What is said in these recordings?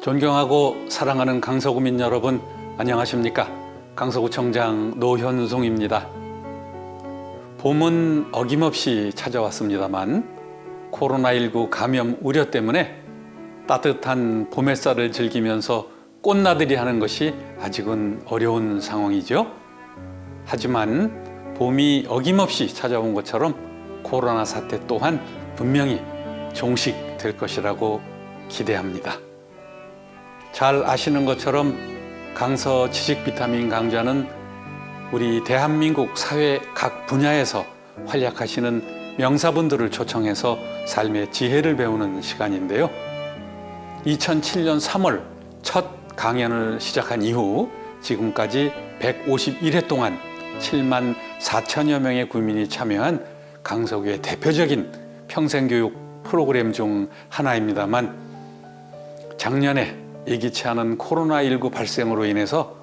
존경하고 사랑하는 강서구민 여러분, 안녕하십니까? 강서구청장 노현송입니다. 봄은 어김없이 찾아왔습니다만 코로나19 감염 우려 때문에 따뜻한 봄 햇살을 즐기면서 꽃나들이 하는 것이 아직은 어려운 상황이죠. 하지만 봄이 어김없이 찾아온 것처럼 코로나 사태 또한 분명히 종식될 것이라고 기대합니다. 잘 아시는 것처럼 강서 지식 비타민 강좌는 우리 대한민국 사회 각 분야에서 활약하시는 명사분들을 초청해서 삶의 지혜를 배우는 시간인데요. 2007년 3월 첫 강연을 시작한 이후 지금까지 151회 동안 7만 4천여 명의 구민이 참여한 강서구의 대표적인 평생교육 프로그램 중 하나입니다만 작년에 예기치 않은 코로나19 발생으로 인해서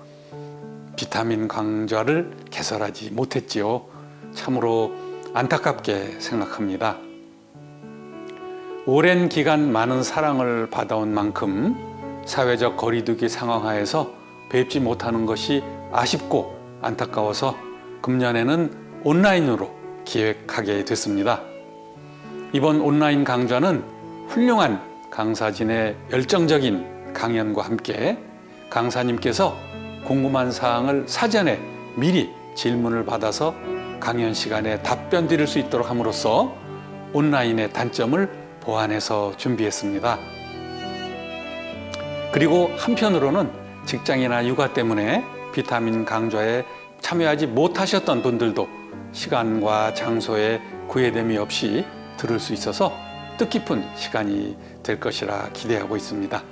비타민 강좌를 개설하지 못했지요. 참으로 안타깝게 생각합니다. 오랜 기간 많은 사랑을 받아온 만큼 사회적 거리두기 상황 하에서 뵙지 못하는 것이 아쉽고 안타까워서 금년에는 온라인으로 기획하게 됐습니다. 이번 온라인 강좌는 훌륭한 강사진의 열정적인 강연과 함께 강사님께서 궁금한 사항을 사전에 미리 질문을 받아서 강연 시간에 답변 드릴 수 있도록 함으로써 온라인의 단점을 보완해서 준비했습니다. 그리고 한편으로는 직장이나 육아 때문에 비타민 강좌에 참여하지 못하셨던 분들도 시간과 장소에 구애됨이 없이 들을 수 있어서 뜻깊은 시간이 될 것이라 기대하고 있습니다.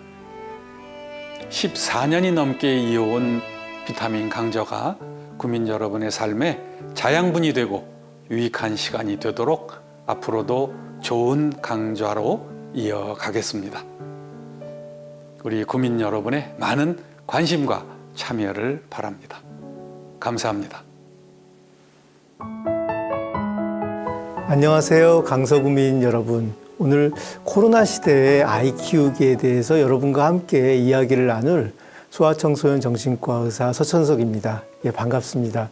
14년이 넘게 이어온 비타민 강좌가 구민 여러분의 삶에 자양분이 되고 유익한 시간이 되도록 앞으로도 좋은 강좌로 이어가겠습니다. 우리 구민 여러분의 많은 관심과 참여를 바랍니다. 감사합니다. 안녕하세요, 강서구민 여러분. 오늘 코로나 시대의 아이 키우기에 대해서 여러분과 함께 이야기를 나눌 소아청소년 정신과 의사 서천석입니다. 예, 반갑습니다.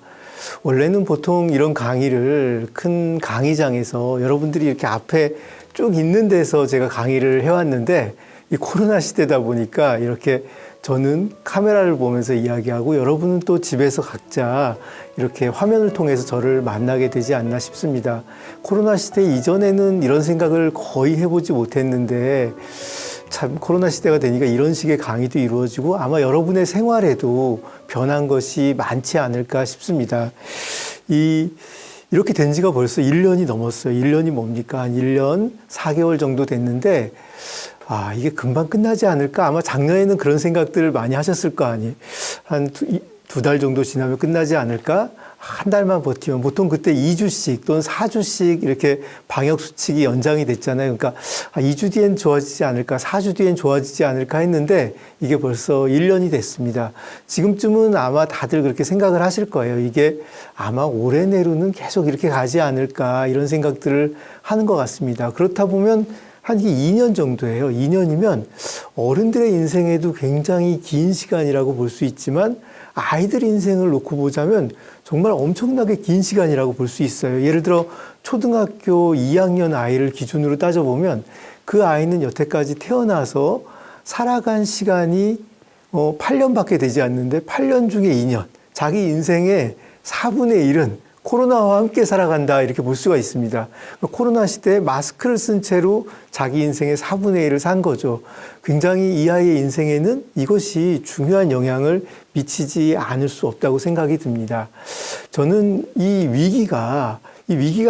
원래는 보통 이런 강의를 큰 강의장에서 여러분들이 이렇게 앞에 쭉 있는 데서 제가 강의를 해왔는데 이 코로나 시대다 보니까 이렇게 저는 카메라를 보면서 이야기하고 여러분은 또 집에서 각자 이렇게 화면을 통해서 저를 만나게 되지 않나 싶습니다. 코로나 시대 이전에는 이런 생각을 거의 해보지 못했는데 참 코로나 시대가 되니까 이런 식의 강의도 이루어지고 아마 여러분의 생활에도 변한 것이 많지 않을까 싶습니다. 이렇게 된 지가 벌써 1년이 넘었어요. 1년이 뭡니까? 한 1년 4개월 정도 됐는데 이게 금방 끝나지 않을까? 아마 작년에는 그런 생각들을 많이 하셨을 거 아니에요. 한 두 달 정도 지나면 끝나지 않을까? 한 달만 버티면 보통 그때 2주씩 또는 4주씩 이렇게 방역 수칙이 연장이 됐잖아요. 그러니까 2주 뒤엔 좋아지지 않을까? 4주 뒤엔 좋아지지 않을까 했는데 이게 벌써 1년이 됐습니다. 지금쯤은 아마 다들 그렇게 생각을 하실 거예요. 이게 아마 올해 내로는 계속 이렇게 가지 않을까? 이런 생각들을 하는 것 같습니다. 그렇다 보면 한 2년 정도예요. 2년이면 어른들의 인생에도 굉장히 긴 시간이라고 볼 수 있지만 아이들 인생을 놓고 보자면 정말 엄청나게 긴 시간이라고 볼 수 있어요. 예를 들어 초등학교 2학년 아이를 기준으로 따져보면 그 아이는 여태까지 태어나서 살아간 시간이 8년밖에 되지 않는데 8년 중에 2년, 자기 인생의 4분의 1은 코로나와 함께 살아간다 이렇게 볼 수가 있습니다. 코로나 시대에 마스크를 쓴 채로 자기 인생의 4분의 1을 산 거죠. 굉장히 이 아이의 인생에는 이것이 중요한 영향을 미치지 않을 수 없다고 생각이 듭니다. 저는 이 위기가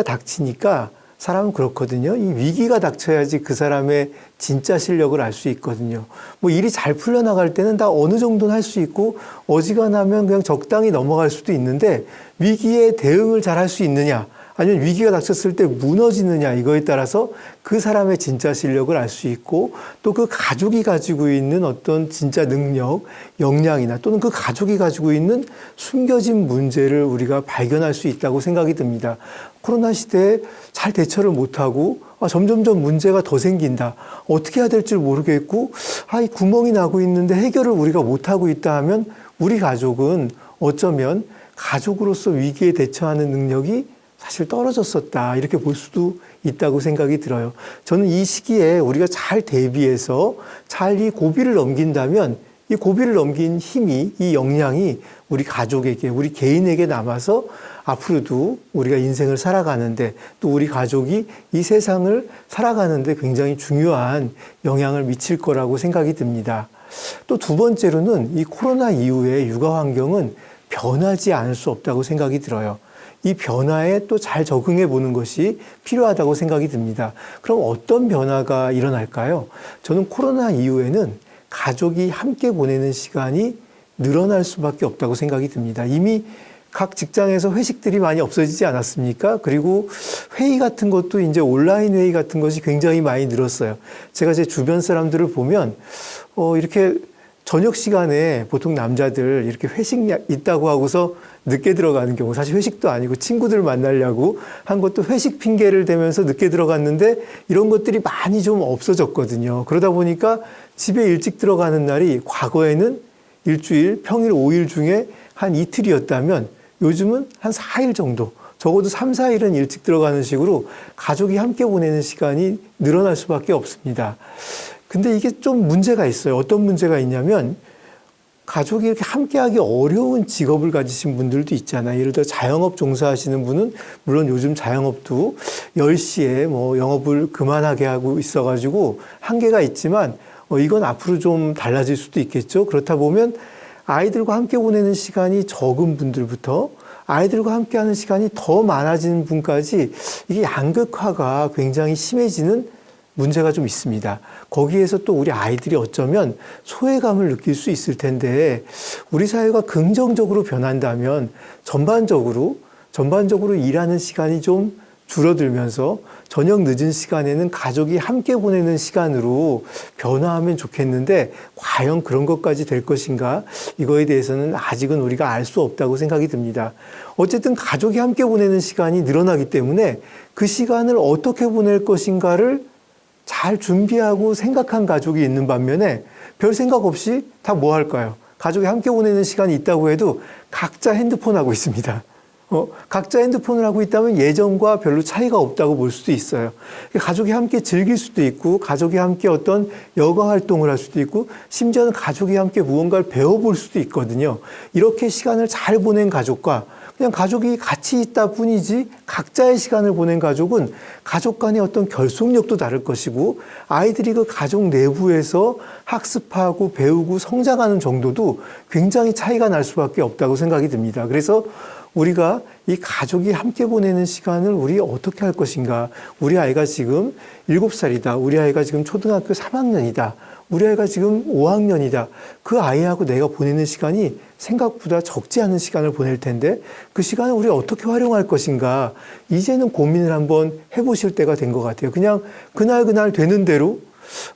닥치니까 사람은 그렇거든요. 이 위기가 닥쳐야지 그 사람의 진짜 실력을 알 수 있거든요. 뭐 일이 잘 풀려나갈 때는 다 어느 정도는 할 수 있고 어지간하면 그냥 적당히 넘어갈 수도 있는데 위기에 대응을 잘 할 수 있느냐? 아니면 위기가 닥쳤을 때 무너지느냐 이거에 따라서 그 사람의 진짜 실력을 알 수 있고 또 그 가족이 가지고 있는 어떤 진짜 능력, 역량이나 또는 그 가족이 가지고 있는 숨겨진 문제를 우리가 발견할 수 있다고 생각이 듭니다. 코로나 시대에 잘 대처를 못하고 점점점 문제가 더 생긴다. 어떻게 해야 될 줄 모르겠고 이 구멍이 나고 있는데 해결을 우리가 못하고 있다 하면 우리 가족은 어쩌면 가족으로서 위기에 대처하는 능력이 사실 떨어졌었다. 이렇게 볼 수도 있다고 생각이 들어요. 저는 이 시기에 우리가 잘 대비해서 잘 이 고비를 넘긴다면 이 고비를 넘긴 힘이, 이 역량이 우리 가족에게, 우리 개인에게 남아서 앞으로도 우리가 인생을 살아가는데 또 우리 가족이 이 세상을 살아가는데 굉장히 중요한 영향을 미칠 거라고 생각이 듭니다. 또 두 번째로는 이 코로나 이후에 육아 환경은 변하지 않을 수 없다고 생각이 들어요. 이 변화에 또 잘 적응해 보는 것이 필요하다고 생각이 듭니다. 그럼 어떤 변화가 일어날까요? 저는 코로나 이후에는 가족이 함께 보내는 시간이 늘어날 수밖에 없다고 생각이 듭니다. 이미 각 직장에서 회식들이 많이 없어지지 않았습니까? 그리고 회의 같은 것도 이제 온라인 회의 같은 것이 굉장히 많이 늘었어요. 제가 제 주변 사람들을 보면 이렇게 저녁 시간에 보통 남자들 이렇게 회식 있다고 하고서 늦게 들어가는 경우, 사실 회식도 아니고 친구들 만나려고 한 것도 회식 핑계를 대면서 늦게 들어갔는데 이런 것들이 많이 좀 없어졌거든요. 그러다 보니까 집에 일찍 들어가는 날이 과거에는 일주일, 평일 5일 중에 한 이틀이었다면 요즘은 한 4일 정도, 적어도 3, 4일은 일찍 들어가는 식으로 가족이 함께 보내는 시간이 늘어날 수밖에 없습니다. 근데 이게 좀 문제가 있어요. 어떤 문제가 있냐면 가족이 이렇게 함께하기 어려운 직업을 가지신 분들도 있잖아요. 예를 들어 자영업 종사하시는 분은 물론 요즘 자영업도 10시에 영업을 그만하게 하고 있어가지고 한계가 있지만 이건 앞으로 좀 달라질 수도 있겠죠. 그렇다 보면 아이들과 함께 보내는 시간이 적은 분들부터 아이들과 함께하는 시간이 더 많아지는 분까지 이게 양극화가 굉장히 심해지는 문제가 좀 있습니다. 거기에서 또 우리 아이들이 어쩌면 소외감을 느낄 수 있을 텐데 우리 사회가 긍정적으로 변한다면 전반적으로 일하는 시간이 좀 줄어들면서 저녁 늦은 시간에는 가족이 함께 보내는 시간으로 변화하면 좋겠는데 과연 그런 것까지 될 것인가? 이거에 대해서는 아직은 우리가 알 수 없다고 생각이 듭니다. 어쨌든 가족이 함께 보내는 시간이 늘어나기 때문에 그 시간을 어떻게 보낼 것인가를 잘 준비하고 생각한 가족이 있는 반면에 별 생각 없이 다 뭐 할까요? 가족이 함께 보내는 시간이 있다고 해도 각자 핸드폰 하고 있습니다. 각자 핸드폰을 하고 있다면 예전과 별로 차이가 없다고 볼 수도 있어요. 가족이 함께 즐길 수도 있고, 가족이 함께 어떤 여가 활동을 할 수도 있고, 심지어는 가족이 함께 무언가를 배워볼 수도 있거든요. 이렇게 시간을 잘 보낸 가족과 그냥 가족이 같이 있다 뿐이지 각자의 시간을 보낸 가족은 가족 간의 어떤 결속력도 다를 것이고 아이들이 그 가족 내부에서 학습하고 배우고 성장하는 정도도 굉장히 차이가 날 수밖에 없다고 생각이 듭니다. 그래서 우리가 이 가족이 함께 보내는 시간을 우리 어떻게 할 것인가. 우리 아이가 지금 7살이다. 우리 아이가 지금 초등학교 3학년이다. 우리 아이가 지금 5학년이다. 그 아이하고 내가 보내는 시간이 생각보다 적지 않은 시간을 보낼 텐데 그 시간을 우리가 어떻게 활용할 것인가. 이제는 고민을 한번 해보실 때가 된 것 같아요. 그냥 그날 되는 대로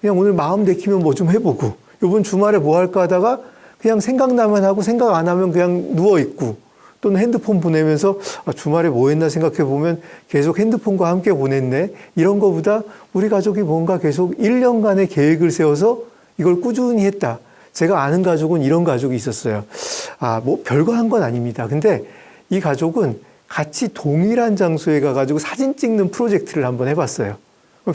그냥 오늘 마음 내키면 뭐 좀 해보고 이번 주말에 뭐 할까 하다가 그냥 생각나면 하고 생각 안 하면 그냥 누워있고 또는 핸드폰 보내면서 주말에 뭐 했나 생각해 보면 계속 핸드폰과 함께 보냈네. 이런 거보다 우리 가족이 뭔가 계속 1년간의 계획을 세워서 이걸 꾸준히 했다. 제가 아는 가족은 이런 가족이 있었어요. 뭐 별거 한 건 아닙니다. 근데 이 가족은 같이 동일한 장소에 가가지고 사진 찍는 프로젝트를 한번 해봤어요.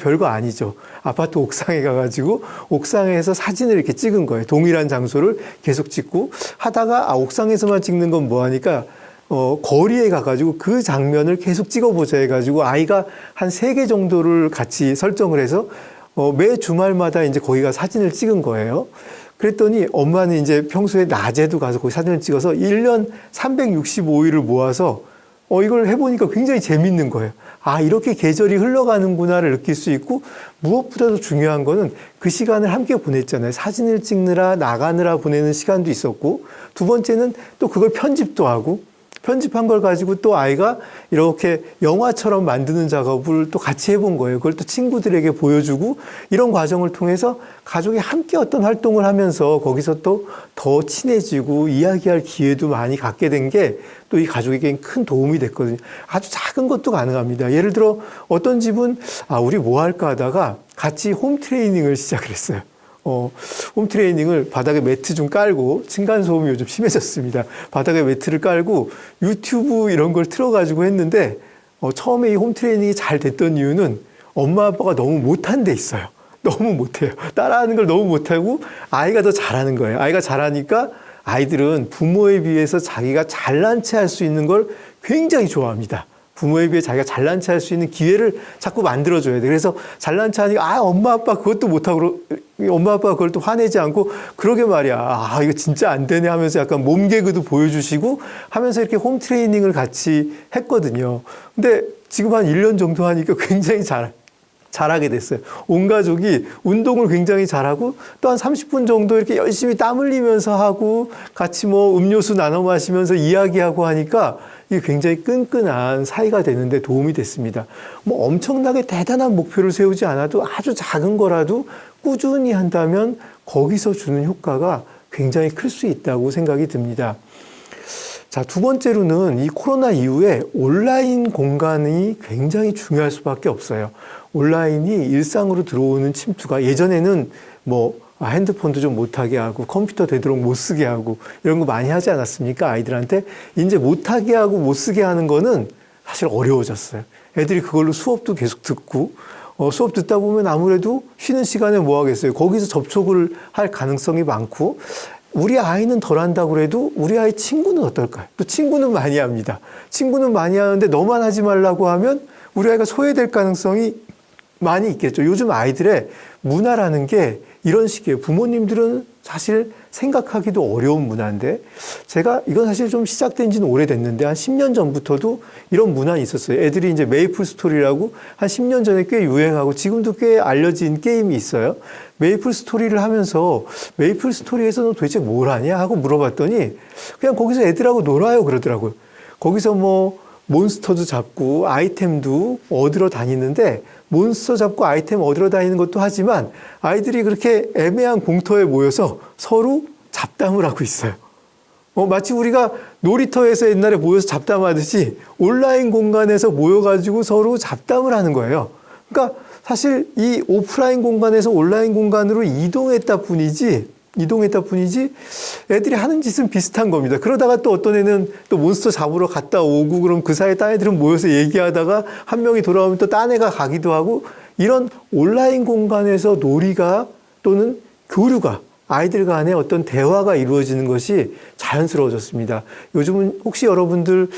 별거 아니죠. 아파트 옥상에 가가지고 옥상에서 사진을 이렇게 찍은 거예요. 동일한 장소를 계속 찍고 하다가 옥상에서만 찍는 건 뭐하니까 거리에 가가지고 그 장면을 계속 찍어보자 해가지고 아이가 한 3개 정도를 같이 설정을 해서 매 주말마다 이제 거기가 사진을 찍은 거예요. 그랬더니 엄마는 이제 평소에 낮에도 가서 거기 사진을 찍어서 1년 365일을 모아서 이걸 해보니까 굉장히 재밌는 거예요. 이렇게 계절이 흘러가는구나를 느낄 수 있고 무엇보다도 중요한 거는 그 시간을 함께 보냈잖아요. 사진을 찍느라 나가느라 보내는 시간도 있었고 두 번째는 또 그걸 편집도 하고 편집한 걸 가지고 또 아이가 이렇게 영화처럼 만드는 작업을 또 같이 해본 거예요. 그걸 또 친구들에게 보여주고 이런 과정을 통해서 가족이 함께 어떤 활동을 하면서 거기서 또 더 친해지고 이야기할 기회도 많이 갖게 된 게 또 이 가족에겐 큰 도움이 됐거든요. 아주 작은 것도 가능합니다. 예를 들어 어떤 집은 우리 뭐 할까 하다가 같이 홈 트레이닝을 시작을 했어요. 홈 트레이닝을 바닥에 매트 좀 깔고, 층간소음이 요즘 심해졌습니다. 바닥에 매트를 깔고 유튜브 이런 걸 틀어가지고 했는데, 처음에 이 홈 트레이닝이 잘 됐던 이유는 엄마 아빠가 너무 못한 데 있어요. 너무 못해요. 따라하는 걸 너무 못하고 아이가 더 잘하는 거예요. 아이가 잘하니까 아이들은 부모에 비해서 자기가 잘난 체 할 수 있는 걸 굉장히 좋아합니다. 부모에 비해 자기가 잘난 체 할 수 있는 기회를 자꾸 만들어줘야 돼. 그래서 잘난 체 하니까, 엄마 아빠 그것도 못하고, 엄마 아빠가 그걸 또 화내지 않고, 그러게 말이야. 이거 진짜 안 되네 하면서 약간 몸 개그도 보여주시고 하면서 이렇게 홈 트레이닝을 같이 했거든요. 근데 지금 한 1년 정도 하니까 굉장히 잘하게 됐어요. 온 가족이 운동을 굉장히 잘하고 또 한 30분 정도 이렇게 열심히 땀 흘리면서 하고 같이 뭐 음료수 나눠 마시면서 이야기하고 하니까 이게 굉장히 끈끈한 사이가 되는데 도움이 됐습니다. 뭐 엄청나게 대단한 목표를 세우지 않아도 아주 작은 거라도 꾸준히 한다면 거기서 주는 효과가 굉장히 클 수 있다고 생각이 듭니다. 자, 두 번째로는 이 코로나 이후에 온라인 공간이 굉장히 중요할 수밖에 없어요. 온라인이 일상으로 들어오는 침투가 예전에는 뭐 핸드폰도 좀 못하게 하고 컴퓨터 되도록 못 쓰게 하고 이런 거 많이 하지 않았습니까? 아이들한테. 이제 못하게 하고 못 쓰게 하는 거는 사실 어려워졌어요. 애들이 그걸로 수업도 계속 듣고 수업 듣다 보면 아무래도 쉬는 시간에 뭐 하겠어요. 거기서 접촉을 할 가능성이 많고 우리 아이는 덜 한다고 그래도 우리 아이 친구는 어떨까요? 또 친구는 많이 합니다. 친구는 많이 하는데 너만 하지 말라고 하면 우리 아이가 소외될 가능성이 많이 있겠죠. 요즘 아이들의 문화라는 게 이런 식이에요. 부모님들은 사실 생각하기도 어려운 문화인데 제가 이건 사실 좀 시작된 지는 오래됐는데 한 10년 전부터도 이런 문화는 있었어요. 애들이 이제 메이플 스토리라고 한 10년 전에 꽤 유행하고 지금도 꽤 알려진 게임이 있어요. 메이플 스토리를 하면서 메이플 스토리에서 너 도대체 뭘 하냐 하고 물어봤더니 그냥 거기서 애들하고 놀아요 그러더라고요. 거기서 뭐 몬스터도 잡고 아이템도 얻으러 다니는데 몬스터 잡고 아이템 얻으러 다니는 것도 하지만 아이들이 그렇게 애매한 공터에 모여서 서로 잡담을 하고 있어요. 마치 우리가 놀이터에서 옛날에 모여서 잡담하듯이 온라인 공간에서 모여가지고 서로 잡담을 하는 거예요. 그러니까 사실 이 오프라인 공간에서 온라인 공간으로 이동했다 뿐이지 애들이 하는 짓은 비슷한 겁니다. 그러다가 또 어떤 애는 또 몬스터 잡으러 갔다 오고 그럼 그 사이에 딴 애들은 모여서 얘기하다가 한 명이 돌아오면 또 딴 애가 가기도 하고 이런 온라인 공간에서 놀이가 또는 교류가 아이들 간의 어떤 대화가 이루어지는 것이 자연스러워졌습니다. 요즘은 혹시 여러분들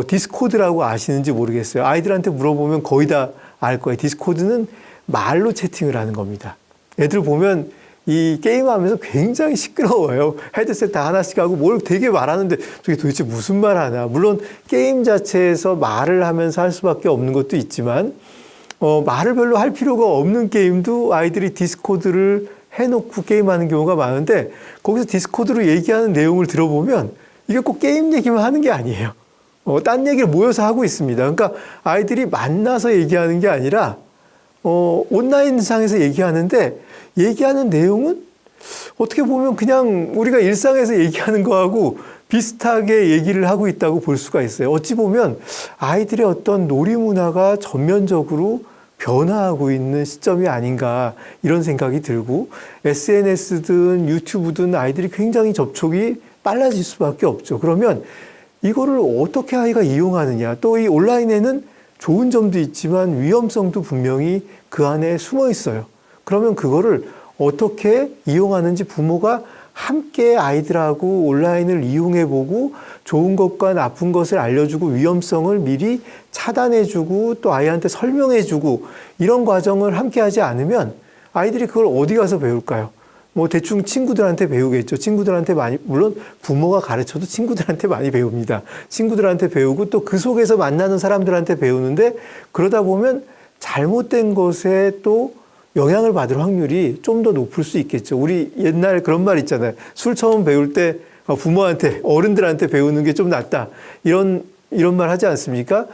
디스코드라고 아시는지 모르겠어요. 아이들한테 물어보면 거의 다 알 거예요. 디스코드는 말로 채팅을 하는 겁니다. 애들 보면 이 게임하면서 굉장히 시끄러워요. 헤드셋 다 하나씩 하고 뭘 되게 말하는데 저게 도대체 무슨 말 하나. 물론 게임 자체에서 말을 하면서 할 수밖에 없는 것도 있지만 말을 별로 할 필요가 없는 게임도 아이들이 디스코드를 해놓고 게임하는 경우가 많은데 거기서 디스코드로 얘기하는 내용을 들어보면 이게 꼭 게임 얘기만 하는 게 아니에요. 딴 얘기를 모여서 하고 있습니다. 그러니까 아이들이 만나서 얘기하는 게 아니라 온라인상에서 얘기하는데 얘기하는 내용은 어떻게 보면 그냥 우리가 일상에서 얘기하는 거하고 비슷하게 얘기를 하고 있다고 볼 수가 있어요. 어찌 보면 아이들의 어떤 놀이 문화가 전면적으로 변화하고 있는 시점이 아닌가 이런 생각이 들고 SNS든 유튜브든 아이들이 굉장히 접촉이 빨라질 수밖에 없죠. 그러면 이거를 어떻게 아이가 이용하느냐 또 이 온라인에는 좋은 점도 있지만 위험성도 분명히 그 안에 숨어 있어요. 그러면 그거를 어떻게 이용하는지 부모가 함께 아이들하고 온라인을 이용해보고 좋은 것과 나쁜 것을 알려주고 위험성을 미리 차단해주고 또 아이한테 설명해주고 이런 과정을 함께 하지 않으면 아이들이 그걸 어디 가서 배울까요? 뭐 대충 친구들한테 배우겠죠. 친구들한테 많이, 물론 부모가 가르쳐도 친구들한테 많이 배웁니다. 친구들한테 배우고 또 그 속에서 만나는 사람들한테 배우는데 그러다 보면 잘못된 것에 또 영향을 받을 확률이 좀 더 높을 수 있겠죠. 우리 옛날 그런 말 있잖아요. 술 처음 배울 때 부모한테, 어른들한테 배우는 게 좀 낫다. 이런 말 하지 않습니까?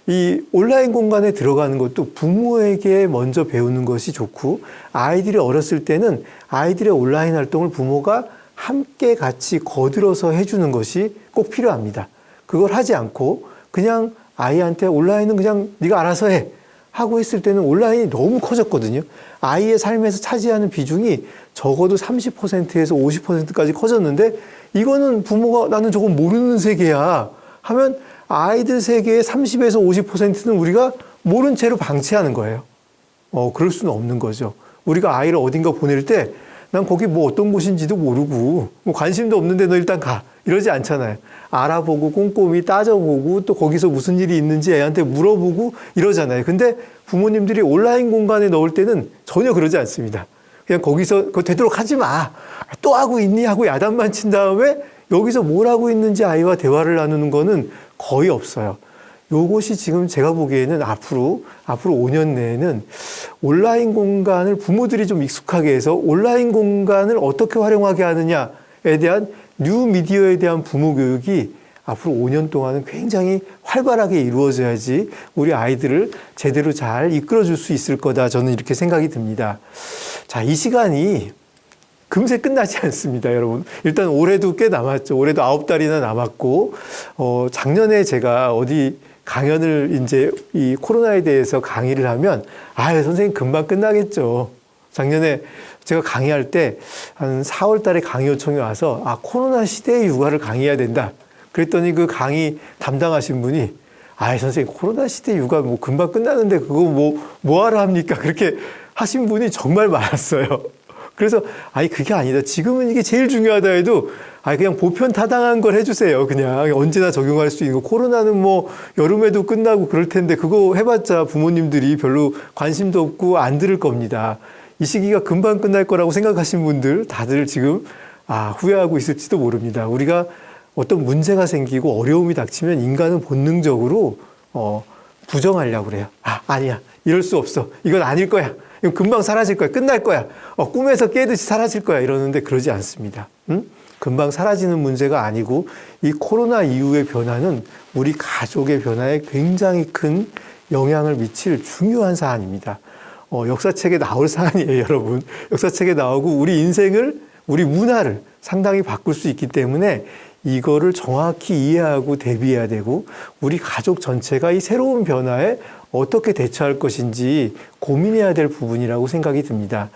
이 온라인 공간에 들어가는 것도 부모에게 먼저 배우는 것이 좋고, 아이들이 어렸을 때는 아이들의 온라인 활동을 부모가 함께 같이 거들어서 해주는 것이 꼭 필요합니다. 그걸 하지 않고 그냥 아이한테 온라인은 그냥 네가 알아서 해 하고 했을 때는 온라인이 너무 커졌거든요. 아이의 삶에서 차지하는 비중이 적어도 30%에서 50%까지 커졌는데, 이거는 부모가 나는 저건 모르는 세계야 하면 아이들 세계의 30에서 50%는 우리가 모른 채로 방치하는 거예요. 그럴 수는 없는 거죠. 우리가 아이를 어딘가 보낼 때 난 거기 뭐 어떤 곳인지도 모르고 뭐 관심도 없는데 너 일단 가 이러지 않잖아요. 알아보고 꼼꼼히 따져보고 또 거기서 무슨 일이 있는지 애한테 물어보고 이러잖아요. 근데 부모님들이 온라인 공간에 넣을 때는 전혀 그러지 않습니다. 그냥 거기서 그거 되도록 하지 마. 또 하고 있니? 하고 야단만 친 다음에 여기서 뭘 하고 있는지 아이와 대화를 나누는 거는 거의 없어요. 요것이 지금 제가 보기에는 앞으로 5년 내에는 온라인 공간을 부모들이 좀 익숙하게 해서 온라인 공간을 어떻게 활용하게 하느냐에 대한 뉴 미디어에 대한 부모 교육이 앞으로 5년 동안은 굉장히 활발하게 이루어져야지 우리 아이들을 제대로 잘 이끌어줄 수 있을 거다. 저는 이렇게 생각이 듭니다. 자, 이 시간이 금세 끝나지 않습니다, 여러분. 일단 올해도 꽤 남았죠. 올해도 9달이나 남았고, 작년에 제가 어디 강연을 이제 이 코로나에 대해서 강의를 하면, 선생님 금방 끝나겠죠. 작년에 제가 강의할 때 한 4월 달에 강의 요청이 와서, 코로나 시대의 육아를 강의해야 된다. 그랬더니 그 강의 담당하신 분이, 선생님 코로나 시대 육아 뭐 금방 끝나는데 그거 뭐 하러 합니까? 그렇게 하신 분이 정말 많았어요. 그래서 그게 아니다. 지금은 이게 제일 중요하다 해도 그냥 보편타당한 걸 해주세요. 그냥 언제나 적용할 수 있는 거. 코로나는 뭐 여름에도 끝나고 그럴 텐데 그거 해봤자 부모님들이 별로 관심도 없고 안 들을 겁니다. 이 시기가 금방 끝날 거라고 생각하신 분들 다들 지금 후회하고 있을지도 모릅니다. 우리가 어떤 문제가 생기고 어려움이 닥치면 인간은 본능적으로 부정하려고 그래요. 아니야. 이럴 수 없어. 이건 아닐 거야. 이건 금방 사라질 거야. 끝날 거야. 꿈에서 깨듯이 사라질 거야. 이러는데 그러지 않습니다. 금방 사라지는 문제가 아니고 이 코로나 이후의 변화는 우리 가족의 변화에 굉장히 큰 영향을 미칠 중요한 사안입니다. 역사책에 나올 사안이에요, 여러분. 역사책에 나오고 우리 인생을, 우리 문화를 상당히 바꿀 수 있기 때문에 이거를 정확히 이해하고 대비해야 되고 우리 가족 전체가 이 새로운 변화에 어떻게 대처할 것인지 고민해야 될 부분이라고 생각이 듭니다.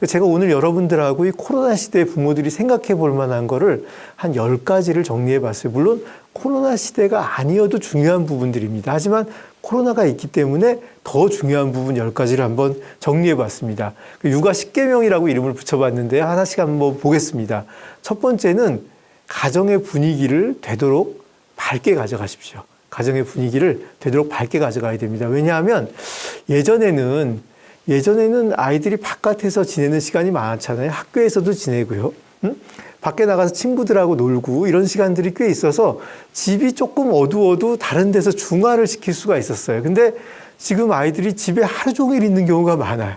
제가 오늘 여러분들하고 이 코로나 시대에 부모들이 생각해 볼 만한 거를 한 10가지를 정리해 봤어요. 물론 코로나 시대가 아니어도 중요한 부분들입니다. 하지만 코로나가 있기 때문에 더 중요한 부분 10가지를 한번 정리해 봤습니다. 육아 10계명이라고 이름을 붙여봤는데 하나씩 한번 보겠습니다. 첫 번째는 가정의 분위기를 되도록 밝게 가져가십시오. 가정의 분위기를 되도록 밝게 가져가야 됩니다. 왜냐하면 예전에는 아이들이 바깥에서 지내는 시간이 많았잖아요. 학교에서도 지내고요. 밖에 나가서 친구들하고 놀고 이런 시간들이 꽤 있어서 집이 조금 어두워도 다른 데서 중화를 시킬 수가 있었어요. 근데 지금 아이들이 집에 하루 종일 있는 경우가 많아요.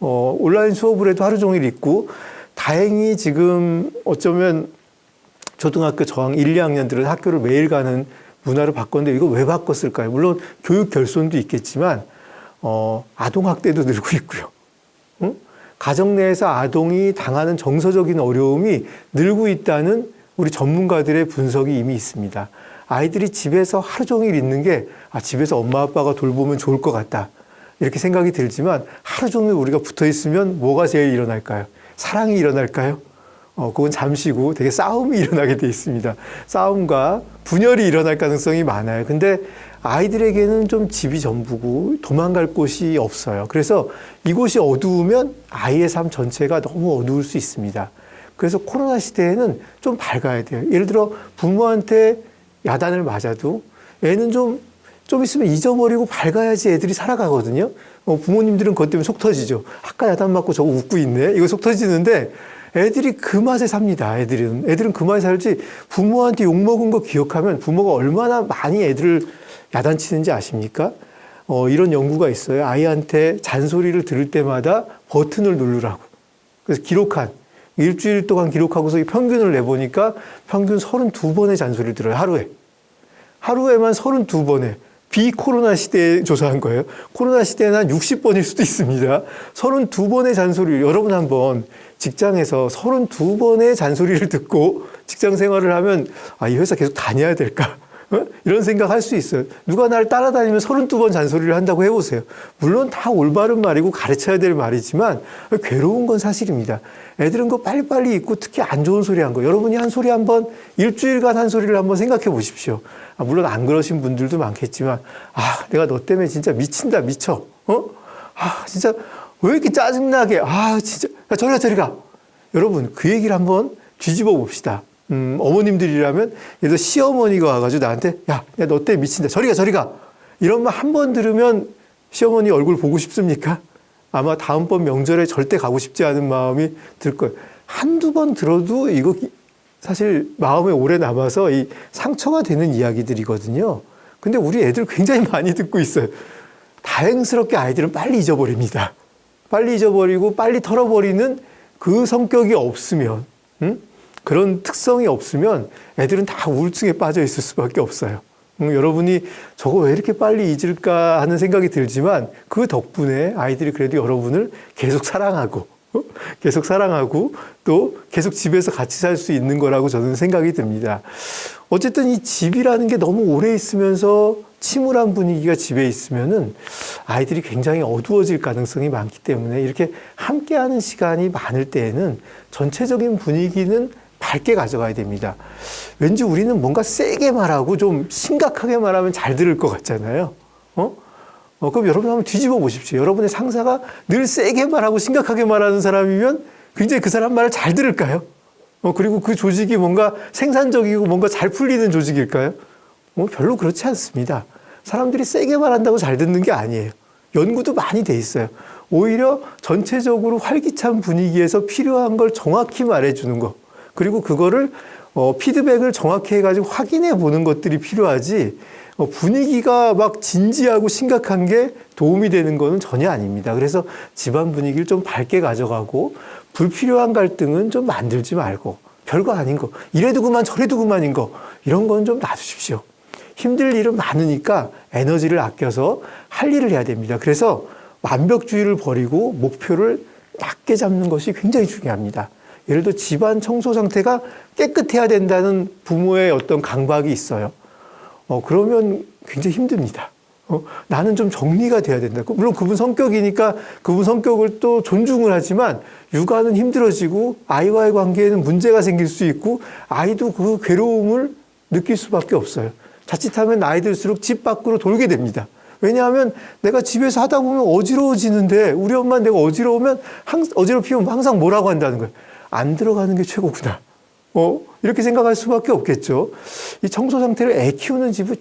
온라인 수업을 해도 하루 종일 있고, 다행히 지금 어쩌면 초등학교 저학 1, 2학년들은 학교를 매일 가는 문화를 바꿨는데 이거 왜 바꿨을까요? 물론 교육 결손도 있겠지만 아동학대도 늘고 있고요. 가정 내에서 아동이 당하는 정서적인 어려움이 늘고 있다는 우리 전문가들의 분석이 이미 있습니다. 아이들이 집에서 하루 종일 있는 게 집에서 엄마 아빠가 돌보면 좋을 것 같다. 이렇게 생각이 들지만 하루 종일 우리가 붙어 있으면 뭐가 제일 일어날까요? 사랑이 일어날까요? 그건 잠시고 되게 싸움이 일어나게 돼 있습니다. 싸움과 분열이 일어날 가능성이 많아요. 근데 아이들에게는 좀 집이 전부고 도망갈 곳이 없어요. 그래서 이곳이 어두우면 아이의 삶 전체가 너무 어두울 수 있습니다. 그래서 코로나 시대에는 좀 밝아야 돼요. 예를 들어 부모한테 야단을 맞아도 애는 좀 있으면 잊어버리고 밝아야지 애들이 살아가거든요. 부모님들은 그것 때문에 속 터지죠. 아까 야단 맞고 저거 웃고 있네. 이거 속 터지는데 애들이 그 맛에 삽니다. 애들은 그 맛에 살지. 부모한테 욕먹은 거 기억하면 부모가 얼마나 많이 애들을 야단치는지 아십니까? 이런 연구가 있어요. 아이한테 잔소리를 들을 때마다 버튼을 누르라고. 그래서 기록한 일주일 동안 기록하고서 이 평균을 내보니까 평균 32번의 잔소리를 들어요, 하루에. 하루에만 32번에. 비코로나 시대에 조사한 거예요. 코로나 시대에는 한 60번일 수도 있습니다. 32번의 잔소리를, 여러분 한번 직장에서 32번의 잔소리를 듣고 직장 생활을 하면, 아, 이 회사 계속 다녀야 될까? 이런 생각할 수 있어요. 누가 날 따라다니면 32번 잔소리를 한다고 해보세요. 물론 다 올바른 말이고 가르쳐야 될 말이지만 괴로운 건 사실입니다. 애들은 그거 빨리빨리 잊고 특히 안 좋은 소리 한 거. 여러분이 한 소리 한번 일주일간 한 소리를 한번 생각해 보십시오. 아, 물론 안 그러신 분들도 많겠지만, 아, 내가 너 때문에 진짜 미친다, 미쳐. 아, 진짜 왜 이렇게 짜증나게. 아, 진짜. 야, 저리 가, 저리 가. 여러분, 그 얘기를 한번 뒤집어 봅시다. 어머님들이라면, 예를 들어 시어머니가 와가지고 나한테, 야, 너 때문에 미친다. 저리 가, 저리 가. 이런 말 한 번 들으면 시어머니 얼굴 보고 싶습니까? 아마 다음번 명절에 절대 가고 싶지 않은 마음이 들 거예요. 한두 번 들어도 이거 사실 마음에 오래 남아서 이 상처가 되는 이야기들이거든요. 근데 우리 애들 굉장히 많이 듣고 있어요. 다행스럽게 아이들은 빨리 잊어버립니다. 빨리 잊어버리고 빨리 털어버리는 그 성격이 없으면, 그런 특성이 없으면 애들은 다 우울증에 빠져 있을 수밖에 없어요. 여러분이 저거 왜 이렇게 빨리 잊을까 하는 생각이 들지만 그 덕분에 아이들이 그래도 여러분을 계속 사랑하고 또 계속 집에서 같이 살 수 있는 거라고 저는 생각이 듭니다. 어쨌든 이 집이라는 게 너무 오래 있으면서 침울한 분위기가 집에 있으면은 아이들이 굉장히 어두워질 가능성이 많기 때문에 이렇게 함께하는 시간이 많을 때에는 전체적인 분위기는 밝게 가져가야 됩니다. 왠지 우리는 뭔가 세게 말하고 좀 심각하게 말하면 잘 들을 것 같잖아요. 그럼 여러분 한번 뒤집어 보십시오. 여러분의 상사가 늘 세게 말하고 심각하게 말하는 사람이면 굉장히 그 사람 말을 잘 들을까요? 그리고 그 조직이 뭔가 생산적이고 뭔가 잘 풀리는 조직일까요? 별로 그렇지 않습니다. 사람들이 세게 말한다고 잘 듣는 게 아니에요. 연구도 많이 돼 있어요. 오히려 전체적으로 활기찬 분위기에서 필요한 걸 정확히 말해주는 거. 그리고 그거를 피드백을 정확히 해가지고 확인해 보는 것들이 필요하지 분위기가 막 진지하고 심각한 게 도움이 되는 거는 전혀 아닙니다. 그래서 집안 분위기를 좀 밝게 가져가고 불필요한 갈등은 좀 만들지 말고 별거 아닌 거, 이래도 그만 저래도 그만인 거 이런 건 좀 놔두십시오. 힘들 일은 많으니까 에너지를 아껴서 할 일을 해야 됩니다. 그래서 완벽주의를 버리고 목표를 낮게 잡는 것이 굉장히 중요합니다. 예를 들어 집안 청소 상태가 깨끗해야 된다는 부모의 어떤 강박이 있어요. 그러면 굉장히 힘듭니다. 나는 좀 정리가 돼야 된다. 물론 그분 성격이니까 그분 성격을 또 존중을 하지만 육아는 힘들어지고 아이와의 관계에는 문제가 생길 수 있고 아이도 그 괴로움을 느낄 수밖에 없어요. 자칫하면 나이 들수록 집 밖으로 돌게 됩니다. 왜냐하면 내가 집에서 하다 보면 어지러워지는데 우리 엄마는 내가 어지럽히면 항상 뭐라고 한다는 거예요. 안 들어가는 게 최고구나. 이렇게 생각할 수밖에 없겠죠. 이 청소 상태를 애 키우는 집은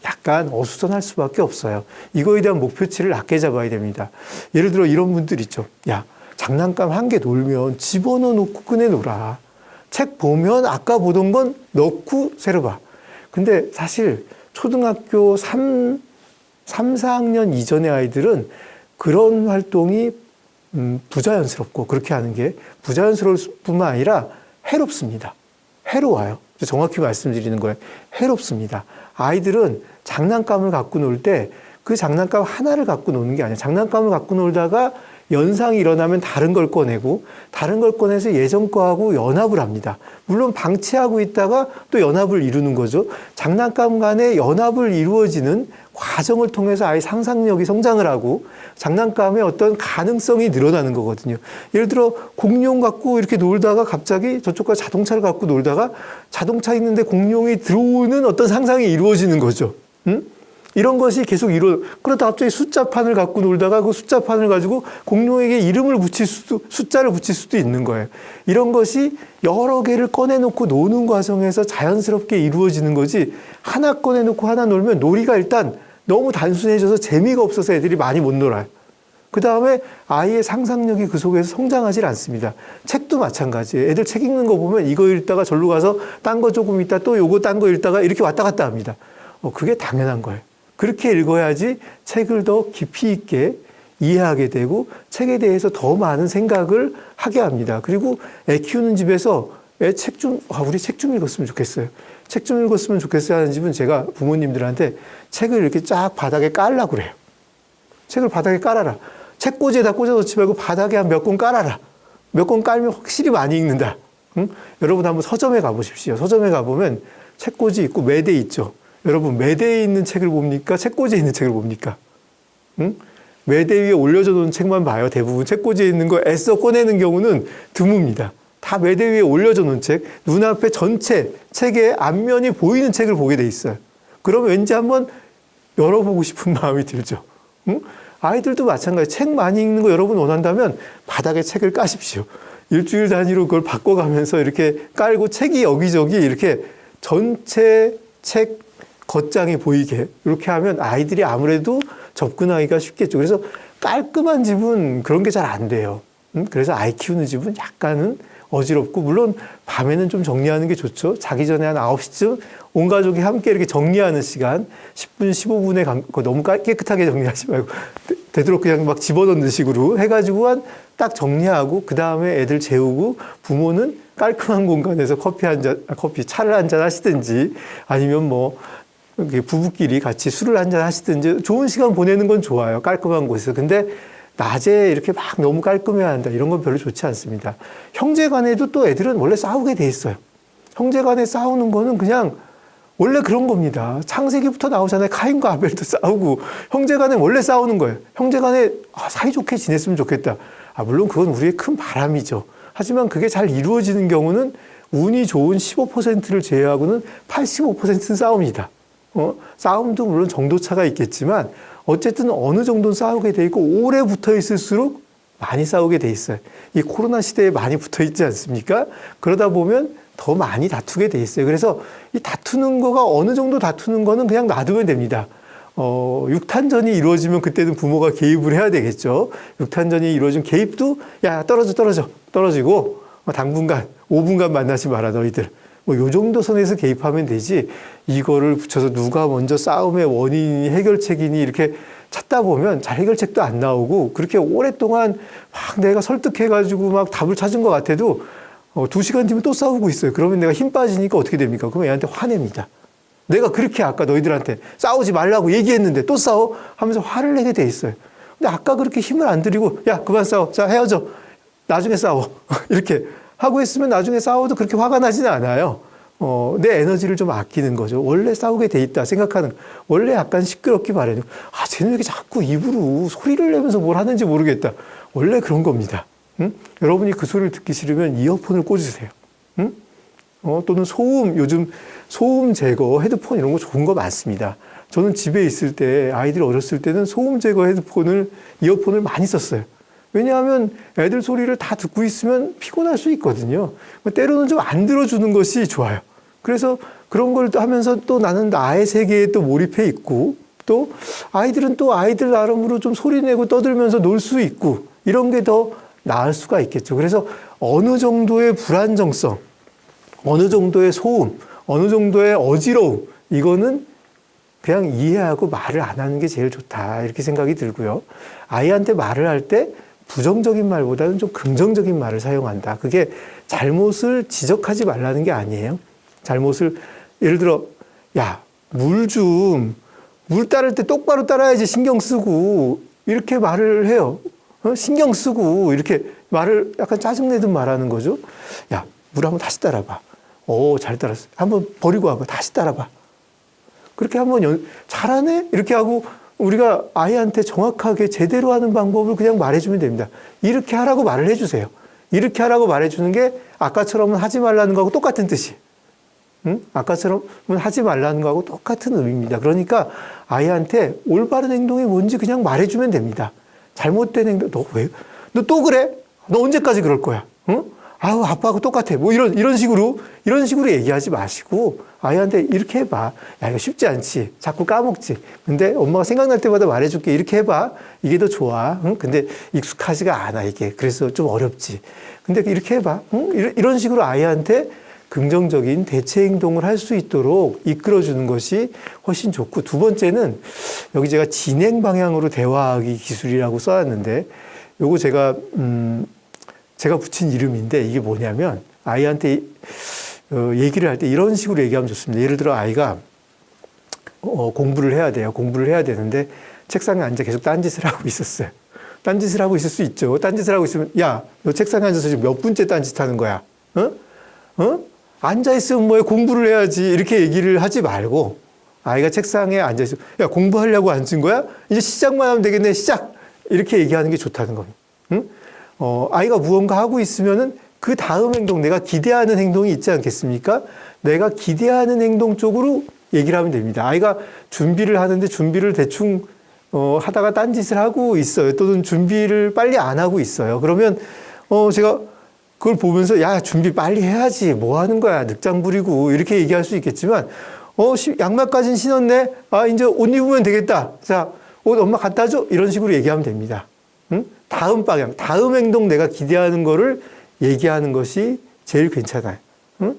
약간 어수선할 수밖에 없어요. 이거에 대한 목표치를 낮게 잡아야 됩니다. 예를 들어 이런 분들 있죠. 야, 장난감 한 개 놀면 집어넣어 놓고 꺼내 놀아. 책 보면 아까 보던 건 넣고 새로 봐. 근데 사실 초등학교 3, 4학년 이전의 아이들은 그런 활동이 부자연스럽고 그렇게 하는 게 부자연스러울 뿐만 아니라 해롭습니다. 해로워요. 정확히 말씀드리는 거예요. 해롭습니다. 아이들은 장난감을 갖고 놀 때 그 장난감 하나를 갖고 노는 게 아니에요. 장난감을 갖고 놀다가 연상이 일어나면 다른 걸 꺼내고 다른 걸 꺼내서 예전 거하고 연합을 합니다. 물론 방치하고 있다가 또 연합을 이루는 거죠. 장난감 간의 연합을 이루어지는 과정을 통해서 아이 상상력이 성장을 하고 장난감의 어떤 가능성이 늘어나는 거거든요. 예를 들어 공룡 갖고 이렇게 놀다가 갑자기 저쪽과 자동차를 갖고 놀다가 자동차 있는데 공룡이 들어오는 어떤 상상이 이루어지는 거죠. 이런 것이 계속 그러다 갑자기 숫자판을 갖고 놀다가 그 숫자판을 가지고 공룡에게 이름을 숫자를 붙일 수도 있는 거예요. 이런 것이 여러 개를 꺼내놓고 노는 과정에서 자연스럽게 이루어지는 거지 하나 꺼내놓고 하나 놀면 놀이가 일단 너무 단순해져서 재미가 없어서 애들이 많이 못 놀아요. 그 다음에 아이의 상상력이 그 속에서 성장하지 않습니다. 책도 마찬가지예요. 애들 책 읽는 거 보면 이거 읽다가 절로 가서 딴 거 조금 읽다 또 요거 딴 거 읽다가 이렇게 왔다 갔다 합니다. 그게 당연한 거예요. 그렇게 읽어야지 책을 더 깊이 있게 이해하게 되고 책에 대해서 더 많은 생각을 하게 합니다. 그리고 애 키우는 집에서 애 우리 책 좀 읽었으면 좋겠어요. 책 좀 읽었으면 좋겠어요 하는 집은 제가 부모님들한테 책을 이렇게 쫙 바닥에 깔라고 그래요. 책을 바닥에 깔아라. 책꽂이에다 꽂아놓지 말고 바닥에 한 몇 권 깔아라. 몇 권 깔면 확실히 많이 읽는다. 응? 여러분 한번 서점에 가보십시오. 서점에 가보면 책꽂이 있고 매대 있죠. 여러분 매대에 있는 책을 봅니까? 책꽂이에 있는 책을 봅니까? 응? 매대 위에 올려져 놓은 책만 봐요. 대부분 책꽂이에 있는 거 애써 꺼내는 경우는 드뭅니다. 다 매대 위에 올려져 놓은 책, 눈앞에 전체 책의 앞면이 보이는 책을 보게 돼 있어요. 그러면 왠지 한번 열어보고 싶은 마음이 들죠. 응? 아이들도 마찬가지. 책 많이 읽는 거 여러분 원한다면 바닥에 책을 까십시오. 일주일 단위로 그걸 바꿔가면서 이렇게 깔고 책이 여기저기 이렇게 전체 책 겉장이 보이게 이렇게 하면 아이들이 아무래도 접근하기가 쉽겠죠. 그래서 깔끔한 집은 그런 게 잘 안 돼요. 그래서 아이 키우는 집은 약간은 어지럽고, 물론 밤에는 좀 정리하는 게 좋죠. 자기 전에 한 9시쯤 온 가족이 함께 이렇게 정리하는 시간, 10분, 15분에 너무 깨끗하게 정리하지 말고 되도록 그냥 막 집어넣는 식으로 해가지고 딱 정리하고 그 다음에 애들 재우고, 부모는 깔끔한 공간에서 차를 한 잔 하시든지 아니면 뭐 부부끼리 같이 술을 한 잔 하시든지 좋은 시간 보내는 건 좋아요. 깔끔한 곳에서. 근데 낮에 이렇게 막 너무 깔끔해야 한다, 이런 건 별로 좋지 않습니다. 형제 간에도 또 애들은 원래 싸우게 돼 있어요. 형제 간에 싸우는 거는 그냥 원래 그런 겁니다. 창세기부터 나오잖아요. 카인과 아벨도 싸우고. 형제 간에 원래 싸우는 거예요. 형제 간에 사이좋게 지냈으면 좋겠다. 물론 그건 우리의 큰 바람이죠. 하지만 그게 잘 이루어지는 경우는 운이 좋은 15%를 제외하고는 85%는 싸움이다. 싸움도 물론 정도차가 있겠지만 어쨌든 어느 정도는 싸우게 돼 있고, 오래 붙어 있을수록 많이 싸우게 돼 있어요. 이 코로나 시대에 많이 붙어 있지 않습니까? 그러다 보면 더 많이 다투게 돼 있어요. 그래서 이 다투는 거가 어느 정도 다투는 거는 그냥 놔두면 됩니다. 육탄전이 이루어지면 그때는 부모가 개입을 해야 되겠죠. 육탄전이 이루어지면 개입도 야 떨어지고 당분간 5분간 만나지 마라 너희들. 요 정도 선에서 개입하면 되지, 이거를 붙여서 누가 먼저 싸움의 원인이 해결책이니 이렇게 찾다 보면 잘 해결책도 안 나오고, 그렇게 오랫동안 막 내가 설득해가지고 막 답을 찾은 것 같아도 2시간 뒤면 또 싸우고 있어요. 그러면 내가 힘 빠지니까 어떻게 됩니까? 그러면 애한테 화냅니다. 내가 그렇게 아까 너희들한테 싸우지 말라고 얘기했는데 또 싸워? 하면서 화를 내게 돼 있어요. 근데 아까 그렇게 힘을 안 들이고 야 그만 싸워, 자 헤어져, 나중에 싸워 이렇게 하고 했으면 나중에 싸워도 그렇게 화가 나지는 않아요. 내 에너지를 좀 아끼는 거죠. 원래 싸우게 돼 있다 생각하는, 원래 약간 시끄럽기 마련이고, 쟤는 왜 이렇게 자꾸 입으로 소리를 내면서 뭘 하는지 모르겠다. 원래 그런 겁니다. 응? 여러분이 그 소리를 듣기 싫으면 이어폰을 꽂으세요. 응? 또는 요즘 소음 제거 헤드폰 이런 거 좋은 거 많습니다. 저는 집에 있을 때, 아이들 어렸을 때는 소음 제거 이어폰을 많이 썼어요. 왜냐하면 애들 소리를 다 듣고 있으면 피곤할 수 있거든요. 때로는 좀 안 들어주는 것이 좋아요. 그래서 그런 걸 하면서 또 나는 나의 세계에 또 몰입해 있고, 또 아이들은 또 아이들 나름으로 좀 소리 내고 떠들면서 놀 수 있고, 이런 게 더 나을 수가 있겠죠. 그래서 어느 정도의 불안정성, 어느 정도의 소음, 어느 정도의 어지러움, 이거는 그냥 이해하고 말을 안 하는 게 제일 좋다, 이렇게 생각이 들고요. 아이한테 말을 할 때 부정적인 말보다는 좀 긍정적인 말을 사용한다. 그게 잘못을 지적하지 말라는 게 아니에요. 예를 들어, 야, 물 따를 때 똑바로 따라야지 신경 쓰고, 이렇게 말을 해요. 신경 쓰고, 이렇게 말을 약간 짜증내듯 말하는 거죠. 야, 물 한번 다시 따라봐. 잘 따랐어. 한번 버리고 와봐. 다시 따라봐. 그렇게 한번 잘하네? 이렇게 하고, 우리가 아이한테 정확하게 제대로 하는 방법을 그냥 말해주면 됩니다. 이렇게 하라고 말을 해주세요. 이렇게 하라고 말해주는 게 아까처럼은 하지 말라는 거하고 똑같은 뜻이에요. 응? 아까처럼은 하지 말라는 거하고 똑같은 의미입니다. 그러니까 아이한테 올바른 행동이 뭔지 그냥 말해주면 됩니다. 잘못된 행동, 너 또 그래? 너 언제까지 그럴 거야? 응? 아빠하고 똑같아. 뭐 이런 식으로 얘기하지 마시고, 아이한테 이렇게 해봐. 야, 이거 쉽지 않지. 자꾸 까먹지. 근데 엄마가 생각날 때마다 말해줄게. 이렇게 해봐. 이게 더 좋아. 응? 근데 익숙하지가 않아, 이게. 그래서 좀 어렵지. 근데 이렇게 해봐. 응? 이런 식으로 아이한테 긍정적인 대체 행동을 할 수 있도록 이끌어주는 것이 훨씬 좋고, 두 번째는 여기 제가 진행 방향으로 대화하기 기술이라고 써놨는데, 요거 제가 붙인 이름인데, 이게 뭐냐면 아이한테 얘기를 할 때 이런 식으로 얘기하면 좋습니다. 예를 들어 아이가 공부를 해야 돼요. 공부를 해야 되는데 책상에 앉아 계속 딴짓을 하고 있었어요. 딴짓을 하고 있을 수 있죠. 딴짓을 하고 있으면, 야, 너 책상에 앉아서 지금 몇 분째 딴짓하는 거야? 앉아있으면 뭐해, 공부를 해야지. 이렇게 얘기를 하지 말고, 아이가 책상에 앉아있으면, 야, 공부하려고 앉은 거야? 이제 시작만 하면 되겠네, 시작! 이렇게 얘기하는 게 좋다는 겁니다. 아이가 무언가 하고 있으면은 그 다음 행동, 내가 기대하는 행동이 있지 않겠습니까? 내가 기대하는 행동 쪽으로 얘기를 하면 됩니다. 아이가 준비를 하는데 준비를 대충 하다가 딴짓을 하고 있어요. 또는 준비를 빨리 안 하고 있어요. 그러면 제가 그걸 보면서, 야, 준비 빨리 해야지. 뭐 하는 거야? 늑장 부리고. 이렇게 얘기할 수 있겠지만, 양말까지는 신었네. 아, 이제 옷 입으면 되겠다. 자, 옷 엄마 갖다 줘. 이런 식으로 얘기하면 됩니다. 응? 다음 방향, 다음 행동, 내가 기대하는 거를 얘기하는 것이 제일 괜찮아요. 응?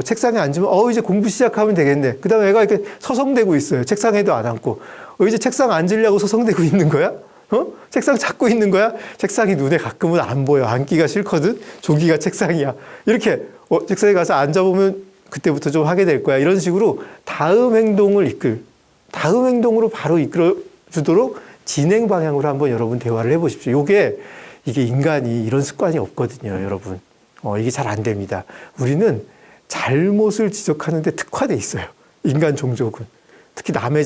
책상에 앉으면, 이제 공부 시작하면 되겠네. 그 다음에 애가 이렇게 서성대고 있어요. 책상에도 안 앉고. 이제 책상 앉으려고 서성대고 있는 거야? 책상 찾고 있는 거야? 책상이 눈에 가끔은 안 보여. 앉기가 싫거든? 저기가 책상이야. 이렇게, 책상에 가서 앉아보면 그때부터 좀 하게 될 거야. 이런 식으로 다음 행동으로 바로 이끌어 주도록 진행 방향으로 한번 여러분 대화를 해보십시오. 이게 인간이 이런 습관이 없거든요, 여러분. 이게 잘 안 됩니다. 우리는 잘못을 지적하는데 특화돼 있어요. 인간 종족은. 특히 남의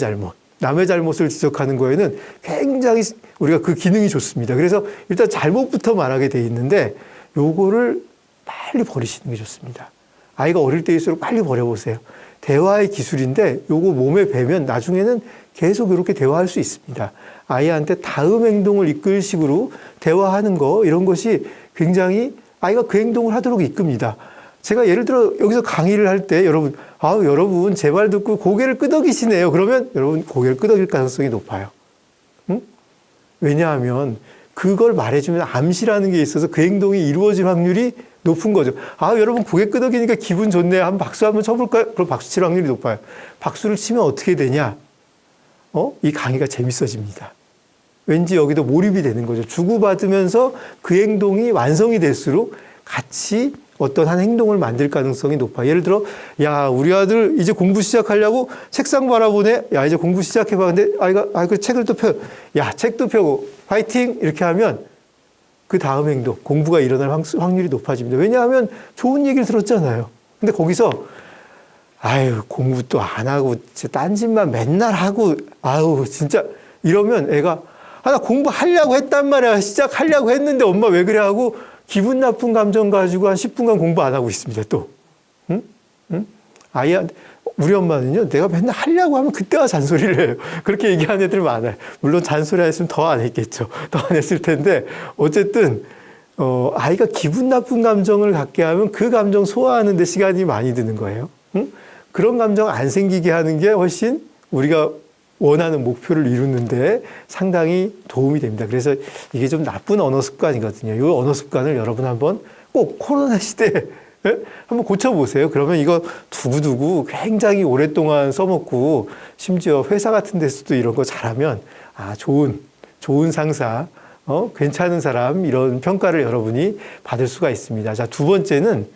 잘못을 지적하는 거에는 굉장히 우리가 그 기능이 좋습니다. 그래서 일단 잘못부터 말하게 돼 있는데 요거를 빨리 버리시는 게 좋습니다. 아이가 어릴 때일수록 빨리 버려보세요. 대화의 기술인데 요거 몸에 배면 나중에는 계속 이렇게 대화할 수 있습니다. 아이한테 다음 행동을 이끌 식으로 대화하는 거, 이런 것이 굉장히 아이가 그 행동을 하도록 이끕니다. 제가 예를 들어 여기서 강의를 할 때 여러분 제 말 듣고 고개를 끄덕이시네요. 그러면 여러분 고개를 끄덕일 가능성이 높아요. 응? 왜냐하면 그걸 말해주면 암시라는 게 있어서 그 행동이 이루어질 확률이 높은 거죠. 여러분 고개 끄덕이니까 기분 좋네요. 한번 박수 한번 쳐볼까요? 그럼 박수 칠 확률이 높아요. 박수를 치면 어떻게 되냐? 이 강의가 재밌어집니다. 왠지 여기도 몰입이 되는 거죠. 주고받으면서 그 행동이 완성이 될수록 같이 어떤 한 행동을 만들 가능성이 높아. 예를 들어, 야, 우리 아들 이제 공부 시작하려고 책상 바라보네. 야, 이제 공부 시작해봐. 근데 아이가 그 책을 또 펴. 야, 책도 펴고 파이팅! 이렇게 하면 그 다음 행동, 공부가 일어날 확률이 높아집니다. 왜냐하면 좋은 얘기를 들었잖아요. 근데 거기서 공부 또 안 하고 딴짓만 맨날 하고 진짜 이러면 애가 나 공부하려고 했단 말이야. 시작하려고 했는데 엄마 왜 그래 하고 기분 나쁜 감정 가지고 한 10분간 공부 안 하고 있습니다. 또. 응? 아이한테, 우리 엄마는요, 내가 맨날 하려고 하면 그때가 잔소리를 해요. 그렇게 얘기하는 애들 많아요. 물론 잔소리 안 했으면 더 안 했겠죠. 더 안 했을 텐데, 어쨌든, 아이가 기분 나쁜 감정을 갖게 하면 그 감정 소화하는 데 시간이 많이 드는 거예요. 응? 그런 감정 안 생기게 하는 게 훨씬 우리가 원하는 목표를 이루는데 상당히 도움이 됩니다. 그래서 이게 좀 나쁜 언어 습관이거든요. 이 언어 습관을 여러분 한번 꼭 코로나 시대에 한번 고쳐보세요. 그러면 이거 두고두고 굉장히 오랫동안 써먹고 심지어 회사 같은 데서도 이런 거 잘하면 좋은 상사, 괜찮은 사람, 이런 평가를 여러분이 받을 수가 있습니다. 자, 두 번째는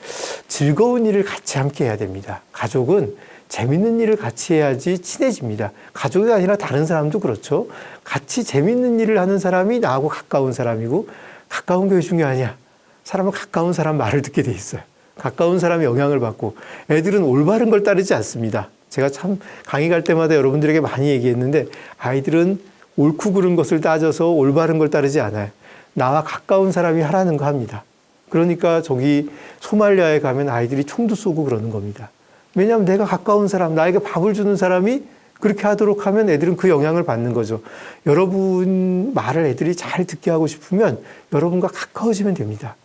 즐거운 일을 같이 함께 해야 됩니다. 가족은 재밌는 일을 같이 해야지 친해집니다. 가족이 아니라 다른 사람도 그렇죠. 같이 재밌는 일을 하는 사람이 나하고 가까운 사람이고, 가까운 게 중요하냐? 사람은 가까운 사람 말을 듣게 돼 있어요. 가까운 사람의 영향을 받고, 애들은 올바른 걸 따르지 않습니다. 제가 참 강의 갈 때마다 여러분들에게 많이 얘기했는데, 아이들은 옳고 그른 것을 따져서 올바른 걸 따르지 않아요. 나와 가까운 사람이 하라는 거 합니다. 그러니까 저기 소말리아에 가면 아이들이 총도 쏘고 그러는 겁니다. 왜냐하면 내가 가까운 사람, 나에게 밥을 주는 사람이 그렇게 하도록 하면 애들은 그 영향을 받는 거죠. 여러분 말을 애들이 잘 듣게 하고 싶으면 여러분과 가까워지면 됩니다.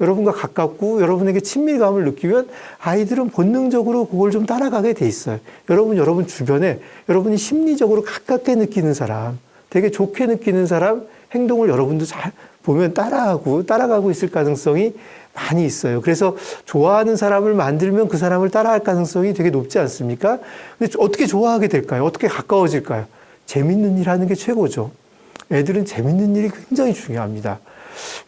여러분과 가깝고 여러분에게 친밀감을 느끼면 아이들은 본능적으로 그걸 좀 따라가게 돼 있어요. 여러분 주변에 여러분이 심리적으로 가깝게 느끼는 사람, 되게 좋게 느끼는 사람 행동을 여러분도 잘 보면 따라가고 있을 가능성이 많이 있어요. 그래서 좋아하는 사람을 만들면 그 사람을 따라할 가능성이 되게 높지 않습니까? 근데 어떻게 좋아하게 될까요? 어떻게 가까워질까요? 재밌는 일 하는 게 최고죠. 애들은 재밌는 일이 굉장히 중요합니다.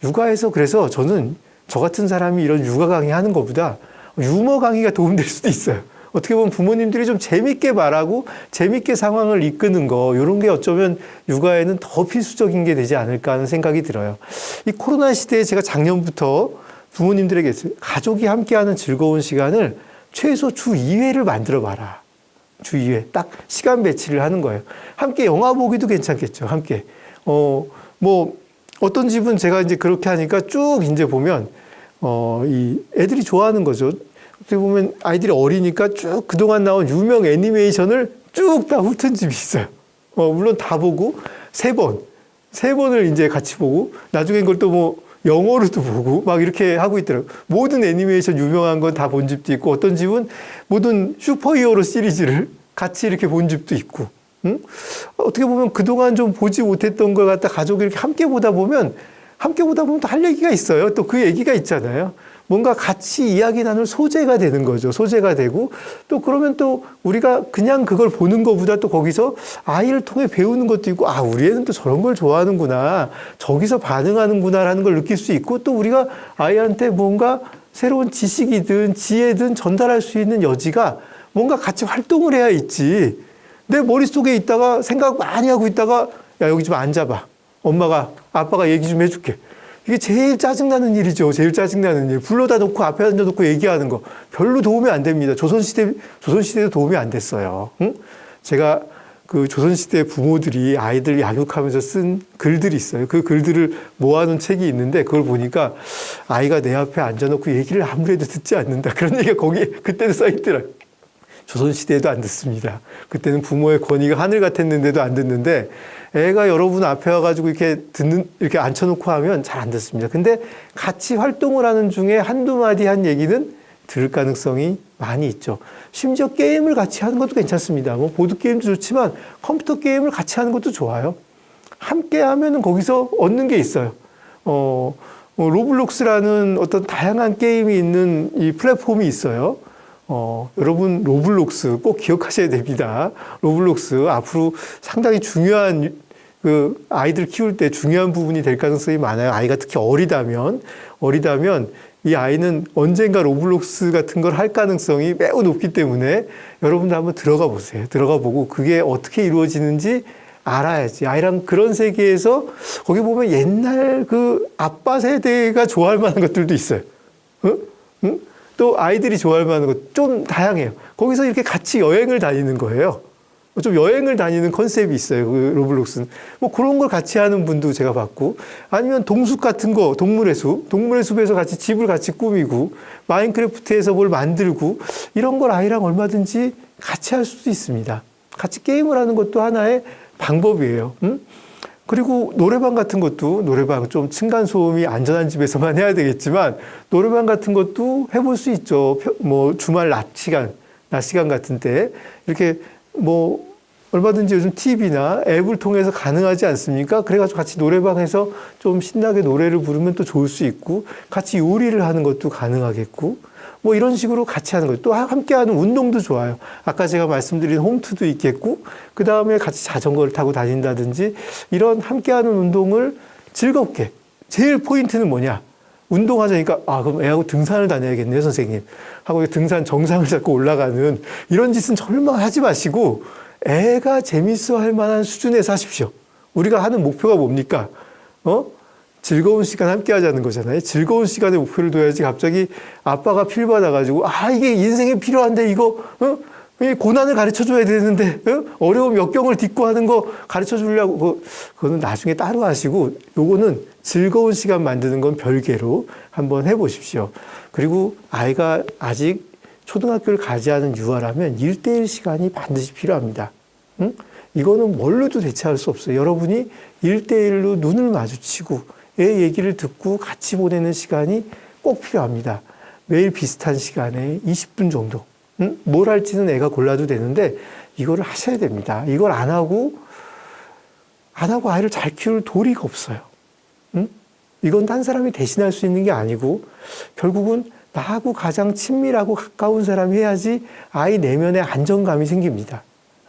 육아에서 그래서 저는 저 같은 사람이 이런 육아 강의 하는 것보다 유머 강의가 도움될 수도 있어요. 어떻게 보면 부모님들이 좀 재밌게 말하고 재밌게 상황을 이끄는 거 이런 게 어쩌면 육아에는 더 필수적인 게 되지 않을까 하는 생각이 들어요. 이 코로나 시대에 제가 작년부터 부모님들에게 가족이 함께하는 즐거운 시간을 최소 주 2회를 만들어 봐라. 주 2회 딱 시간 배치를 하는 거예요. 함께 영화 보기도 괜찮겠죠. 함께 뭐 어떤 집은 제가 이제 그렇게 하니까 쭉 이제 보면 이 애들이 좋아하는 거죠. 어떻게 보면 아이들이 어리니까 쭉 그동안 나온 유명 애니메이션을 쭉 다 훑은 집이 있어요. 물론 다 보고 세 번을 이제 같이 보고 나중엔 그걸 또 뭐 영어로도 보고 막 이렇게 하고 있더라고요. 모든 애니메이션 유명한 건 다 본 집도 있고 어떤 집은 모든 슈퍼히어로 시리즈를 같이 이렇게 본 집도 있고 응? 어떻게 보면 그동안 좀 보지 못했던 걸 갖다 가족이 이렇게 함께 보다 보면 또 할 얘기가 있어요. 또 그 얘기가 있잖아요. 뭔가 같이 이야기 나눌 소재가 되는 거죠. 소재가 되고 또 그러면 또 우리가 그냥 그걸 보는 것보다 또 거기서 아이를 통해 배우는 것도 있고 아 우리 애는 또 저런 걸 좋아하는구나. 저기서 반응하는구나라는 걸 느낄 수 있고 또 우리가 아이한테 뭔가 새로운 지식이든 지혜든 전달할 수 있는 여지가 뭔가 같이 활동을 해야 있지. 내 머릿속에 있다가 생각 많이 하고 있다가 야 여기 좀 앉아봐. 아빠가 얘기 좀 해줄게. 이게 제일 짜증나는 일이죠. 제일 짜증나는 일. 불러다 놓고 앞에 앉아놓고 얘기하는 거. 별로 도움이 안 됩니다. 조선시대도 도움이 안 됐어요. 응? 제가 그 조선시대 부모들이 아이들 양육하면서 쓴 글들이 있어요. 그 글들을 모아놓은 책이 있는데 그걸 보니까 아이가 내 앞에 앉아놓고 얘기를 아무래도 듣지 않는다. 그런 얘기가 거기에 그때도 써있더라고요. 조선시대에도 안 듣습니다. 그때는 부모의 권위가 하늘 같았는데도 안 듣는데 애가 여러분 앞에 와가지고 이렇게 앉혀놓고 하면 잘 안 듣습니다. 근데 같이 활동을 하는 중에 한두 마디 한 얘기는 들을 가능성이 많이 있죠. 심지어 게임을 같이 하는 것도 괜찮습니다. 뭐 보드게임도 좋지만 컴퓨터 게임을 같이 하는 것도 좋아요. 함께 하면은 거기서 얻는 게 있어요. 로블록스라는 어떤 다양한 게임이 있는 이 플랫폼이 있어요. 여러분 로블록스 꼭 기억하셔야 됩니다. 로블록스 앞으로 상당히 중요한 그 아이들 키울 때 중요한 부분이 될 가능성이 많아요. 아이가 특히 어리다면 이 아이는 언젠가 로블록스 같은 걸 할 가능성이 매우 높기 때문에 여러분도 한번 들어가 보세요. 들어가 보고 그게 어떻게 이루어지는지 알아야지. 아이랑 그런 세계에서 거기 보면 옛날 그 아빠 세대가 좋아할 만한 것들도 있어요. 응? 또 아이들이 좋아할 만한 것 좀 다양해요. 거기서 이렇게 같이 여행을 다니는 거예요. 좀 여행을 다니는 컨셉이 있어요. 그 로블록스는. 뭐 그런 걸 같이 하는 분도 제가 봤고 아니면 동숲 같은 거, 동물의 숲에서 같이 집을 같이 꾸미고 마인크래프트에서 뭘 만들고 이런 걸 아이랑 얼마든지 같이 할 수도 있습니다. 같이 게임을 하는 것도 하나의 방법이에요. 응? 그리고 노래방 같은 것도 노래방 좀 층간소음이 안전한 집에서만 해야 되겠지만 노래방 같은 것도 해볼 수 있죠. 뭐 주말 낮 시간 같은 때 이렇게 뭐 얼마든지 요즘 TV나 앱을 통해서 가능하지 않습니까? 그래가지고 같이 노래방에서 좀 신나게 노래를 부르면 또 좋을 수 있고 같이 요리를 하는 것도 가능하겠고 뭐 이런 식으로 같이 하는 거예요. 또 함께하는 운동도 좋아요. 아까 제가 말씀드린 홈트도 있겠고 그 다음에 같이 자전거를 타고 다닌다든지 이런 함께하는 운동을 즐겁게. 제일 포인트는 뭐냐? 운동하자니까 그럼 애하고 등산을 다녀야겠네요, 선생님. 하고 등산 정상을 잡고 올라가는 이런 짓은 절망 하지 마시고 애가 재밌어 할 만한 수준에서 하십시오. 우리가 하는 목표가 뭡니까? 즐거운 시간 함께 하자는 거잖아요. 즐거운 시간에 목표를 둬야지 갑자기 아빠가 필 받아가지고 이게 인생에 필요한데 이거 고난을 가르쳐 줘야 되는데 어려움 역경을 딛고 하는 거 가르쳐 주려고 그거는 나중에 따로 하시고 요거는 즐거운 시간 만드는 건 별개로 한번 해보십시오. 그리고 아이가 아직 초등학교를 가지 않은 유아라면 1:1 시간이 반드시 필요합니다. 이거는 뭘로도 대체할 수 없어요. 여러분이 1:1로 눈을 마주치고 애 얘기를 듣고 같이 보내는 시간이 꼭 필요합니다. 매일 비슷한 시간에 20분 정도. 뭘 할지는 애가 골라도 되는데 이거를 하셔야 됩니다. 이걸 안 하고 아이를 잘 키울 도리가 없어요. 이건 딴 사람이 대신할 수 있는 게 아니고 결국은 나하고 가장 친밀하고 가까운 사람이 해야지 아이 내면에 안정감이 생깁니다.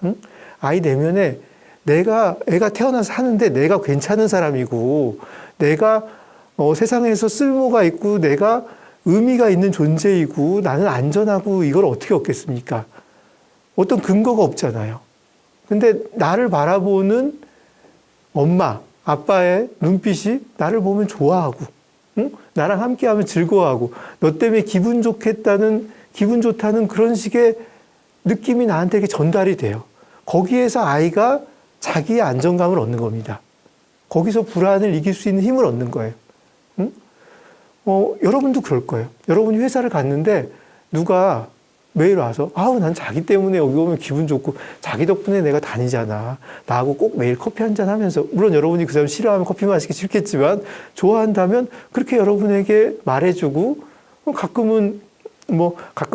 응? 아이 내면에 애가 태어나서 사는데 내가 괜찮은 사람이고 내가 세상에서 쓸모가 있고 내가 의미가 있는 존재이고 나는 안전하고 이걸 어떻게 얻겠습니까? 어떤 근거가 없잖아요. 근데 나를 바라보는 엄마, 아빠의 눈빛이 나를 보면 좋아하고, 응? 나랑 함께하면 즐거워하고, 너 때문에 기분 좋다는 그런 식의 느낌이 나한테 전달이 돼요. 거기에서 아이가 자기의 안정감을 얻는 겁니다. 거기서 불안을 이길 수 있는 힘을 얻는 거예요. 응? 여러분도 그럴 거예요. 여러분이 회사를 갔는데 누가 매일 와서 난 자기 때문에 여기 오면 기분 좋고 자기 덕분에 내가 다니잖아. 나하고 꼭 매일 커피 한잔 하면서, 물론 여러분이 그 사람 싫어하면 커피 마시기 싫겠지만 좋아한다면 그렇게 여러분에게 말해주고, 가끔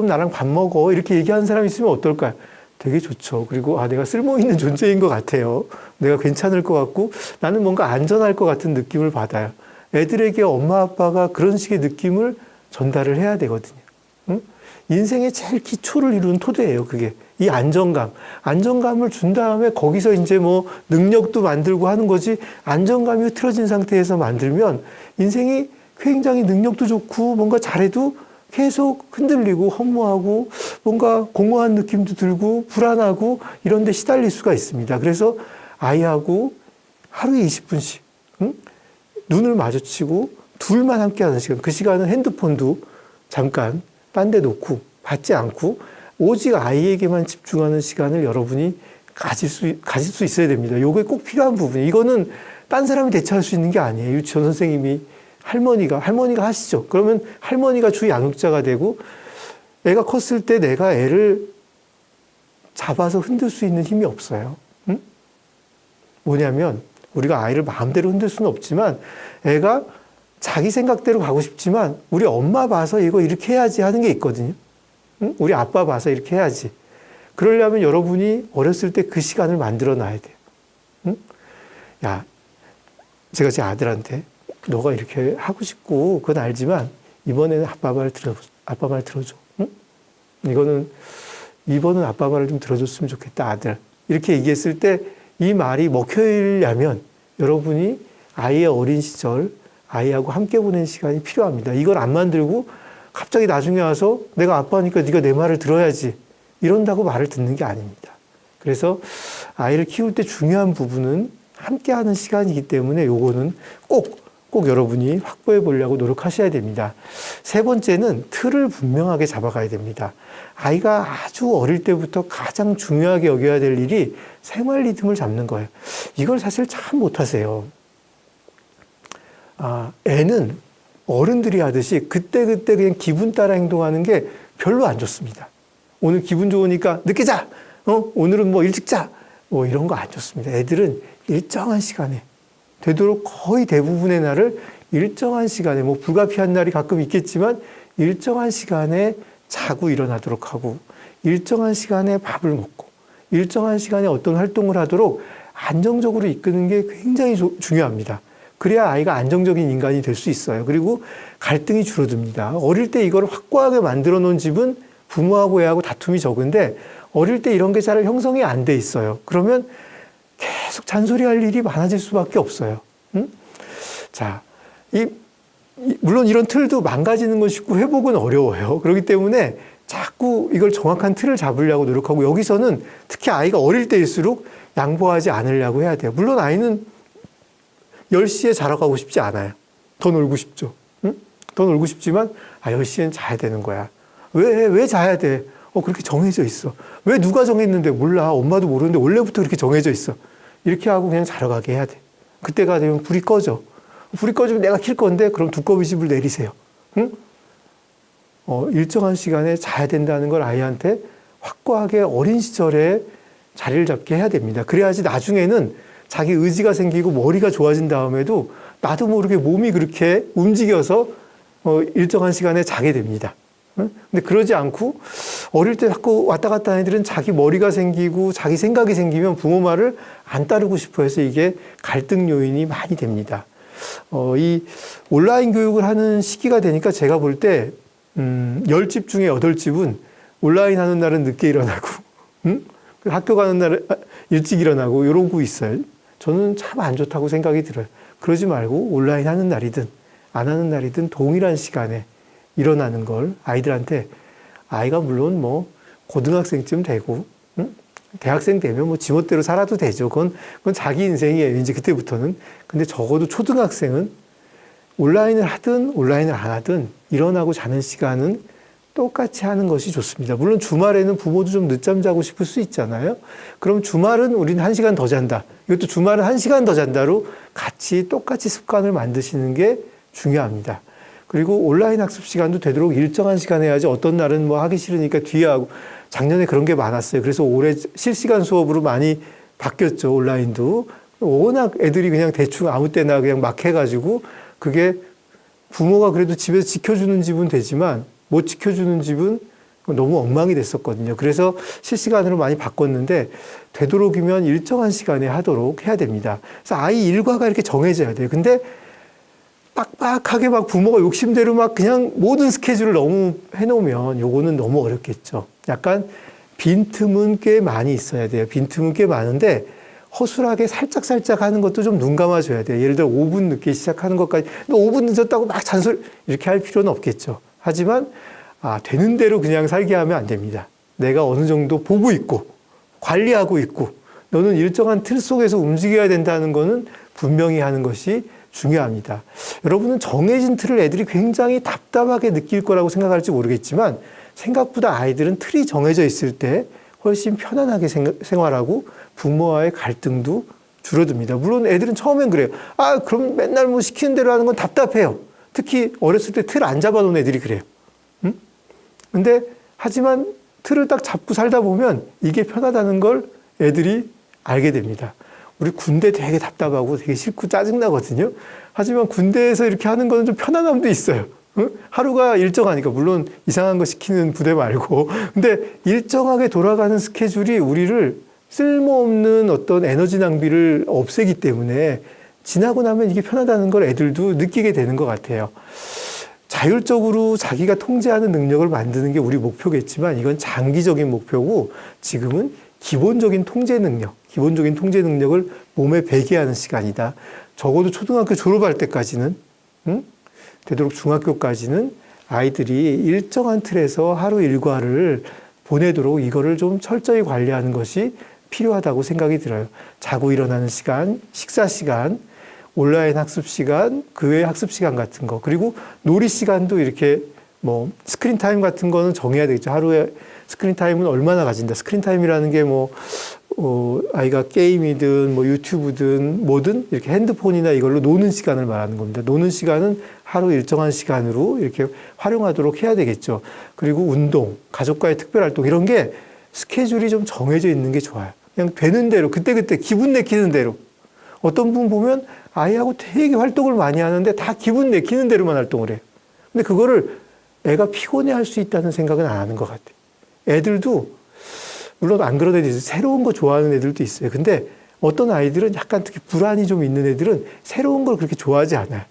나랑 밥 먹어 이렇게 얘기하는 사람이 있으면 어떨까요? 되게 좋죠. 그리고 내가 쓸모 있는 존재인 것 같아요. 내가 괜찮을 것 같고 나는 뭔가 안전할 것 같은 느낌을 받아요. 애들에게 엄마 아빠가 그런 식의 느낌을 전달을 해야 되거든요. 응? 인생의 제일 기초를 이루는 토대예요. 그게 이 안정감을 준 다음에 거기서 이제 능력도 만들고 하는 거지, 안정감이 흐트러진 상태에서 만들면 인생이 굉장히 능력도 좋고 뭔가 잘해도 계속 흔들리고 허무하고 뭔가 공허한 느낌도 들고 불안하고 이런 데 시달릴 수가 있습니다. 그래서 아이하고 하루에 20분씩 눈을 마주치고 둘만 함께 하는 시간, 그 시간은 핸드폰도 잠깐 딴 데 놓고 받지 않고 오직 아이에게만 집중하는 시간을 여러분이 가질 수 있어야 됩니다. 이게 꼭 필요한 부분이에요. 이거는 딴 사람이 대처할 수 있는 게 아니에요. 유치원 선생님이 할머니가 하시죠. 그러면 할머니가 주 양육자가 되고 애가 컸을 때 내가 애를 잡아서 흔들 수 있는 힘이 없어요. 응? 뭐냐면 우리가 아이를 마음대로 흔들 수는 없지만 애가 자기 생각대로 가고 싶지만 우리 엄마 봐서 이거 이렇게 해야지 하는 게 있거든요. 응? 우리 아빠 봐서 이렇게 해야지. 그러려면 여러분이 어렸을 때 그 시간을 만들어 놔야 돼요. 응? 야, 제가 제 아들한테 너가 이렇게 하고 싶고 그건 알지만 이번에는 아빠 말 들어줘. 응? 이번은 아빠 말을 좀 들어줬으면 좋겠다, 아들. 이렇게 얘기했을 때 이 말이 먹히려면 여러분이 아이의 어린 시절, 아이하고 함께 보낸 시간이 필요합니다. 이걸 안 만들고 갑자기 나중에 와서 내가 아빠니까 네가 내 말을 들어야지 이런다고 말을 듣는 게 아닙니다. 그래서 아이를 키울 때 중요한 부분은 함께하는 시간이기 때문에 요거는 꼭 여러분이 확보해 보려고 노력하셔야 됩니다. 세 번째는 틀을 분명하게 잡아가야 됩니다. 아이가 아주 어릴 때부터 가장 중요하게 여겨야 될 일이 생활 리듬을 잡는 거예요. 이걸 사실 참 못하세요. 애는 어른들이 하듯이 그때그때 그냥 기분 따라 행동하는 게 별로 안 좋습니다. 오늘 기분 좋으니까 늦게 자! 오늘은 일찍 자! 이런 거 안 좋습니다. 애들은 일정한 시간에, 되도록 거의 대부분의 날을 일정한 시간에, 불가피한 날이 가끔 있겠지만 일정한 시간에 자고 일어나도록 하고, 일정한 시간에 밥을 먹고, 일정한 시간에 어떤 활동을 하도록 안정적으로 이끄는 게 굉장히 중요합니다. 그래야 아이가 안정적인 인간이 될 수 있어요. 그리고 갈등이 줄어듭니다. 어릴 때 이걸 확고하게 만들어 놓은 집은 부모하고 애하고 다툼이 적은데 어릴 때 이런 게 잘 형성이 안 돼 있어요. 그러면 계속 잔소리할 일이 많아질 수밖에 없어요. 응? 자, 물론 이런 틀도 망가지는 건 쉽고 회복은 어려워요. 그렇기 때문에 자꾸 이걸 정확한 틀을 잡으려고 노력하고, 여기서는 특히 아이가 어릴 때일수록 양보하지 않으려고 해야 돼요. 물론 아이는 10시에 자러 가고 싶지 않아요. 더 놀고 싶죠. 응? 더 놀고 싶지만 10시엔 자야 되는 거야. 왜 자야 돼? 그렇게 정해져 있어. 왜 누가 정했는데? 몰라. 엄마도 모르는데 원래부터 그렇게 정해져 있어. 이렇게 하고 그냥 자러 가게 해야 돼. 그때가 되면 불이 꺼져. 불이 꺼지면 내가 킬 건데 그럼 두꺼비 집을 내리세요. 응? 일정한 시간에 자야 된다는 걸 아이한테 확고하게 어린 시절에 자리를 잡게 해야 됩니다. 그래야지 나중에는 자기 의지가 생기고 머리가 좋아진 다음에도 나도 모르게 몸이 그렇게 움직여서 일정한 시간에 자게 됩니다. 근데 그러지 않고 어릴 때 자꾸 왔다 갔다 하는 애들은 자기 머리가 생기고 자기 생각이 생기면 부모 말을 안 따르고 싶어 해서 이게 갈등 요인이 많이 됩니다. 이 온라인 교육을 하는 시기가 되니까 제가 볼 때 10집 중에 8집은 온라인 하는 날은 늦게 일어나고 학교 가는 날은 일찍 일어나고 이러고 있어요. 저는 참 안 좋다고 생각이 들어요. 그러지 말고 온라인 하는 날이든 안 하는 날이든 동일한 시간에 일어나는 걸 아이들한테, 아이가 물론 뭐 고등학생쯤 되고 대학생 되면 뭐 지멋대로 살아도 되죠. 그건 자기 인생이에요. 이제 그때부터는. 근데 적어도 초등학생은 온라인을 하든 온라인을 안 하든 일어나고 자는 시간은 똑같이 하는 것이 좋습니다. 물론 주말에는 부모도 좀 늦잠 자고 싶을 수 있잖아요. 그럼 주말은 우리는 1시간 더 잔다. 이것도 주말은 1시간 더 잔다로 같이 똑같이 습관을 만드시는 게 중요합니다. 그리고 온라인 학습 시간도 되도록 일정한 시간에 해야지, 어떤 날은 뭐 하기 싫으니까 뒤에 하고, 작년에 그런 게 많았어요. 그래서 올해 실시간 수업으로 많이 바뀌었죠. 온라인도. 워낙 애들이 그냥 대충 아무 때나 그냥 막 해가지고, 그게 부모가 그래도 집에서 지켜주는 집은 되지만 못 지켜주는 집은 너무 엉망이 됐었거든요. 그래서 실시간으로 많이 바꿨는데 되도록이면 일정한 시간에 하도록 해야 됩니다. 그래서 아이 일과가 이렇게 정해져야 돼요. 근데 빡빡하게 막 부모가 욕심대로 막 그냥 모든 스케줄을 너무 해놓으면 요거는 너무 어렵겠죠. 약간 빈틈은 꽤 많이 있어야 돼요. 빈틈은 꽤 많은데 허술하게 살짝 하는 것도 좀 눈 감아줘야 돼요. 예를 들어 5분 늦게 시작하는 것까지, 너 5분 늦었다고 막 잔소리 이렇게 할 필요는 없겠죠. 하지만 되는 대로 그냥 살게 하면 안 됩니다. 내가 어느 정도 보고 있고 관리하고 있고 너는 일정한 틀 속에서 움직여야 된다는 거는 분명히 하는 것이 중요합니다. 여러분은 정해진 틀을 애들이 굉장히 답답하게 느낄 거라고 생각할지 모르겠지만 생각보다 아이들은 틀이 정해져 있을 때 훨씬 편안하게 생활하고 부모와의 갈등도 줄어듭니다. 물론 애들은 처음엔 그래요. 그럼 맨날 뭐 시키는 대로 하는 건 답답해요. 특히 어렸을 때 틀 안 잡아놓은 애들이 그래요. 근데 하지만 틀을 딱 잡고 살다 보면 이게 편하다는 걸 애들이 알게 됩니다. 우리 군대 되게 답답하고 되게 싫고 짜증나거든요. 하지만 군대에서 이렇게 하는 거는 좀 편안함도 있어요. 하루가 일정하니까, 물론 이상한 거 시키는 부대 말고. 근데 일정하게 돌아가는 스케줄이 우리를 쓸모없는 어떤 에너지 낭비를 없애기 때문에 지나고 나면 이게 편하다는 걸 애들도 느끼게 되는 것 같아요. 자율적으로 자기가 통제하는 능력을 만드는 게 우리 목표겠지만 이건 장기적인 목표고, 지금은 기본적인 통제 능력을 몸에 배게 하는 시간이다. 적어도 초등학교 졸업할 때까지는, 되도록 중학교까지는 아이들이 일정한 틀에서 하루 일과를 보내도록 이거를 좀 철저히 관리하는 것이 필요하다고 생각이 들어요. 자고 일어나는 시간, 식사 시간, 온라인 학습 시간, 그 외의 학습 시간 같은 거, 그리고 놀이 시간도 이렇게 뭐 스크린 타임 같은 거는 정해야 되겠죠. 하루에 스크린 타임은 얼마나 가진다. 스크린 타임이라는 게 뭐 아이가 게임이든 뭐 유튜브든 뭐든 이렇게 핸드폰이나 이걸로 노는 시간을 말하는 겁니다. 노는 시간은 하루 일정한 시간으로 이렇게 활용하도록 해야 되겠죠. 그리고 운동, 가족과의 특별 활동, 이런 게 스케줄이 좀 정해져 있는 게 좋아요. 그냥 되는 대로 그때그때 기분 내키는 대로. 어떤 분 보면 아이하고 되게 활동을 많이 하는데 다 기분 내키는 대로만 활동을 해요. 근데 그거를 애가 피곤해할 수 있다는 생각은 안 하는 것 같아요. 애들도 물론 안 그런 애들이 있어요. 새로운 거 좋아하는 애들도 있어요. 근데 어떤 아이들은 약간 특히 불안이 좀 있는 애들은 새로운 걸 그렇게 좋아하지 않아요.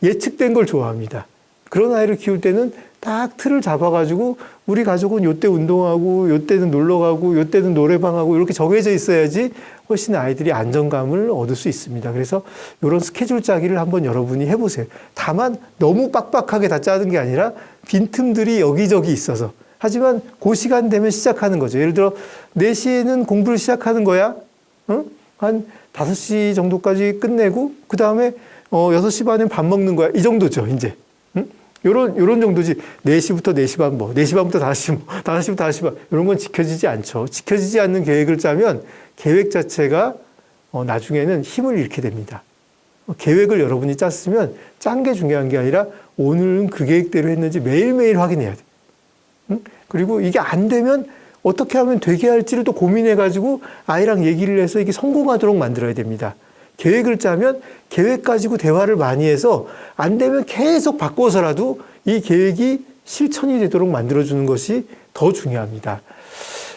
예측된 걸 좋아합니다. 그런 아이를 키울 때는 딱 틀을 잡아가지고 우리 가족은 요때 운동하고 요때는 놀러 가고 요때는 노래방하고 이렇게 정해져 있어야지 훨씬 아이들이 안정감을 얻을 수 있습니다. 그래서 이런 스케줄 짜기를 한번 여러분이 해보세요. 다만 너무 빡빡하게 다 짜는 게 아니라 빈틈들이 여기저기 있어서, 하지만 그 시간 되면 시작하는 거죠. 예를 들어 4시에는 공부를 시작하는 거야. 한 5시 정도까지 끝내고 그 다음에 6시 반에 밥 먹는 거야. 이 정도죠, 이제. 요런 정도지. 4시부터 4시 반 뭐, 4시 반부터 5시 뭐, 5시부터 5시 반. 이런 건 지켜지지 않죠. 지켜지지 않는 계획을 짜면 계획 자체가 나중에는 힘을 잃게 됩니다. 계획을 여러분이 짰으면 짠 게 중요한 게 아니라 오늘은 그 계획대로 했는지 매일매일 확인해야 돼. 그리고 이게 안 되면 어떻게 하면 되게 할지를 또 고민해가지고 아이랑 얘기를 해서 이게 성공하도록 만들어야 됩니다. 계획을 짜면 계획 가지고 대화를 많이 해서 안 되면 계속 바꿔서라도 이 계획이 실천이 되도록 만들어주는 것이 더 중요합니다.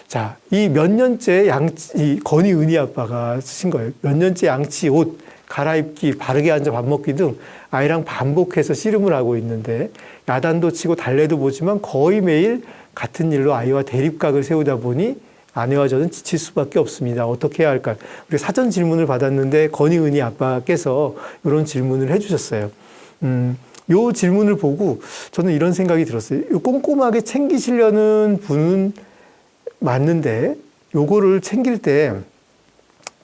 자, 이 몇 년째 이 건희 은희 아빠가 쓰신 거예요. 몇 년째 양치 옷. 갈아입기, 바르게 앉아 밥 먹기 등 아이랑 반복해서 씨름을 하고 있는데 야단도 치고 달래도 보지만 거의 매일 같은 일로 아이와 대립각을 세우다 보니 아내와 저는 지칠 수밖에 없습니다. 어떻게 해야 할까요? 우리 사전 질문을 받았는데 건희은희 아빠께서 이런 질문을 해주셨어요. 요 질문을 보고 저는 이런 생각이 들었어요. 요 꼼꼼하게 챙기시려는 분은 맞는데 요거를 챙길 때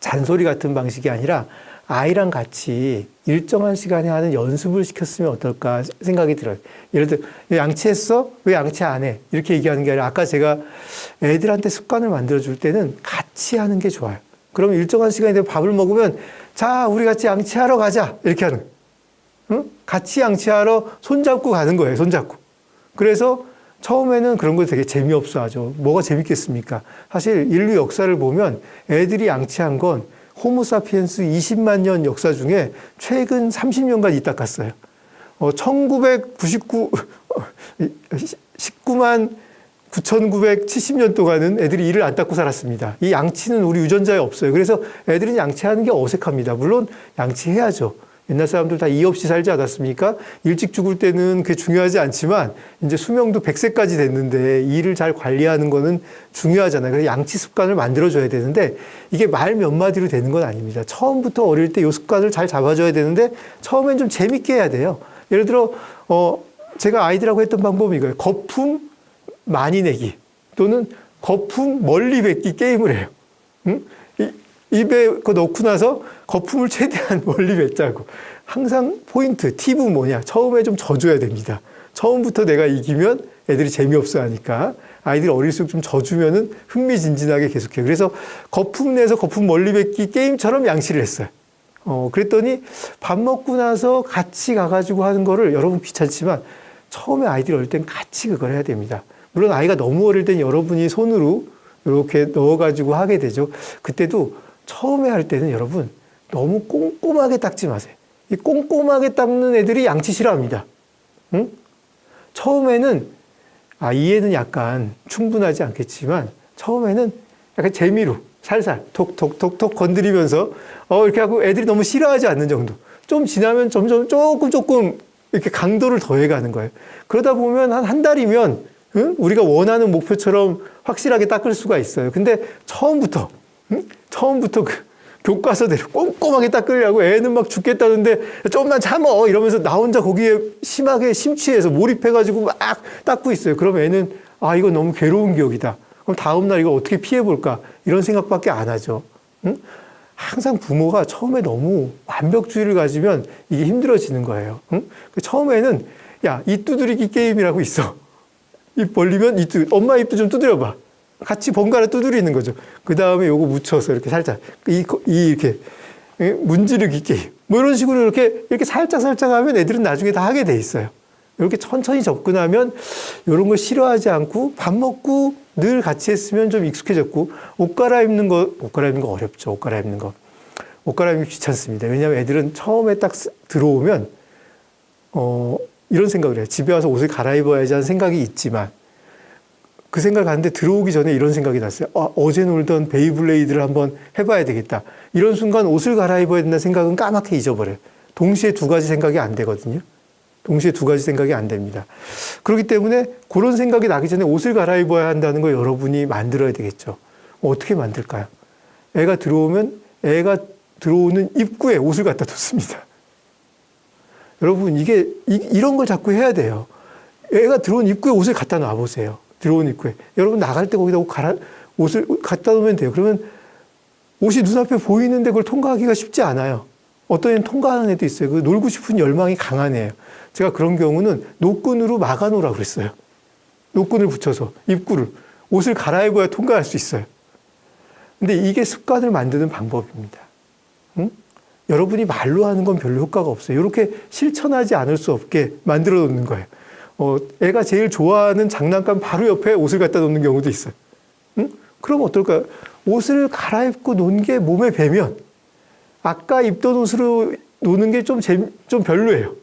잔소리 같은 방식이 아니라 아이랑 같이 일정한 시간에 하는 연습을 시켰으면 어떨까 생각이 들어요. 예를 들어 양치했어? 왜 양치 안 해? 이렇게 얘기하는 게 아니라 아까 제가 애들한테 습관을 만들어줄 때는 같이 하는 게 좋아요. 그러면 일정한 시간에 되면 밥을 먹으면 자 우리 같이 양치하러 가자 이렇게 하는 거예요. 응? 같이 양치하러 손잡고 가는 거예요. 손잡고. 그래서 처음에는 그런 거 되게 재미없어 하죠. 뭐가 재밌겠습니까? 사실 인류 역사를 보면 애들이 양치한 건 호모사피엔스 20만 년 역사 중에 최근 30년간 이 닦았어요. 19만 9,970년 동안은 애들이 이를 안 닦고 살았습니다. 이 양치는 우리 유전자에 없어요. 그래서 애들은 양치하는 게 어색합니다. 물론 양치해야죠. 옛날 사람들 다 이 없이 살지 않았습니까? 일찍 죽을 때는 그게 중요하지 않지만 이제 수명도 100세까지 됐는데 이를 잘 관리하는 거는 중요하잖아요. 그래서 양치 습관을 만들어줘야 되는데 이게 말 몇 마디로 되는 건 아닙니다. 처음부터 어릴 때 이 습관을 잘 잡아줘야 되는데 처음엔 좀 재밌게 해야 돼요. 예를 들어 제가 아이들하고 했던 방법이 이거예요. 거품 많이 내기 또는 거품 멀리 뱉기 게임을 해요. 응? 입에 그거 넣고 나서 거품을 최대한 멀리 뱉자고. 항상 포인트, 팁은 뭐냐. 처음에 좀 져줘야 됩니다. 처음부터 내가 이기면 애들이 재미없어 하니까 아이들이 어릴수록 좀 져주면은 흥미진진하게 계속해요. 그래서 거품 내서 거품 멀리 뱉기 게임처럼 양치를 했어요. 그랬더니 밥 먹고 나서 같이 가가지고 하는 거를 여러분 귀찮지만 처음에 아이들이 어릴 땐 같이 그걸 해야 됩니다. 물론 아이가 너무 어릴 땐 여러분이 손으로 이렇게 넣어가지고 하게 되죠. 그때도 처음에 할 때는 여러분 너무 꼼꼼하게 닦지 마세요. 이 꼼꼼하게 닦는 애들이 양치 싫어합니다. 응? 처음에는 이해는 약간 충분하지 않겠지만 처음에는 약간 재미로 살살 톡톡톡톡 건드리면서 이렇게 하고 애들이 너무 싫어하지 않는 정도. 좀 지나면 점점 조금 이렇게 강도를 더해가는 거예요. 그러다 보면 한 달이면 우리가 원하는 목표처럼 확실하게 닦을 수가 있어요. 근데 처음부터 그 교과서대로 꼼꼼하게 닦으려고 애는 막 죽겠다는데 좀만 참어 이러면서 나 혼자 거기에 심하게 심취해서 몰입해가지고 막 닦고 있어요. 그럼 애는 이거 너무 괴로운 기억이다. 그럼 다음날 이거 어떻게 피해볼까 이런 생각밖에 안 하죠. 응? 항상 부모가 처음에 너무 완벽주의를 가지면 이게 힘들어지는 거예요. 응? 처음에는 입 두드리기 게임이라고 있어. 입 벌리면 엄마 입도 좀 두드려봐. 같이 번갈아 두드리는 거죠. 그 다음에 요거 묻혀서 이렇게 살짝 이렇게 문지르기 게임 뭐 이런 식으로 이렇게 살짝 하면 애들은 나중에 다 하게 돼 있어요. 이렇게 천천히 접근하면 이런 거 싫어하지 않고 밥 먹고 늘 같이 했으면 좀 익숙해졌고 옷 갈아입는 거 어렵죠. 옷 갈아입는 거 귀찮습니다. 왜냐하면 애들은 처음에 딱 들어오면 이런 생각을 해요. 집에 와서 옷을 갈아입어야지 하는 생각이 있지만 그 생각을 하는데 들어오기 전에 이런 생각이 났어요. 어제 놀던 베이블레이드를 한번 해봐야 되겠다. 이런 순간 옷을 갈아입어야 된다는 생각은 까맣게 잊어버려요. 동시에 두 가지 생각이 안 되거든요. 동시에 두 가지 생각이 안 됩니다. 그렇기 때문에 그런 생각이 나기 전에 옷을 갈아입어야 한다는 거 여러분이 만들어야 되겠죠. 어떻게 만들까요? 애가 들어오면 애가 들어오는 입구에 옷을 갖다 뒀습니다. 여러분 이런 걸 자꾸 해야 돼요. 애가 들어온 입구에 옷을 갖다 놔보세요. 들어온 입구에. 여러분 나갈 때 거기다 옷을 갖다 놓으면 돼요. 그러면 옷이 눈앞에 보이는데 그걸 통과하기가 쉽지 않아요. 어떤 애는 통과하는 애도 있어요. 그 놀고 싶은 열망이 강한 애예요. 제가 그런 경우는 노끈으로 막아놓으라고 그랬어요. 노끈을 붙여서 입구를. 옷을 갈아입어야 통과할 수 있어요. 근데 이게 습관을 만드는 방법입니다. 응? 여러분이 말로 하는 건 별로 효과가 없어요. 이렇게 실천하지 않을 수 없게 만들어 놓는 거예요. 애가 제일 좋아하는 장난감 바로 옆에 옷을 갖다 놓는 경우도 있어요. 응? 그럼 어떨까요? 옷을 갈아입고 논 게 몸에 배면 아까 입던 옷으로 노는 게 좀 별로예요.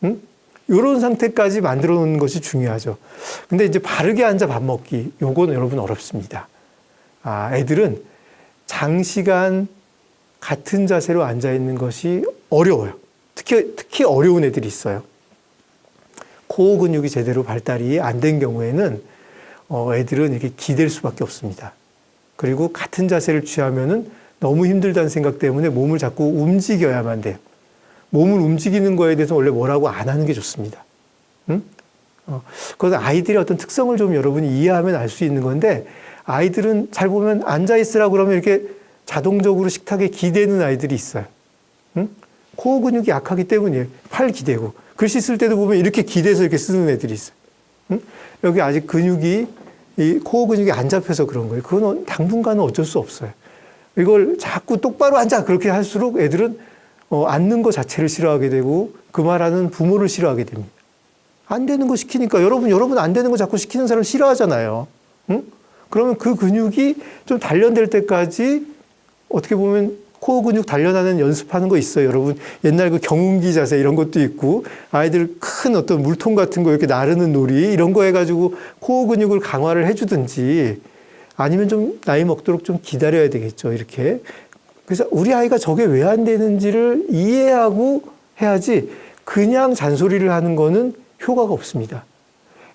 응? 이런 상태까지 만들어 놓는 것이 중요하죠. 근데 이제 바르게 앉아 밥 먹기, 요건 여러분 어렵습니다. 애들은 장시간 같은 자세로 앉아 있는 것이 어려워요. 특히 어려운 애들이 있어요. 코어 근육이 제대로 발달이 안 된 경우에는 애들은 이렇게 기댈 수밖에 없습니다. 그리고 같은 자세를 취하면은 너무 힘들다는 생각 때문에 몸을 자꾸 움직여야만 돼요. 몸을 움직이는 거에 대해서 원래 뭐라고 안 하는 게 좋습니다. 응? 그건 아이들의 어떤 특성을 좀 여러분이 이해하면 알 수 있는 건데, 아이들은 잘 보면 앉아 있으라고 그러면 이렇게 자동적으로 식탁에 기대는 아이들이 있어요. 응? 코어 근육이 약하기 때문이에요. 팔 기대고. 글씨 쓸 때도 보면 이렇게 기대서 이렇게 쓰는 애들이 있어요. 응? 여기 아직 근육이, 이 코어 근육이 안 잡혀서 그런 거예요. 그건 당분간은 어쩔 수 없어요. 이걸 자꾸 똑바로 앉아 그렇게 할수록 애들은 앉는 것 자체를 싫어하게 되고 그 말하는 부모를 싫어하게 됩니다. 안 되는 거 시키니까 여러분 안 되는 거 자꾸 시키는 사람 싫어하잖아요. 응? 그러면 그 근육이 좀 단련될 때까지 어떻게 보면 코어 근육 단련하는 연습하는 거 있어요. 여러분 옛날 그 경운기 자세 이런 것도 있고 아이들 큰 어떤 물통 같은 거 이렇게 나르는 놀이 이런 거 해가지고 코어 근육을 강화를 해주든지 아니면 좀 나이 먹도록 좀 기다려야 되겠죠. 이렇게. 그래서 우리 아이가 저게 왜 안 되는지를 이해하고 해야지 그냥 잔소리를 하는 거는 효과가 없습니다.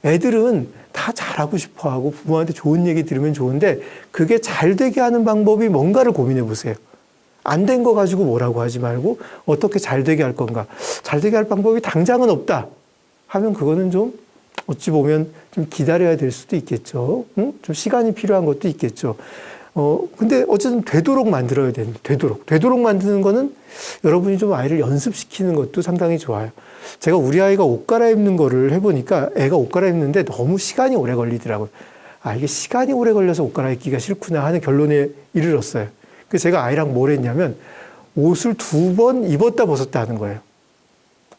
애들은 다 잘하고 싶어 하고 부모한테 좋은 얘기 들으면 좋은데 그게 잘 되게 하는 방법이 뭔가를 고민해 보세요. 안 된 거 가지고 뭐라고 하지 말고 어떻게 잘 되게 할 건가. 잘 되게 할 방법이 당장은 없다 하면 그거는 좀 어찌 보면 좀 기다려야 될 수도 있겠죠. 응? 좀 시간이 필요한 것도 있겠죠. 근데 어쨌든 되도록 만들어야 됩니다. 되도록 만드는 거는 여러분이 좀 아이를 연습시키는 것도 상당히 좋아요. 제가 우리 아이가 옷 갈아입는 거를 해보니까 애가 옷 갈아입는데 너무 시간이 오래 걸리더라고요. 이게 시간이 오래 걸려서 옷 갈아입기가 싫구나 하는 결론에 이르렀어요. 그래서 제가 아이랑 뭘 했냐면 옷을 2번 입었다 벗었다 하는 거예요.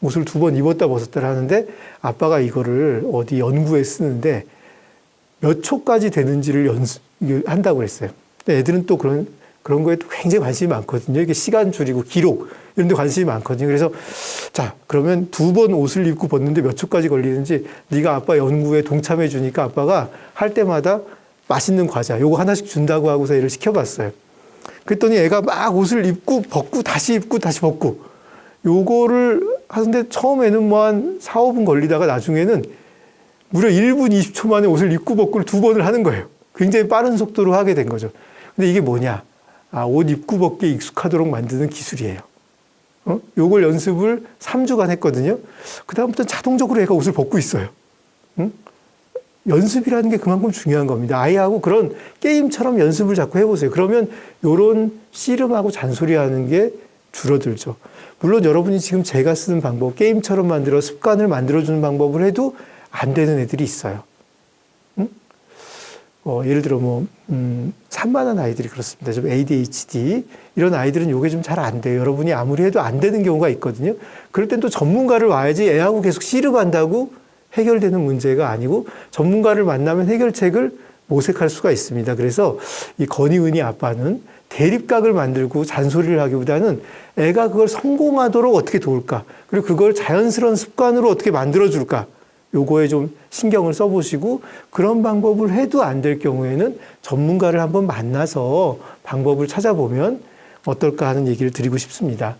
옷을 2번 입었다 벗었다 하는데 아빠가 이거를 어디 연구에 쓰는데 몇 초까지 되는지를 한다고 그랬어요. 근데 애들은 또 그런 거에 또 굉장히 관심이 많거든요. 이게 시간 줄이고 기록 이런 데 관심이 많거든요. 그래서 자, 그러면 2번 옷을 입고 벗는데 몇 초까지 걸리는지 네가 아빠 연구에 동참해 주니까 아빠가 할 때마다 맛있는 과자 요거 하나씩 준다고 하고서 얘를 시켜봤어요. 그랬더니 애가 막 옷을 입고 벗고 다시 입고 다시 벗고 요거를 하는데 처음에는 뭐 한 4, 5분 걸리다가 나중에는 무려 1분 20초 만에 옷을 입고 벗고를 2번을 하는 거예요. 굉장히 빠른 속도로 하게 된 거죠. 근데 이게 뭐냐? 옷 입고 벗기에 익숙하도록 만드는 기술이에요. 요걸 연습을 3주간 했거든요. 그다음부터는 자동적으로 애가 옷을 벗고 있어요. 연습이라는 게 그만큼 중요한 겁니다. 아이하고 그런 게임처럼 연습을 자꾸 해보세요. 그러면 요런 씨름하고 잔소리하는 게 줄어들죠. 물론 여러분이 지금 제가 쓰는 방법, 게임처럼 만들어 습관을 만들어주는 방법을 해도 안 되는 애들이 있어요. 예를 들어 산만한 아이들이 그렇습니다. 좀 ADHD 이런 아이들은 요게 좀 잘 안 돼요. 여러분이 아무리 해도 안 되는 경우가 있거든요. 그럴 땐 또 전문가를 와야지 애하고 계속 씨름한다고 해결되는 문제가 아니고 전문가를 만나면 해결책을 모색할 수가 있습니다. 그래서 이 건희은이 아빠는 대립각을 만들고 잔소리를 하기보다는 애가 그걸 성공하도록 어떻게 도울까? 그리고 그걸 자연스러운 습관으로 어떻게 만들어줄까? 요거에 좀 신경을 써보시고 그런 방법을 해도 안 될 경우에는 전문가를 한번 만나서 방법을 찾아보면 어떨까 하는 얘기를 드리고 싶습니다.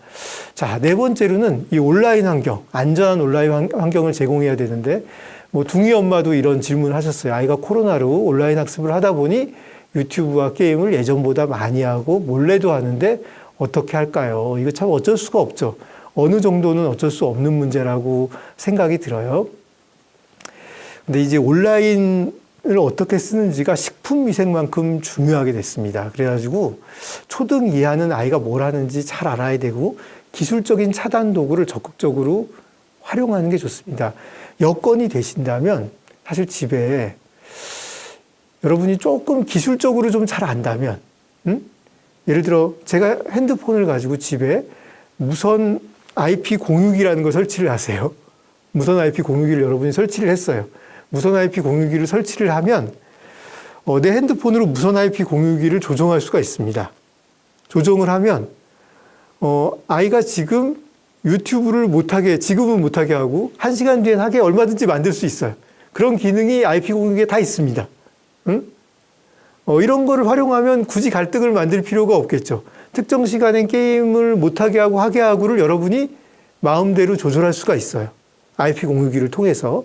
자, 4번째로는 이 온라인 환경, 안전한 온라인 환경을 제공해야 되는데 둥이 엄마도 이런 질문을 하셨어요. 아이가 코로나로 온라인 학습을 하다 보니 유튜브와 게임을 예전보다 많이 하고 몰래도 하는데 어떻게 할까요? 이거 참 어쩔 수가 없죠. 어느 정도는 어쩔 수 없는 문제라고 생각이 들어요. 근데 이제 온라인을 어떻게 쓰는지가 식품위생만큼 중요하게 됐습니다. 그래가지고 초등 이하는 아이가 뭘 하는지 잘 알아야 되고 기술적인 차단 도구를 적극적으로 활용하는 게 좋습니다. 여건이 되신다면 사실 집에 여러분이 조금 기술적으로 좀 잘 안다면 예를 들어 제가 핸드폰을 가지고 집에 무선 IP 공유기라는 걸 설치를 하세요. 무선 IP 공유기를 여러분이 설치를 했어요. 무선 IP 공유기를 설치를 하면 내 핸드폰으로 무선 IP 공유기를 조정할 수가 있습니다. 조정을 하면 아이가 지금 유튜브를 못하게 지금은 못하게 하고 1시간 뒤엔 하게 얼마든지 만들 수 있어요. 그런 기능이 IP 공유기에 다 있습니다. 이런 거를 활용하면 굳이 갈등을 만들 필요가 없겠죠. 특정 시간엔 게임을 못하게 하고 하게 하고를 여러분이 마음대로 조절할 수가 있어요. IP 공유기를 통해서.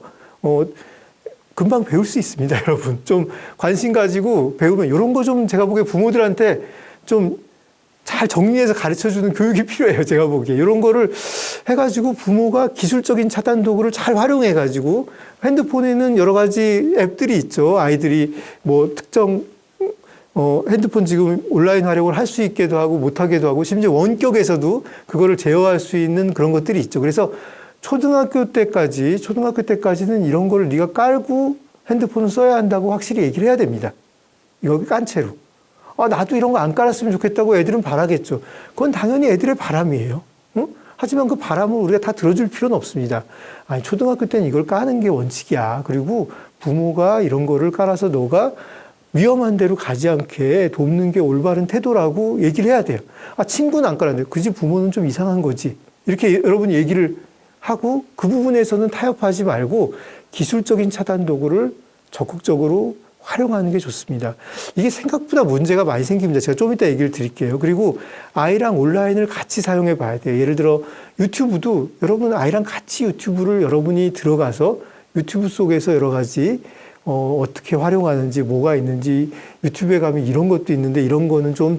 금방 배울 수 있습니다, 여러분. 좀 관심 가지고 배우면 이런 거 좀 제가 보기에 부모들한테 좀 잘 정리해서 가르쳐주는 교육이 필요해요, 제가 보기에. 이런 거를 해가지고 부모가 기술적인 차단 도구를 잘 활용해가지고 핸드폰에는 여러 가지 앱들이 있죠. 아이들이 뭐 특정 핸드폰 지금 온라인 활용을 할 수 있게도 하고 못하게도 하고 심지어 원격에서도 그거를 제어할 수 있는 그런 것들이 있죠. 그래서 초등학교 때까지는 이런 거를 네가 깔고 핸드폰을 써야 한다고 확실히 얘기를 해야 됩니다. 이거 깐 채로. 나도 이런 거 안 깔았으면 좋겠다고 애들은 바라겠죠. 그건 당연히 애들의 바람이에요. 응? 하지만 그 바람을 우리가 다 들어줄 필요는 없습니다. 아니, 초등학교 때는 이걸 까는 게 원칙이야. 그리고 부모가 이런 거를 깔아서 너가 위험한 데로 가지 않게 돕는 게 올바른 태도라고 얘기를 해야 돼요. 친구는 안 깔았는데 그 집 부모는 좀 이상한 거지. 이렇게 여러분이 얘기를 하고 그 부분에서는 타협하지 말고 기술적인 차단 도구를 적극적으로 활용하는 게 좋습니다. 이게 생각보다 문제가 많이 생깁니다. 제가 좀 이따 얘기를 드릴게요. 그리고 아이랑 온라인을 같이 사용해 봐야 돼요. 예를 들어 유튜브도 여러분 아이랑 같이 유튜브를 여러분이 들어가서 유튜브 속에서 여러 가지 어떻게 활용하는지 뭐가 있는지 유튜브에 가면 이런 것도 있는데 이런 거는 좀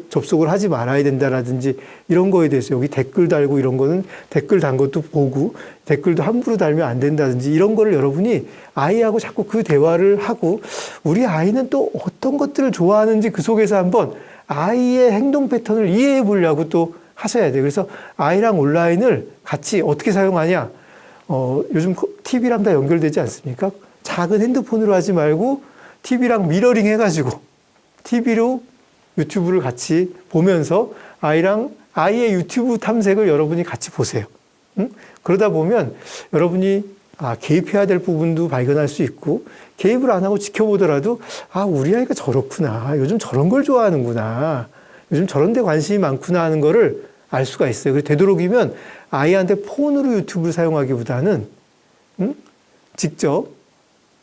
접속을 하지 말아야 된다라든지 이런 거에 대해서 여기 댓글 달고 이런 거는 댓글 단 것도 보고 댓글도 함부로 달면 안 된다든지 이런 거를 여러분이 아이하고 자꾸 그 대화를 하고 우리 아이는 또 어떤 것들을 좋아하는지 그 속에서 한번 아이의 행동 패턴을 이해해 보려고 또 하셔야 돼요. 그래서 아이랑 온라인을 같이 어떻게 사용하냐? 요즘 TV랑 다 연결되지 않습니까? 작은 핸드폰으로 하지 말고 TV랑 미러링 해가지고 TV로 유튜브를 같이 보면서 아이랑 아이의 유튜브 탐색을 여러분이 같이 보세요. 응? 그러다 보면 여러분이 개입해야 될 부분도 발견할 수 있고 개입을 안 하고 지켜보더라도 우리 아이가 저렇구나. 요즘 저런 걸 좋아하는구나. 요즘 저런 데 관심이 많구나 하는 거를 알 수가 있어요. 그래서 되도록이면 아이한테 폰으로 유튜브를 사용하기보다는 직접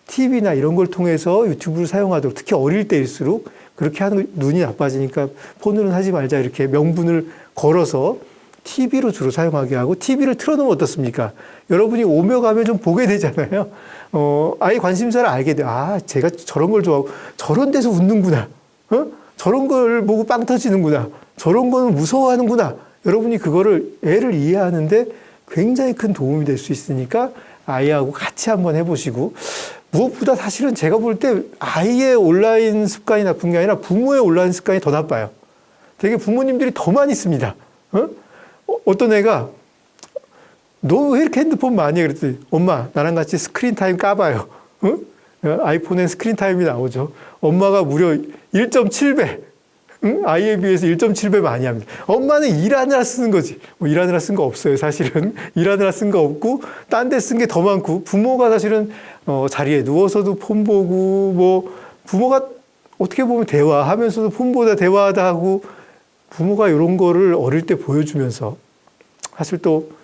TV나 이런 걸 통해서 유튜브를 사용하도록 특히 어릴 때일수록 그렇게 하는 거 눈이 나빠지니까 폰으로는 하지 말자 이렇게 명분을 걸어서 TV로 주로 사용하게 하고 TV를 틀어놓으면 어떻습니까? 여러분이 오며 가며 좀 보게 되잖아요. 아이 관심사를 알게 돼요. 제가 저런 걸 좋아하고 저런 데서 웃는구나. 저런 걸 보고 빵 터지는구나. 저런 거는 무서워하는구나. 여러분이 그거를 애를 이해하는데 굉장히 큰 도움이 될 수 있으니까 아이하고 같이 한번 해보시고 무엇보다 사실은 제가 볼 때 아이의 온라인 습관이 나쁜 게 아니라 부모의 온라인 습관이 더 나빠요. 되게 부모님들이 더 많이 씁니다. 어떤 애가 너 왜 이렇게 핸드폰 많이 해? 그랬더니 엄마 나랑 같이 스크린 타임 까봐요. 아이폰에 스크린 타임이 나오죠. 엄마가 무려 1.7배 아이에 비해서 1.7배 많이 합니다. 엄마는 일하느라 쓰는 거지. 일하느라 쓴 거 없어요, 사실은. 일하느라 쓴 거 없고, 딴 데 쓴 게 더 많고, 부모가 사실은, 자리에 누워서도 폰 보고, 부모가 어떻게 보면 대화하면서도 폰보다 대화하다 하고, 부모가 이런 거를 어릴 때 보여주면서, 사실 또,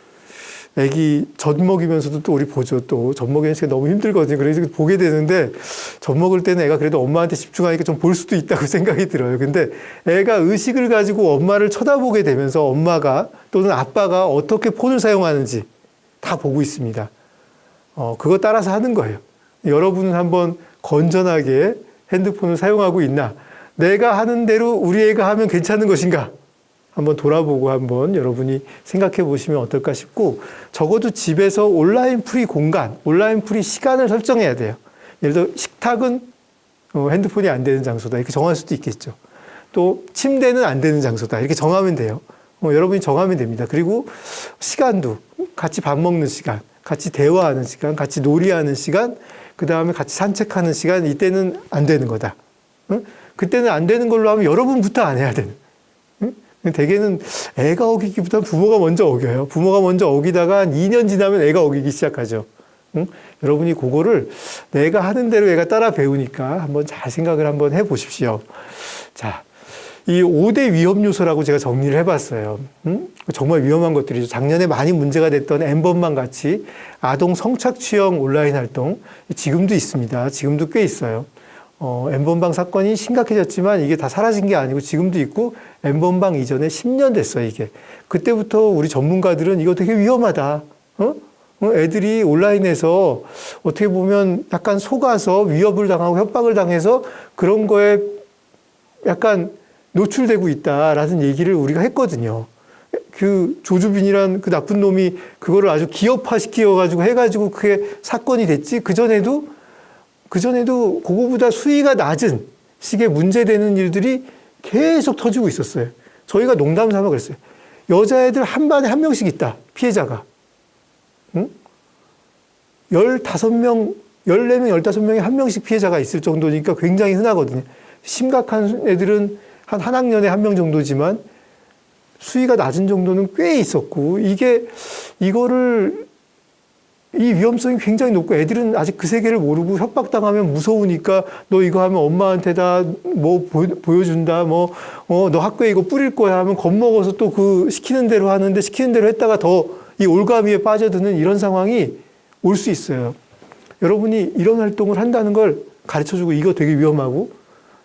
애기 젖 먹이면서도 또 우리 보죠. 또 젖 먹이는 시간 너무 힘들거든요. 그래서 보게 되는데 젖 먹을 때는 애가 그래도 엄마한테 집중하니까 좀 볼 수도 있다고 생각이 들어요. 근데 애가 의식을 가지고 엄마를 쳐다보게 되면서 엄마가 또는 아빠가 어떻게 폰을 사용하는지 다 보고 있습니다. 그거 따라서 하는 거예요. 여러분은 한번 건전하게 핸드폰을 사용하고 있나? 내가 하는 대로 우리 애가 하면 괜찮은 것인가? 한번 돌아보고 한번 여러분이 생각해 보시면 어떨까 싶고 적어도 집에서 온라인 프리 공간, 온라인 프리 시간을 설정해야 돼요. 예를 들어 식탁은 핸드폰이 안 되는 장소다 이렇게 정할 수도 있겠죠. 또 침대는 안 되는 장소다 이렇게 정하면 돼요. 여러분이 정하면 됩니다. 그리고 시간도 같이 밥 먹는 시간, 같이 대화하는 시간, 같이 놀이하는 시간, 그 다음에 같이 산책하는 시간 이때는 안 되는 거다. 그때는 안 되는 걸로 하면 여러분부터 안 해야 되는. 대개는 애가 어기기보다 부모가 먼저 어겨요. 부모가 먼저 어기다가 한 2년 지나면 애가 어기기 시작하죠. 여러분이 그거를 내가 하는 대로 애가 따라 배우니까 한번 잘 생각을 한번 해보십시오. 자, 이 5대 위험 요소라고 제가 정리를 해봤어요. 정말 위험한 것들이죠. 작년에 많이 문제가 됐던 엠번방 같이 아동 성착취형 온라인 활동 지금도 있습니다. 지금도 꽤 있어요. N번방 사건이 심각해졌지만 이게 다 사라진 게 아니고 지금도 있고 N번방 이전에 10년 됐어요, 이게. 그때부터 우리 전문가들은 이거 되게 위험하다. 애들이 온라인에서 어떻게 보면 약간 속아서 위협을 당하고 협박을 당해서 그런 거에 약간 노출되고 있다라는 얘기를 우리가 했거든요. 그 조주빈이란 그 나쁜 놈이 그거를 아주 기업화시켜가지고 해가지고 그게 사건이 됐지. 그전에도 그거보다 수위가 낮은 식의 문제되는 일들이 계속 터지고 있었어요. 저희가 농담 삼아 그랬어요. 여자애들 한 반에 한 명씩 있다. 피해자가. 응? 15명, 14명, 15명에 한 명씩 피해자가 있을 정도니까 굉장히 흔하거든요. 심각한 애들은 한 학년에 한 명 정도지만 수위가 낮은 정도는 꽤 있었고, 이 위험성이 굉장히 높고 애들은 아직 그 세계를 모르고 협박당하면 무서우니까 너 이거 하면 엄마한테다 뭐 보여준다, 너 학교에 이거 뿌릴 거야 하면 겁먹어서 또 그 시키는 대로 하는데 시키는 대로 했다가 더 이 올가미에 빠져드는 이런 상황이 올 수 있어요. 여러분이 이런 활동을 한다는 걸 가르쳐주고 이거 되게 위험하고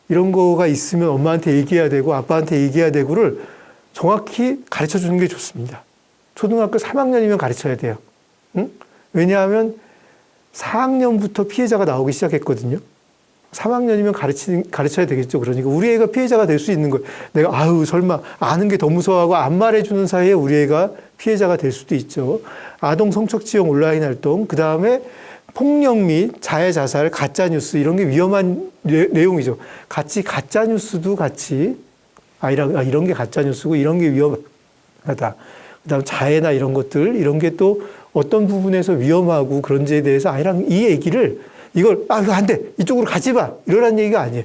이런 거가 있으면 엄마한테 얘기해야 되고 아빠한테 얘기해야 되고를 정확히 가르쳐주는 게 좋습니다. 초등학교 3학년이면 가르쳐야 돼요. 응? 왜냐하면 4학년부터 피해자가 나오기 시작했거든요. 3학년이면 가르쳐야 되겠죠. 그러니까 우리 애가 피해자가 될 수 있는 거예요. 내가 설마 아는 게 더 무서워하고 안 말해주는 사이에 우리 애가 피해자가 될 수도 있죠. 아동 성착취용 온라인 활동, 그 다음에 폭력 및 자해 자살, 가짜 뉴스 이런 게 위험한 내용이죠. 가짜 뉴스도 이런 게 가짜 뉴스고 이런 게 위험하다. 그다음 자해나 이런 것들 이런 게 또 어떤 부분에서 위험하고 그런지에 대해서 아이랑 이 얘기를 이거 안 돼. 이쪽으로 가지 마. 이러라는 얘기가 아니에요.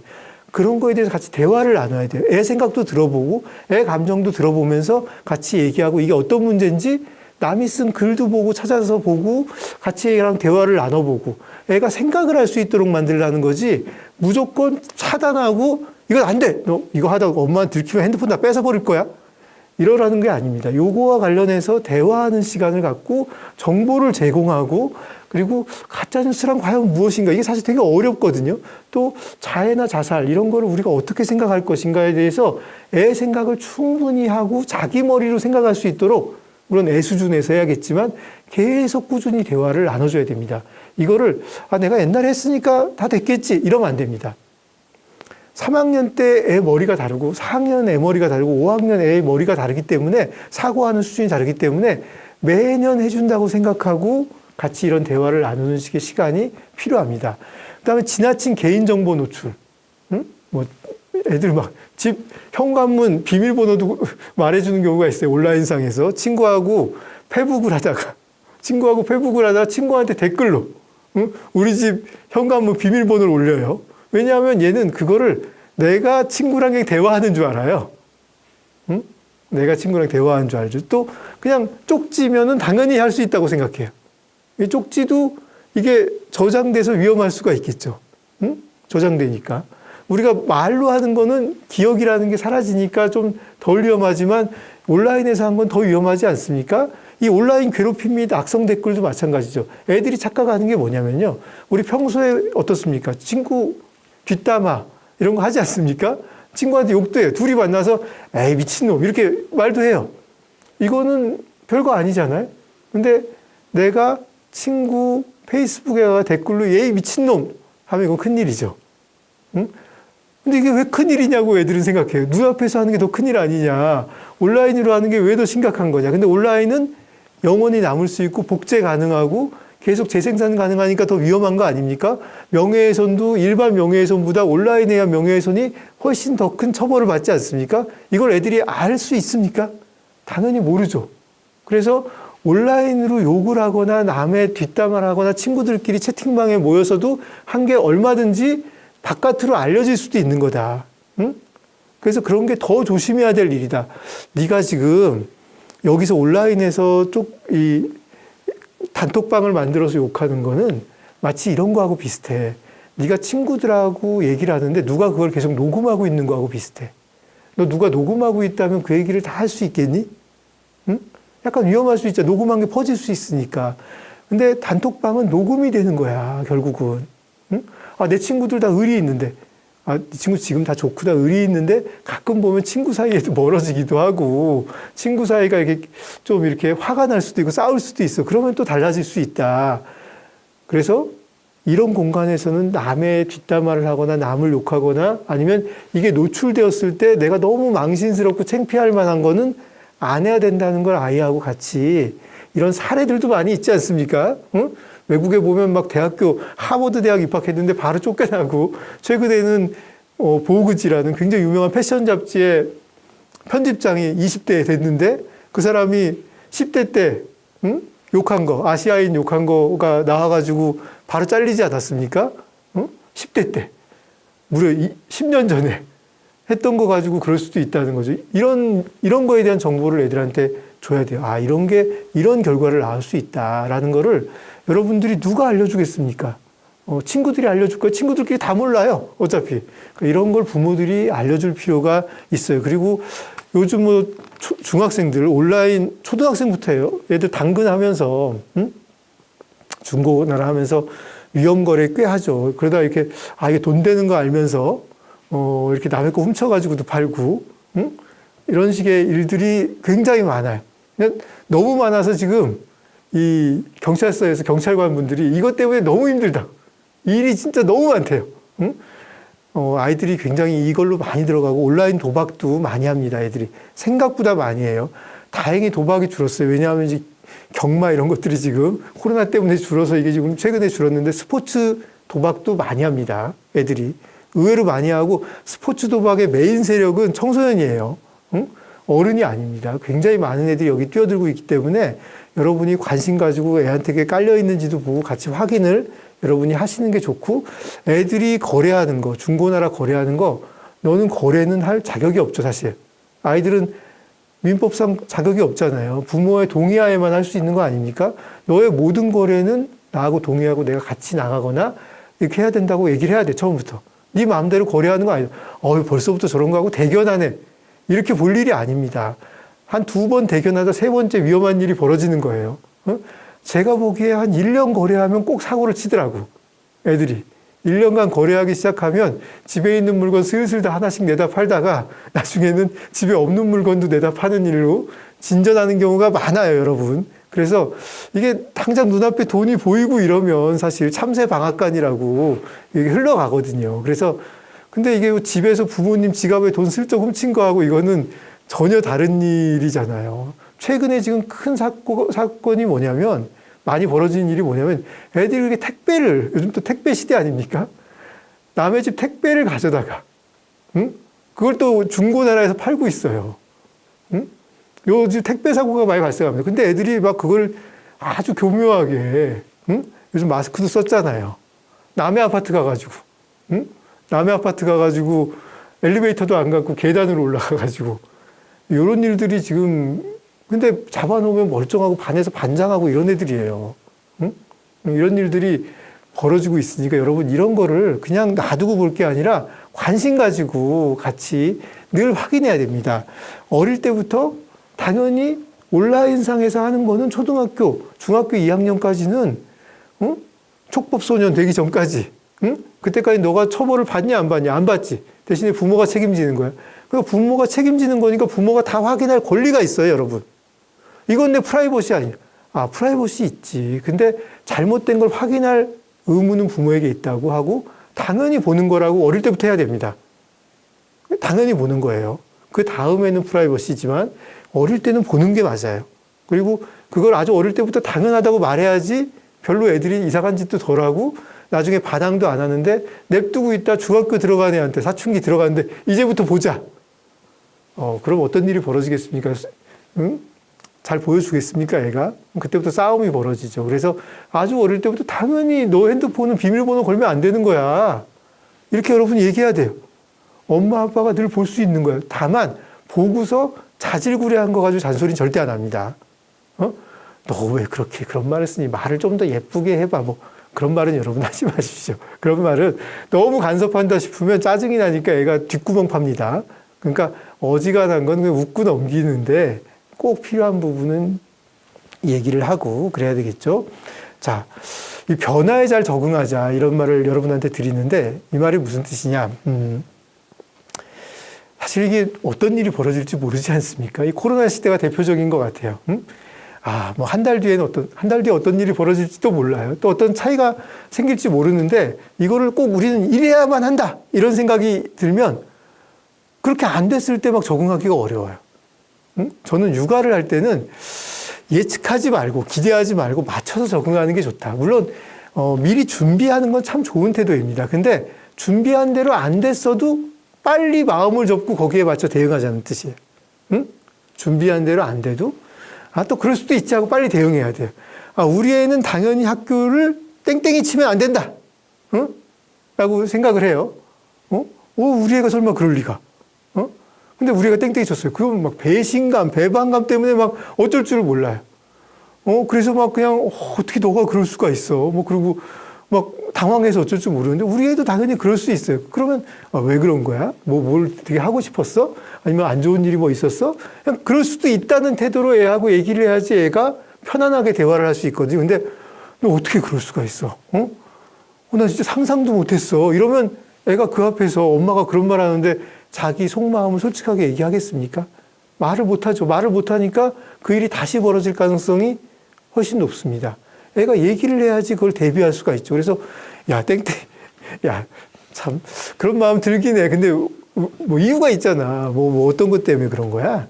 그런 거에 대해서 같이 대화를 나눠야 돼요. 애 생각도 들어보고 애 감정도 들어보면서 같이 얘기하고 이게 어떤 문제인지 남이 쓴 글도 보고 찾아서 보고 같이 애랑 대화를 나눠보고 애가 생각을 할 수 있도록 만들라는 거지 무조건 차단하고 이건 안 돼. 너 이거 하다가 엄마한테 들키면 핸드폰 다 뺏어버릴 거야. 이러라는 게 아닙니다. 요거와 관련해서 대화하는 시간을 갖고 정보를 제공하고 그리고 가짜뉴스란 과연 무엇인가 이게 사실 되게 어렵거든요. 또 자해나 자살 이런 거를 우리가 어떻게 생각할 것인가에 대해서 애 생각을 충분히 하고 자기 머리로 생각할 수 있도록 물론 애 수준에서 해야겠지만 계속 꾸준히 대화를 나눠줘야 됩니다. 이거를 내가 옛날에 했으니까 다 됐겠지 이러면 안 됩니다. 3학년 때 애 머리가 다르고 4학년 애 머리가 다르고 5학년 애 머리가 다르기 때문에 사고하는 수준이 다르기 때문에 매년 해준다고 생각하고 같이 이런 대화를 나누는 식의 시간이 필요합니다. 그다음에 지나친 개인정보 노출. 응? 애들 막 집 현관문 비밀번호도 말해주는 경우가 있어요. 온라인상에서 친구하고 페북을 하다가 친구한테 댓글로 우리 집 현관문 비밀번호를 올려요. 왜냐하면 얘는 그거를 내가 친구랑 대화하는 줄 알아요. 응? 내가 친구랑 대화하는 줄 알죠. 또 그냥 쪽지면은 당연히 할 수 있다고 생각해요. 이 쪽지도 이게 저장돼서 위험할 수가 있겠죠. 응? 저장되니까. 우리가 말로 하는 거는 기억이라는 게 사라지니까 좀 덜 위험하지만 온라인에서 한 건 더 위험하지 않습니까? 이 온라인 괴롭힘 및 악성 댓글도 마찬가지죠. 애들이 착각하는 게 뭐냐면요. 우리 평소에 어떻습니까? 친구 뒷담화 이런 거 하지 않습니까? 친구한테 욕도 해요. 둘이 만나서 에이 미친놈 이렇게 말도 해요. 이거는 별거 아니잖아요. 근데 내가 친구 페이스북에 댓글로 에이 미친놈 하면 이건 큰일이죠. 응? 근데 이게 왜 큰일이냐고 애들은 생각해요. 눈앞에서 하는 게 더 큰일 아니냐. 온라인으로 하는 게 왜 더 심각한 거냐. 근데 온라인은 영원히 남을 수 있고 복제 가능하고 계속 재생산 가능하니까 더 위험한 거 아닙니까? 명예훼손도 일반 명예훼손보다 온라인에 의한 명예훼손이 훨씬 더 큰 처벌을 받지 않습니까? 이걸 애들이 알 수 있습니까? 당연히 모르죠. 그래서 온라인으로 욕을 하거나 남의 뒷담화를 하거나 친구들끼리 채팅방에 모여서도 한 게 얼마든지 바깥으로 알려질 수도 있는 거다. 응? 그래서 그런 게 더 조심해야 될 일이다. 네가 지금 여기서 온라인에서 이 단톡방을 만들어서 욕하는 거는 마치 이런 거하고 비슷해. 네가 친구들하고 얘기를 하는데 누가 그걸 계속 녹음하고 있는 거하고 비슷해. 너 누가 녹음하고 있다면 그 얘기를 다 할 수 있겠니? 응? 약간 위험할 수 있잖아. 녹음한 게 퍼질 수 있으니까. 근데 단톡방은 녹음이 되는 거야, 결국은. 응? 아, 내 친구들 다 의리 있는데, 아, 이 친구 지금 다 좋고 다 의리 있는데 가끔 보면 친구 사이에도 멀어지기도 하고 친구 사이가 이렇게 좀 이렇게 화가 날 수도 있고 싸울 수도 있어. 그러면 또 달라질 수 있다. 그래서 이런 공간에서는 남의 뒷담화를 하거나 남을 욕하거나 아니면 이게 노출되었을 때 내가 너무 망신스럽고 창피할 만한 거는 안 해야 된다는 걸 아이하고 같이 이런 사례들도 많이 있지 않습니까? 응? 외국에 보면 막 대학교 하버드 대학 입학했는데 바로 쫓겨나고 최근에는 보그지라는 굉장히 유명한 패션 잡지의 편집장이 20대에 됐는데 그 사람이 10대 때 응? 욕한 거 아시아인 욕한 거가 나와가지고 바로 잘리지 않았습니까? 응? 10대 때 무려 10년 전에 했던 거 가지고 그럴 수도 있다는 거죠. 이런 거에 대한 정보를 애들한테 줘야 돼요. 아, 이런 게 이런 결과를 낳을 수 있다라는 거를 여러분들이 누가 알려주겠습니까? 친구들이 알려줄 거예요. 친구들끼리 다 몰라요. 어차피. 그러니까 이런 걸 부모들이 알려줄 필요가 있어요. 그리고 요즘 뭐 중학생들 온라인 초등학생부터예요. 애들 당근하면서 중고나라 하면서 위험거래 꽤 하죠. 그러다 이렇게 이게 돈 되는 거 알면서 이렇게 남의 거 훔쳐가지고도 팔고 이런 식의 일들이 굉장히 많아요. 너무 많아서 지금 이 경찰서에서 경찰관 분들이 이것 때문에 너무 힘들다. 일이 진짜 너무 많대요. 응? 아이들이 굉장히 이걸로 많이 들어가고 온라인 도박도 많이 합니다. 애들이 생각보다 많이 해요. 다행히 도박이 줄었어요. 왜냐하면 이제 경마 이런 것들이 지금 코로나 때문에 줄어서 이게 지금 최근에 줄었는데 스포츠 도박도 많이 합니다. 애들이 의외로 많이 하고 스포츠 도박의 메인 세력은 청소년이에요. 응? 어른이 아닙니다. 굉장히 많은 애들이 여기 뛰어들고 있기 때문에 여러분이 관심 가지고 애한테 깔려 있는지도 보고 같이 확인을 여러분이 하시는 게 좋고 애들이 거래하는 거, 중고나라 거래하는 거 너는 거래는 할 자격이 없죠, 사실. 아이들은 민법상 자격이 없잖아요. 부모의 동의하에만 할 수 있는 거 아닙니까? 너의 모든 거래는 나하고 동의하고 내가 같이 나가거나 이렇게 해야 된다고 얘기를 해야 돼, 처음부터. 네 마음대로 거래하는 거 아니야. 벌써부터 저런 거 하고 대견하네. 이렇게 볼 일이 아닙니다. 한 2번 대견하다 3번째 위험한 일이 벌어지는 거예요. 제가 보기에 한 1년 거래하면 꼭 사고를 치더라고. 애들이. 1년간 거래하기 시작하면 집에 있는 물건 슬슬 다 하나씩 내다 팔다가 나중에는 집에 없는 물건도 내다 파는 일로 진전하는 경우가 많아요, 여러분. 그래서 이게 당장 눈앞에 돈이 보이고 이러면 사실 참새 방앗간이라고 이게 흘러가거든요. 그래서 근데 이게 집에서 부모님 지갑에 돈 슬쩍 훔친 거하고 이거는 전혀 다른 일이잖아요. 최근에 지금 큰 사건이 뭐냐면 많이 벌어진 일이 뭐냐면 애들이 이렇게 택배를 요즘 또 택배 시대 아닙니까? 남의 집 택배를 가져다가 그걸 또 중고나라에서 팔고 있어요. 요즘 택배 사고가 많이 발생합니다. 근데 애들이 막 그걸 아주 교묘하게 요즘 마스크도 썼잖아요. 남의 아파트 가가지고 남의 아파트 가가지고 엘리베이터도 안 갖고 계단으로 올라가가지고 이런 일들이 지금 근데 잡아놓으면 멀쩡하고 반에서 반장하고 이런 애들이에요. 이런 일들이 벌어지고 있으니까 여러분 이런 거를 그냥 놔두고 볼 게 아니라 관심 가지고 같이 늘 확인해야 됩니다. 어릴 때부터 당연히 온라인상에서 하는 거는 초등학교, 중학교 2학년까지는 촉법소년 되기 전까지 그때까지 너가 처벌을 받냐 안 받냐 안 받지. 대신에 부모가 책임지는 거야. 그러니까 부모가 책임지는 거니까 부모가 다 확인할 권리가 있어요, 여러분. 이건 내 프라이버시 아니야. 프라이버시 있지. 근데 잘못된 걸 확인할 의무는 부모에게 있다고 하고 당연히 보는 거라고 어릴 때부터 해야 됩니다. 당연히 보는 거예요. 그 다음에는 프라이버시지만 어릴 때는 보는 게 맞아요. 그리고 그걸 아주 어릴 때부터 당연하다고 말해야지 별로 애들이 이상한 짓도 덜하고 나중에 반항도 안 하는데 냅두고 있다 중학교 들어간 애한테 사춘기 들어가는데 이제부터 보자. 그럼 어떤 일이 벌어지겠습니까? 응? 잘 보여주겠습니까, 애가? 그때부터 싸움이 벌어지죠. 그래서 아주 어릴 때부터 당연히 너 핸드폰은 비밀번호 걸면 안 되는 거야. 이렇게 여러분이 얘기해야 돼요. 엄마, 아빠가 늘 볼 수 있는 거예요. 다만, 보고서 자질구레한 거 가지고 잔소리는 절대 안 합니다. 너 왜 그렇게 그런 말을 쓰니? 말을 좀 더 예쁘게 해봐. 뭐, 그런 말은 여러분 하지 마십시오. 그런 말은 너무 간섭한다 싶으면 짜증이 나니까 애가 뒷구멍 팝니다. 그러니까 어지간한 건 그냥 웃고 넘기는데 꼭 필요한 부분은 얘기를 하고 그래야 되겠죠. 자, 이 변화에 잘 적응하자 이런 말을 여러분한테 드리는데 이 말이 무슨 뜻이냐? 사실 이게 어떤 일이 벌어질지 모르지 않습니까? 이 코로나 시대가 대표적인 것 같아요. 뭐 한 달 뒤에 어떤 일이 벌어질지도 몰라요. 또 어떤 차이가 생길지 모르는데 이거를 꼭 우리는 이래야만 한다. 이런 생각이 들면 그렇게 안 됐을 때 막 적응하기가 어려워요. 저는 육아를 할 때는 예측하지 말고 기대하지 말고 맞춰서 적응하는 게 좋다. 물론 미리 준비하는 건 참 좋은 태도입니다. 근데 준비한 대로 안 됐어도 빨리 마음을 접고 거기에 맞춰 대응하자는 뜻이에요. 준비한 대로 안 돼도 또 그럴 수도 있지 하고 빨리 대응해야 돼요. 우리 애는 당연히 학교를 땡땡이 치면 안 된다. 라고 생각을 해요. 우리 애가 설마 그럴 리가. 근데 우리 애가 땡땡이 쳤어요. 그러면 막 배신감, 배반감 때문에 막 어쩔 줄을 몰라요. 그래서 막 그냥 어떻게 너가 그럴 수가 있어. 그리고 막 당황해서 어쩔 줄 모르는데 우리 애도 당연히 그럴 수 있어요. 그러면 왜 그런 거야? 뭘 되게 하고 싶었어? 아니면 안 좋은 일이 뭐 있었어? 그냥 그럴 수도 있다는 태도로 애하고 얘기를 해야지 애가 편안하게 대화를 할 수 있거든요. 근데 너 어떻게 그럴 수가 있어? 나 진짜 상상도 못했어. 이러면 애가 그 앞에서 엄마가 그런 말 하는데 자기 속마음을 솔직하게 얘기하겠습니까? 말을 못하죠. 말을 못하니까 그 일이 다시 벌어질 가능성이 훨씬 높습니다. 애가 얘기를 해야지 그걸 대비할 수가 있죠. 그래서 참 그런 마음 들긴 해. 근데 뭐 이유가 있잖아. 뭐 어떤 것 때문에 그런 거야?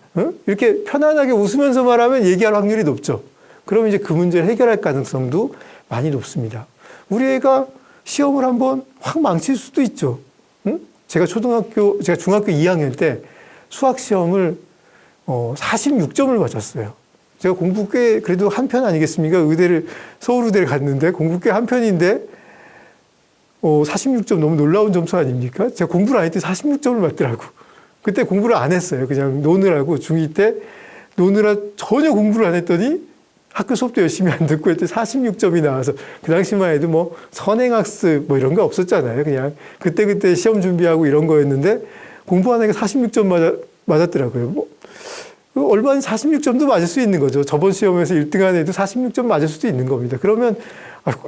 이렇게 편안하게 웃으면서 말하면 얘기할 확률이 높죠. 그러면 이제 그 문제를 해결할 가능성도 많이 높습니다. 우리 애가 시험을 한번 확 망칠 수도 있죠. 제가 중학교 2학년 때 수학 시험을 46점을 맞았어요. 제가 공부 꽤 그래도 한 편 아니겠습니까? 서울의대를 갔는데 공부 꽤 한 편인데 46점 너무 놀라운 점수 아닙니까? 제가 공부를 안 했더니 46점을 맞더라고. 그때 공부를 안 했어요. 그냥 노느라고 중2 때 노느라 전혀 공부를 안 했더니 학교 수업도 열심히 안 듣고 했더니 46점이 나와서 그 당시만 해도 뭐 선행학습 뭐 이런 거 없었잖아요. 그냥 그때 시험 준비하고 이런 거였는데 공부하는 게 46점 맞았더라고요. 얼마나 46점도 맞을 수 있는 거죠. 저번 시험에서 1등한 애도 46점 맞을 수도 있는 겁니다. 그러면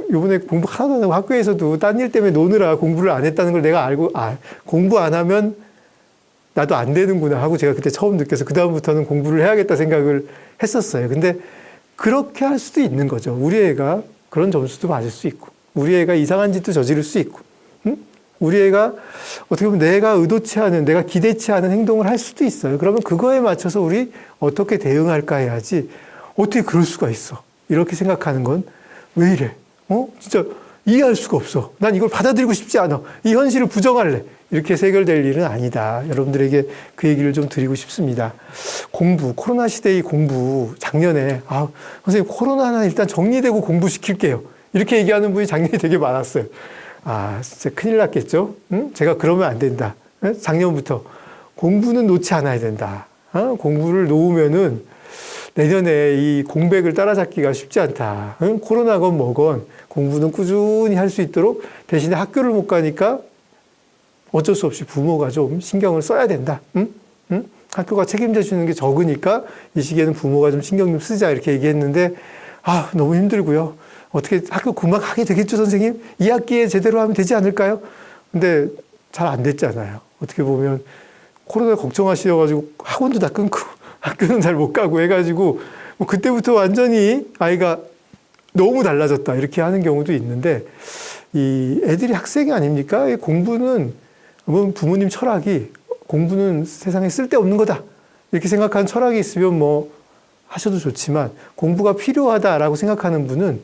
이번에 공부 하나도 안 하고 학교에서도 딴 일 때문에 노느라 공부를 안 했다는 걸 내가 알고 공부 안 하면 나도 안 되는구나 하고 제가 그때 처음 느껴서 그다음부터는 공부를 해야겠다 생각을 했었어요. 근데 그렇게 할 수도 있는 거죠. 우리 애가 그런 점수도 맞을 수 있고 우리 애가 이상한 짓도 저지를 수 있고 우리 애가 어떻게 보면 내가 의도치 않은, 내가 기대치 않은 행동을 할 수도 있어요. 그러면 그거에 맞춰서 우리 어떻게 대응할까 해야지 어떻게 그럴 수가 있어. 이렇게 생각하는 건 왜 이래? 진짜 이해할 수가 없어. 난 이걸 받아들이고 싶지 않아. 이 현실을 부정할래. 이렇게 해결될 일은 아니다. 여러분들에게 그 얘기를 좀 드리고 싶습니다. 코로나 시대의 공부, 작년에, 선생님, 코로나는 일단 정리되고 공부시킬게요. 이렇게 얘기하는 분이 작년에 되게 많았어요. 진짜 큰일 났겠죠? 제가 그러면 안 된다. 작년부터. 공부는 놓지 않아야 된다. 공부를 놓으면은 내년에 이 공백을 따라잡기가 쉽지 않다. 코로나건 뭐건 공부는 꾸준히 할 수 있도록 대신에 학교를 못 가니까 어쩔 수 없이 부모가 좀 신경을 써야 된다. 학교가 책임져 주는 게 적으니까 이 시기에는 부모가 좀 신경 좀 쓰자 이렇게 얘기했는데 너무 힘들고요. 어떻게 학교 금방 가게 되겠죠, 선생님? 2학기에 제대로 하면 되지 않을까요? 근데 잘 안 됐잖아요. 어떻게 보면 코로나 걱정하셔가지고 학원도 다 끊고 학교는 잘 못 가고 해가지고 그때부터 완전히 아이가 너무 달라졌다 이렇게 하는 경우도 있는데 이 애들이 학생이 아닙니까? 공부는 부모님 철학이 공부는 세상에 쓸데없는 거다 이렇게 생각하는 철학이 있으면 뭐 하셔도 좋지만 공부가 필요하다라고 생각하는 분은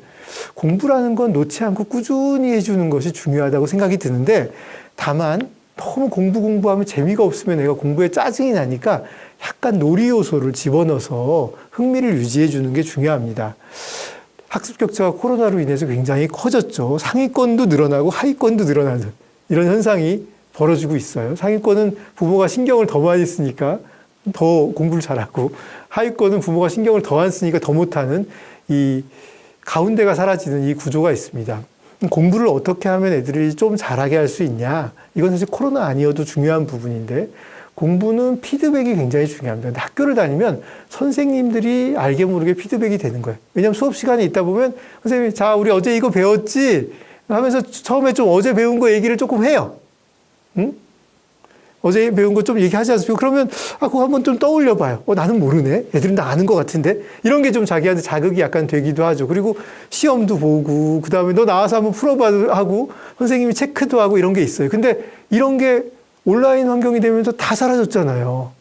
공부라는 건 놓지 않고 꾸준히 해주는 것이 중요하다고 생각이 드는데 다만 너무 공부하면 재미가 없으면 애가 공부에 짜증이 나니까 약간 놀이 요소를 집어넣어서 흥미를 유지해 주는 게 중요합니다. 학습 격차가 코로나로 인해서 굉장히 커졌죠. 상위권도 늘어나고 하위권도 늘어나는 이런 현상이 벌어지고 있어요. 상위권은 부모가 신경을 더 많이 쓰니까 더 공부를 잘하고 하위권은 부모가 신경을 더 안 쓰니까 더 못하는 이 가운데가 사라지는 이 구조가 있습니다. 공부를 어떻게 하면 애들이 좀 잘하게 할 수 있냐? 이건 사실 코로나 아니어도 중요한 부분인데 공부는 피드백이 굉장히 중요합니다. 근데 학교를 다니면 선생님들이 알게 모르게 피드백이 되는 거예요. 왜냐하면 수업 시간에 있다 보면 선생님이 자, 우리 어제 이거 배웠지? 하면서 처음에 좀 어제 배운 거 얘기를 조금 해요. 응? 어제 배운 거 좀 얘기하지 않습니까? 그러면 그거 한번 좀 떠올려 봐요. 나는 모르네. 애들은 다 아는 것 같은데. 이런 게 좀 자기한테 자극이 약간 되기도 하죠. 그리고 시험도 보고 그다음에 너 나와서 한번 풀어봐 하고 선생님이 체크도 하고 이런 게 있어요. 근데 이런 게 온라인 환경이 되면서 다 사라졌잖아요.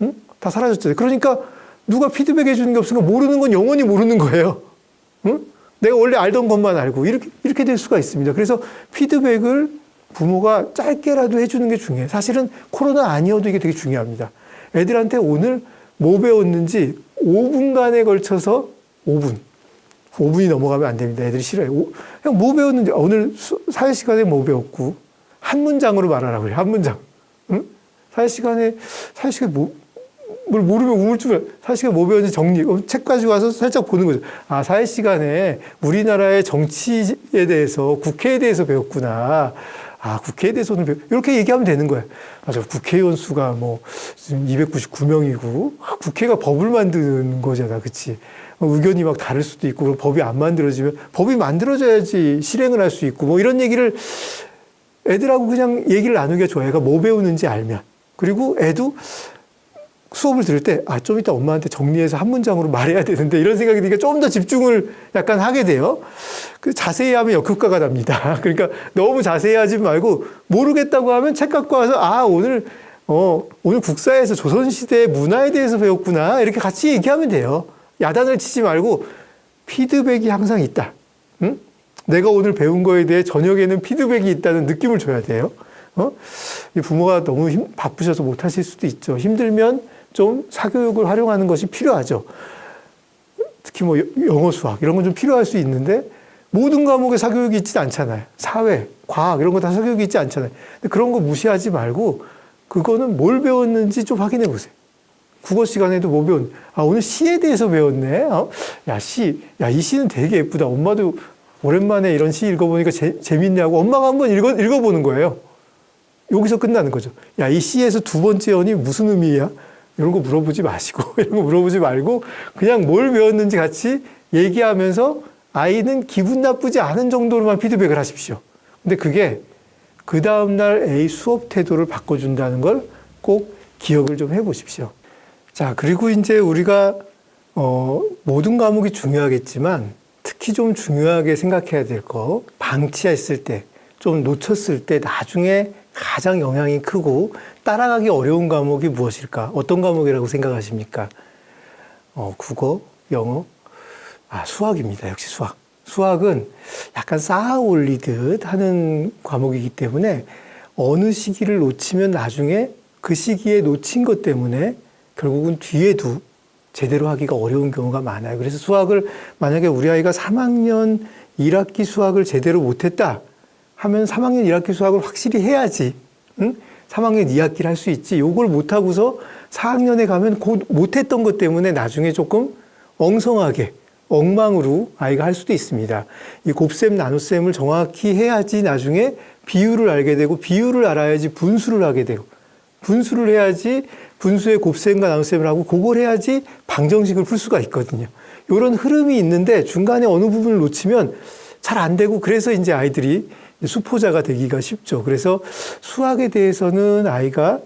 응? 다 사라졌잖아요. 그러니까 누가 피드백 해주는 게 없으니까 모르는 건 영원히 모르는 거예요. 응? 내가 원래 알던 것만 알고 이렇게 될 수가 있습니다. 그래서 피드백을 부모가 짧게라도 해주는 게 중요해요. 사실은 코로나 아니어도 이게 되게 중요합니다. 애들한테 오늘 뭐 배웠는지 5분간에 걸쳐서 5분이 넘어가면 안 됩니다. 애들이 싫어해요. 그냥 뭐 배웠는지 오늘 사회 시간에 뭐 배웠고 한 문장으로 말하라고 해요. 한 문장. 응? 사회 시간에 뭘 모르면 우물쭈물 사회 시간에 뭐 배웠는지 정리. 책 가지고 와서 살짝 보는 거죠. 사회 시간에 우리나라의 정치에 대해서 국회에 대해서 배웠구나. 국회에 대해서 오늘 이렇게 얘기하면 되는 거예요. 맞아. 국회의원 수가 지금 299명이고, 국회가 법을 만드는 거잖아. 그치? 의견이 막 다를 수도 있고, 그럼 법이 안 만들어지면, 법이 만들어져야지 실행을 할 수 있고, 이런 얘기를 애들하고 그냥 얘기를 나누기가 좋아요. 애가 뭐 배우는지 알면. 그리고 애도 수업을 들을 때, 좀 이따 엄마한테 정리해서 한 문장으로 말해야 되는데, 이런 생각이 드니까 좀 더 집중을 약간 하게 돼요. 자세히 하면 역효과가 납니다. 그러니까 너무 자세히 하지 말고, 모르겠다고 하면 책 갖고 와서, 오늘 국사에서 조선시대 문화에 대해서 배웠구나. 이렇게 같이 얘기하면 돼요. 야단을 치지 말고, 피드백이 항상 있다. 응? 내가 오늘 배운 거에 대해 저녁에는 피드백이 있다는 느낌을 줘야 돼요. 이 부모가 너무 바쁘셔서 못 하실 수도 있죠. 힘들면 좀 사교육을 활용하는 것이 필요하죠. 특히 영어, 수학 이런 건 좀 필요할 수 있는데 모든 과목에 사교육이 있지 않잖아요. 사회, 과학 이런 거 다 사교육이 있지 않잖아요. 근데 그런 거 무시하지 말고 그거는 뭘 배웠는지 좀 확인해 보세요. 국어 시간에도 뭐 오늘 시에 대해서 배웠네. 이 시는 되게 예쁘다. 엄마도 오랜만에 이런 시 읽어보니까 재밌네 하고 엄마가 한번 읽어보는 거예요. 여기서 끝나는 거죠. 이 시에서 두 번째 연이 무슨 의미야? 이런 거 물어보지 마시고, 이런 거 물어보지 말고, 그냥 뭘 배웠는지 같이 얘기하면서 아이는 기분 나쁘지 않은 정도로만 피드백을 하십시오. 근데 그게 그 다음날 A 수업 태도를 바꿔준다는 걸 꼭 기억을 좀 해보십시오. 자, 그리고 이제 우리가, 모든 과목이 중요하겠지만, 특히 좀 중요하게 생각해야 될 거, 방치했을 때, 좀 놓쳤을 때 나중에 가장 영향이 크고 따라가기 어려운 과목이 무엇일까? 어떤 과목이라고 생각하십니까? 국어, 영어, 수학입니다. 역시 수학. 수학은 약간 쌓아 올리듯 하는 과목이기 때문에 어느 시기를 놓치면 나중에 그 시기에 놓친 것 때문에 결국은 뒤에도 제대로 하기가 어려운 경우가 많아요. 그래서 수학을 만약에 우리 아이가 3학년 1학기 수학을 제대로 못했다 하면 3학년 1학기 수학을 확실히 해야지. 응? 3학년 2학기를 할 수 있지. 요걸 못하고서 4학년에 가면 곧 못했던 것 때문에 나중에 조금 엉성하게, 엉망으로 아이가 할 수도 있습니다. 이 곱셈, 나눗셈을 정확히 해야지 나중에 비율을 알게 되고, 비율을 알아야지 분수를 하게 되고, 분수를 해야지 분수의 곱셈과 나눗셈을 하고, 그걸 해야지 방정식을 풀 수가 있거든요. 이런 흐름이 있는데 중간에 어느 부분을 놓치면 잘 안 되고, 그래서 이제 아이들이 수포자가 되기가 쉽죠. 그래서 수학에 대해서는 아이가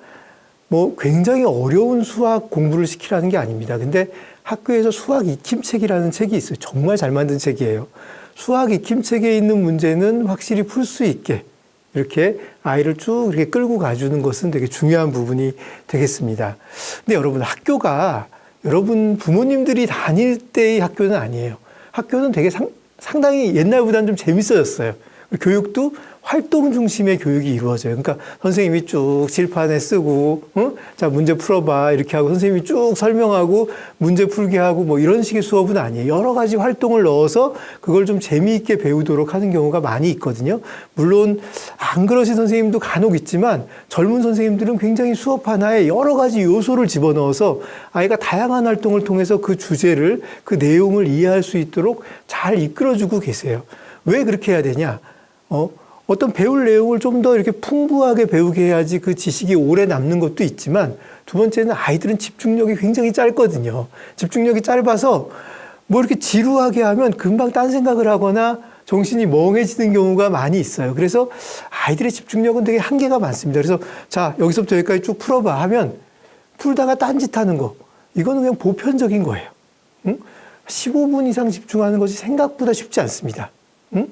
굉장히 어려운 수학 공부를 시키라는 게 아닙니다. 근데 학교에서 수학 익힘책이라는 책이 있어요. 정말 잘 만든 책이에요. 수학 익힘책에 있는 문제는 확실히 풀 수 있게 이렇게 아이를 쭉 이렇게 끌고 가주는 것은 되게 중요한 부분이 되겠습니다. 근데 여러분, 학교가 여러분 부모님들이 다닐 때의 학교는 아니에요. 학교는 되게 상당히 옛날보다는 좀 재밌어졌어요. 교육도 활동 중심의 교육이 이루어져요. 그러니까 선생님이 쭉 칠판에 쓰고, 자, 문제 풀어봐. 이렇게 하고 선생님이 쭉 설명하고 문제 풀게 하고 이런 식의 수업은 아니에요. 여러 가지 활동을 넣어서 그걸 좀 재미있게 배우도록 하는 경우가 많이 있거든요. 물론 안 그러신 선생님도 간혹 있지만 젊은 선생님들은 굉장히 수업 하나에 여러 가지 요소를 집어넣어서 아이가 다양한 활동을 통해서 그 주제를, 그 내용을 이해할 수 있도록 잘 이끌어주고 계세요. 왜 그렇게 해야 되냐? 어떤 배울 내용을 좀 더 이렇게 풍부하게 배우게 해야지 그 지식이 오래 남는 것도 있지만 두 번째는 아이들은 집중력이 굉장히 짧거든요. 집중력이 짧아서 뭐 이렇게 지루하게 하면 금방 딴 생각을 하거나 정신이 멍해지는 경우가 많이 있어요. 그래서 아이들의 집중력은 되게 한계가 많습니다. 그래서 자, 여기서부터 여기까지 쭉 풀어봐 하면 풀다가 딴짓하는 거, 이거는 그냥 보편적인 거예요. 응? 15분 이상 집중하는 것이 생각보다 쉽지 않습니다. 응?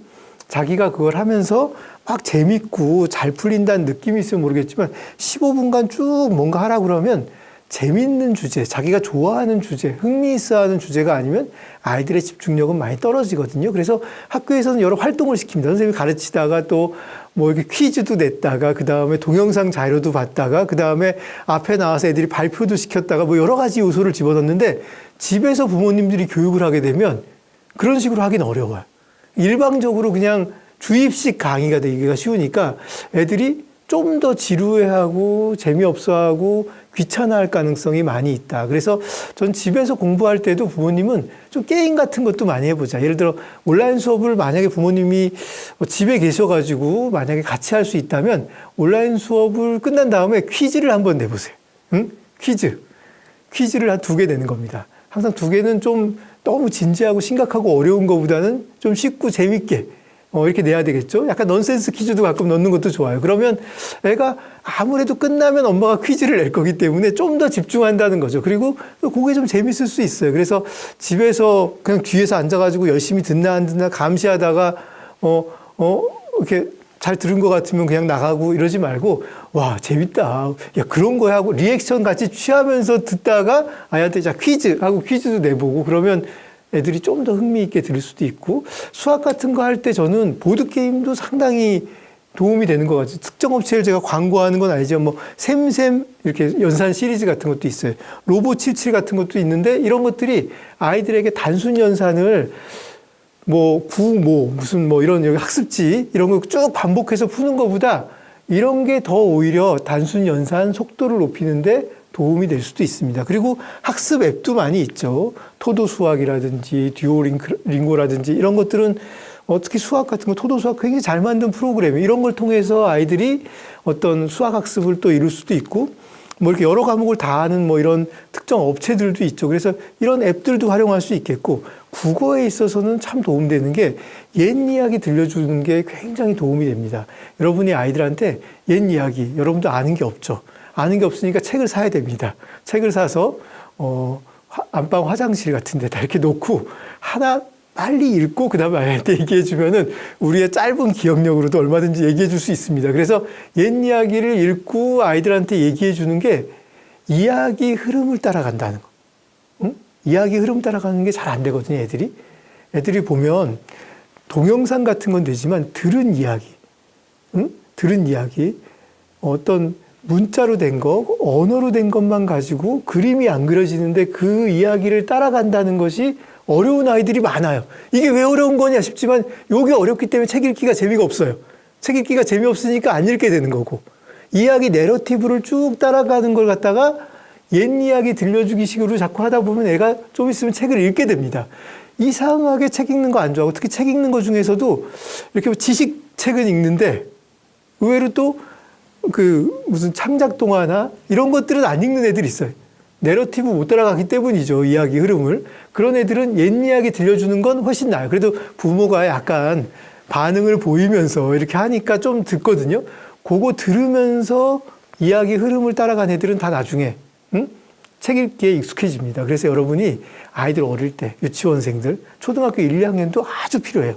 자기가 그걸 하면서 막 재밌고 잘 풀린다는 느낌이 있으면 모르겠지만 15분간 쭉 뭔가 하라고 그러면 재밌는 주제, 자기가 좋아하는 주제, 흥미있어하는 주제가 아니면 아이들의 집중력은 많이 떨어지거든요. 그래서 학교에서는 여러 활동을 시킵니다. 선생님이 가르치다가 또 뭐 이렇게 퀴즈도 냈다가 그 다음에 동영상 자료도 봤다가 그 다음에 앞에 나와서 애들이 발표도 시켰다가 뭐 여러 가지 요소를 집어넣는데 집에서 부모님들이 교육을 하게 되면 그런 식으로 하기는 어려워요. 일방적으로 그냥 주입식 강의가 되기가 쉬우니까 애들이 좀 더 지루해하고 재미없어하고 귀찮아할 가능성이 많이 있다. 그래서 전 집에서 공부할 때도 부모님은 좀 게임 같은 것도 많이 해보자. 예를 들어 온라인 수업을 만약에 부모님이 집에 계셔가지고 만약에 같이 할 수 있다면 온라인 수업을 끝난 다음에 퀴즈를 한번 내보세요. 응? 퀴즈를 한 2개 내는 겁니다. 항상 2개는 좀 너무 진지하고 심각하고 어려운 것보다는 좀 쉽고 재밌게 이렇게 내야 되겠죠. 약간 넌센스 퀴즈도 가끔 넣는 것도 좋아요. 그러면 애가 아무래도 끝나면 엄마가 퀴즈를 낼 거기 때문에 좀 더 집중한다는 거죠. 그리고 그게 좀 재밌을 수 있어요. 그래서 집에서 그냥 뒤에서 앉아가지고 열심히 듣나 안 듣나 감시하다가 이렇게 잘 들은 것 같으면 그냥 나가고 이러지 말고 와 재밌다. 야 그런 거야 하고 리액션 같이 취하면서 듣다가 아이한테 자 퀴즈 하고 퀴즈도 내보고 그러면 애들이 좀 더 흥미있게 들을 수도 있고 수학 같은 거 할 때 저는 보드게임도 상당히 도움이 되는 것 같아요. 특정 업체를 제가 광고하는 건 아니지만 뭐 샘샘 이렇게 연산 시리즈 같은 것도 있어요. 로보77 같은 것도 있는데 이런 것들이 아이들에게 단순 연산을 뭐 무슨 뭐 이런 여기 학습지 이런 거 쭉 반복해서 푸는 것보다 이런 게 더 오히려 단순 연산 속도를 높이는데 도움이 될 수도 있습니다. 그리고 학습 앱도 많이 있죠. 토도 수학이라든지 듀오링고라든지 이런 것들은 특히 수학 같은 거 토도 수학 굉장히 잘 만든 프로그램이에요. 이런 걸 통해서 아이들이 어떤 수학 학습을 또 이룰 수도 있고 뭐 이렇게 여러 과목을 다 하는 뭐 이런 특정 업체들도 있죠. 그래서 이런 앱들도 활용할 수 있겠고 국어에 있어서는 참 도움되는 게 옛 이야기 들려주는 게 굉장히 도움이 됩니다. 여러분이 아이들한테 옛 이야기 여러분도 아는 게 없죠. 아는 게 없으니까 책을 사야 됩니다. 책을 사서 안방 화장실 같은 데다 이렇게 놓고 하나 빨리 읽고 그다음에 아이한테 얘기해 주면은 우리의 짧은 기억력으로도 얼마든지 얘기해 줄 수 있습니다. 그래서 옛 이야기를 읽고 아이들한테 얘기해 주는 게 이야기 흐름을 따라간다는 거. 응? 이야기 흐름 따라가는 게 잘 안 되거든요, 애들이. 애들이 보면 동영상 같은 건 되지만 들은 이야기, 응? 들은 이야기, 어떤 문자로 된 거, 언어로 된 것만 가지고 그림이 안 그려지는데 그 이야기를 따라간다는 것이 어려운 아이들이 많아요. 이게 왜 어려운 거냐 싶지만 이게 어렵기 때문에 책 읽기가 재미가 없어요. 책 읽기가 재미없으니까 안 읽게 되는 거고 이야기 내러티브를 쭉 따라가는 걸 갖다가 옛 이야기 들려주기 식으로 자꾸 하다 보면 애가 좀 있으면 책을 읽게 됩니다. 이상하게 책 읽는 거 안 좋아하고 특히 책 읽는 거 중에서도 이렇게 지식 책은 읽는데 의외로 또 무슨 창작 동화나 이런 것들은 안 읽는 애들이 있어요. 내러티브 못 따라가기 때문이죠. 이야기 흐름을. 그런 애들은 옛 이야기 들려주는 건 훨씬 나아요. 그래도 부모가 약간 반응을 보이면서 이렇게 하니까 좀 듣거든요. 그거 들으면서 이야기 흐름을 따라간 애들은 다 나중에 책 읽기에 익숙해집니다. 그래서 여러분이 아이들 어릴 때 유치원생들 초등학교 1, 2학년도 아주 필요해요.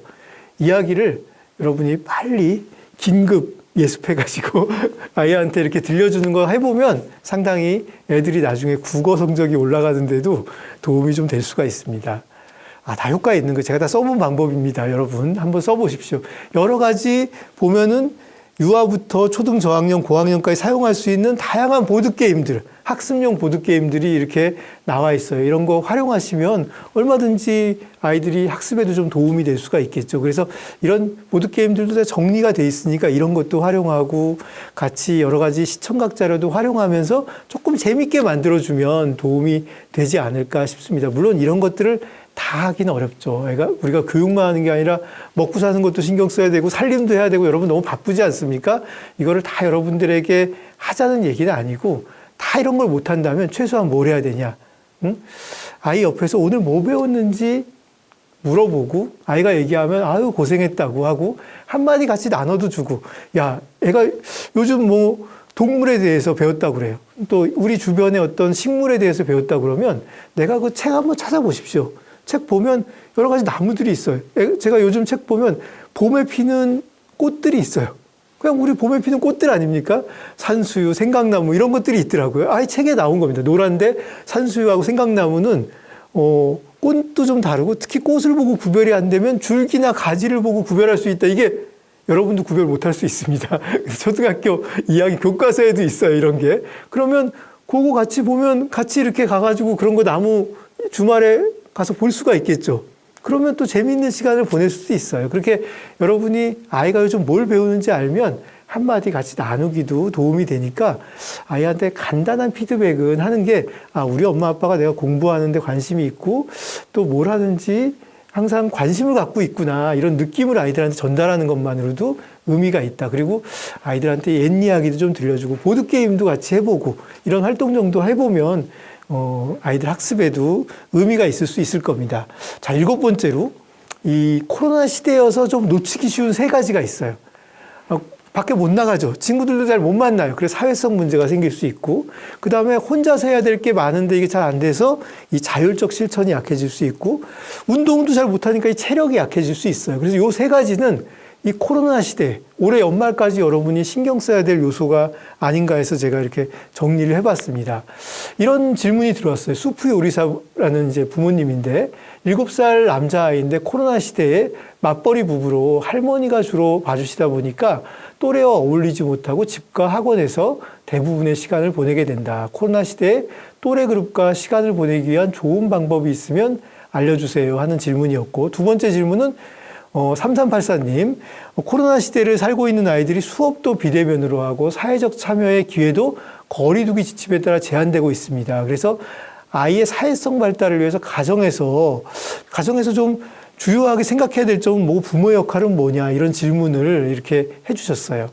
이야기를 여러분이 빨리 긴급 예습해가지고 아이한테 이렇게 들려주는 거 해보면 상당히 애들이 나중에 국어 성적이 올라가는데도 도움이 좀 될 수가 있습니다. 다 효과 있는 거 제가 다 써본 방법입니다. 여러분 한번 써보십시오. 여러 가지 보면은 유아부터 초등 저학년, 고학년까지 사용할 수 있는 다양한 보드게임들, 학습용 보드게임들이 이렇게 나와 있어요. 이런 거 활용하시면 얼마든지 아이들이 학습에도 좀 도움이 될 수가 있겠죠. 그래서 이런 보드게임들도 다 정리가 돼 있으니까 이런 것도 활용하고 같이 여러 가지 시청각 자료도 활용하면서 조금 재밌게 만들어주면 도움이 되지 않을까 싶습니다. 물론 이런 것들을 다 하기는 어렵죠. 우리가 교육만 하는 게 아니라 먹고 사는 것도 신경 써야 되고 살림도 해야 되고 여러분 너무 바쁘지 않습니까? 이거를 다 여러분들에게 하자는 얘기는 아니고 다 이런 걸 못한다면 최소한 뭘 해야 되냐? 응? 아이 옆에서 오늘 뭐 배웠는지 물어보고 아이가 얘기하면 아유 고생했다고 하고 한마디 같이 나눠도 주고 야 애가 요즘 뭐 동물에 대해서 배웠다고 그래요. 또 우리 주변에 어떤 식물에 대해서 배웠다고 그러면 내가 그 책 한번 찾아보십시오. 책 보면 여러 가지 나무들이 있어요. 제가 요즘 책 보면 봄에 피는 꽃들이 있어요. 그냥 우리 봄에 피는 꽃들 아닙니까? 산수유, 생강나무 이런 것들이 있더라고요. 아이 책에 나온 겁니다. 노란데 산수유하고 생강나무는 꽃도 좀 다르고 특히 꽃을 보고 구별이 안 되면 줄기나 가지를 보고 구별할 수 있다. 이게 여러분도 구별 못할 수 있습니다. 초등학교 이야기 교과서에도 있어요. 이런 게. 그러면 그거 같이 보면 같이 이렇게 가가지고 그런 거 나무 주말에 가서 볼 수가 있겠죠. 그러면 또 재미있는 시간을 보낼 수도 있어요. 그렇게 여러분이 아이가 요즘 뭘 배우는지 알면 한마디 같이 나누기도 도움이 되니까 아이한테 간단한 피드백은 하는 게 우리 엄마 아빠가 내가 공부하는데 관심이 있고 또 뭘 하는지 항상 관심을 갖고 있구나 이런 느낌을 아이들한테 전달하는 것만으로도 의미가 있다. 그리고 아이들한테 옛 이야기도 좀 들려주고 보드게임도 같이 해보고 이런 활동 정도 해보면 아이들 학습에도 의미가 있을 수 있을 겁니다. 자, 7번째로 이 코로나 시대여서 좀 놓치기 쉬운 3가지가 있어요. 밖에 못 나가죠. 친구들도 잘 못 만나요. 그래서 사회성 문제가 생길 수 있고, 그 다음에 혼자서 해야 될 게 많은데 이게 잘 안 돼서 이 자율적 실천이 약해질 수 있고, 운동도 잘 못하니까 이 체력이 약해질 수 있어요. 그래서 요 3가지는 이 코로나 시대, 올해 연말까지 여러분이 신경 써야 될 요소가 아닌가 해서 제가 이렇게 정리를 해봤습니다. 이런 질문이 들어왔어요. 수프 요리사라는 이제 부모님인데, 7살 남자아이인데 코로나 시대에 맞벌이 부부로 할머니가 주로 봐주시다 보니까 또래와 어울리지 못하고 집과 학원에서 대부분의 시간을 보내게 된다. 코로나 시대에 또래 그룹과 시간을 보내기 위한 좋은 방법이 있으면 알려주세요 하는 질문이었고, 2번째 질문은 3384님, 코로나 시대를 살고 있는 아이들이 수업도 비대면으로 하고 사회적 참여의 기회도 거리두기 지침에 따라 제한되고 있습니다. 그래서 아이의 사회성 발달을 위해서 가정에서 좀 주요하게 생각해야 될 점은 뭐 부모의 역할은 뭐냐 이런 질문을 이렇게 해주셨어요.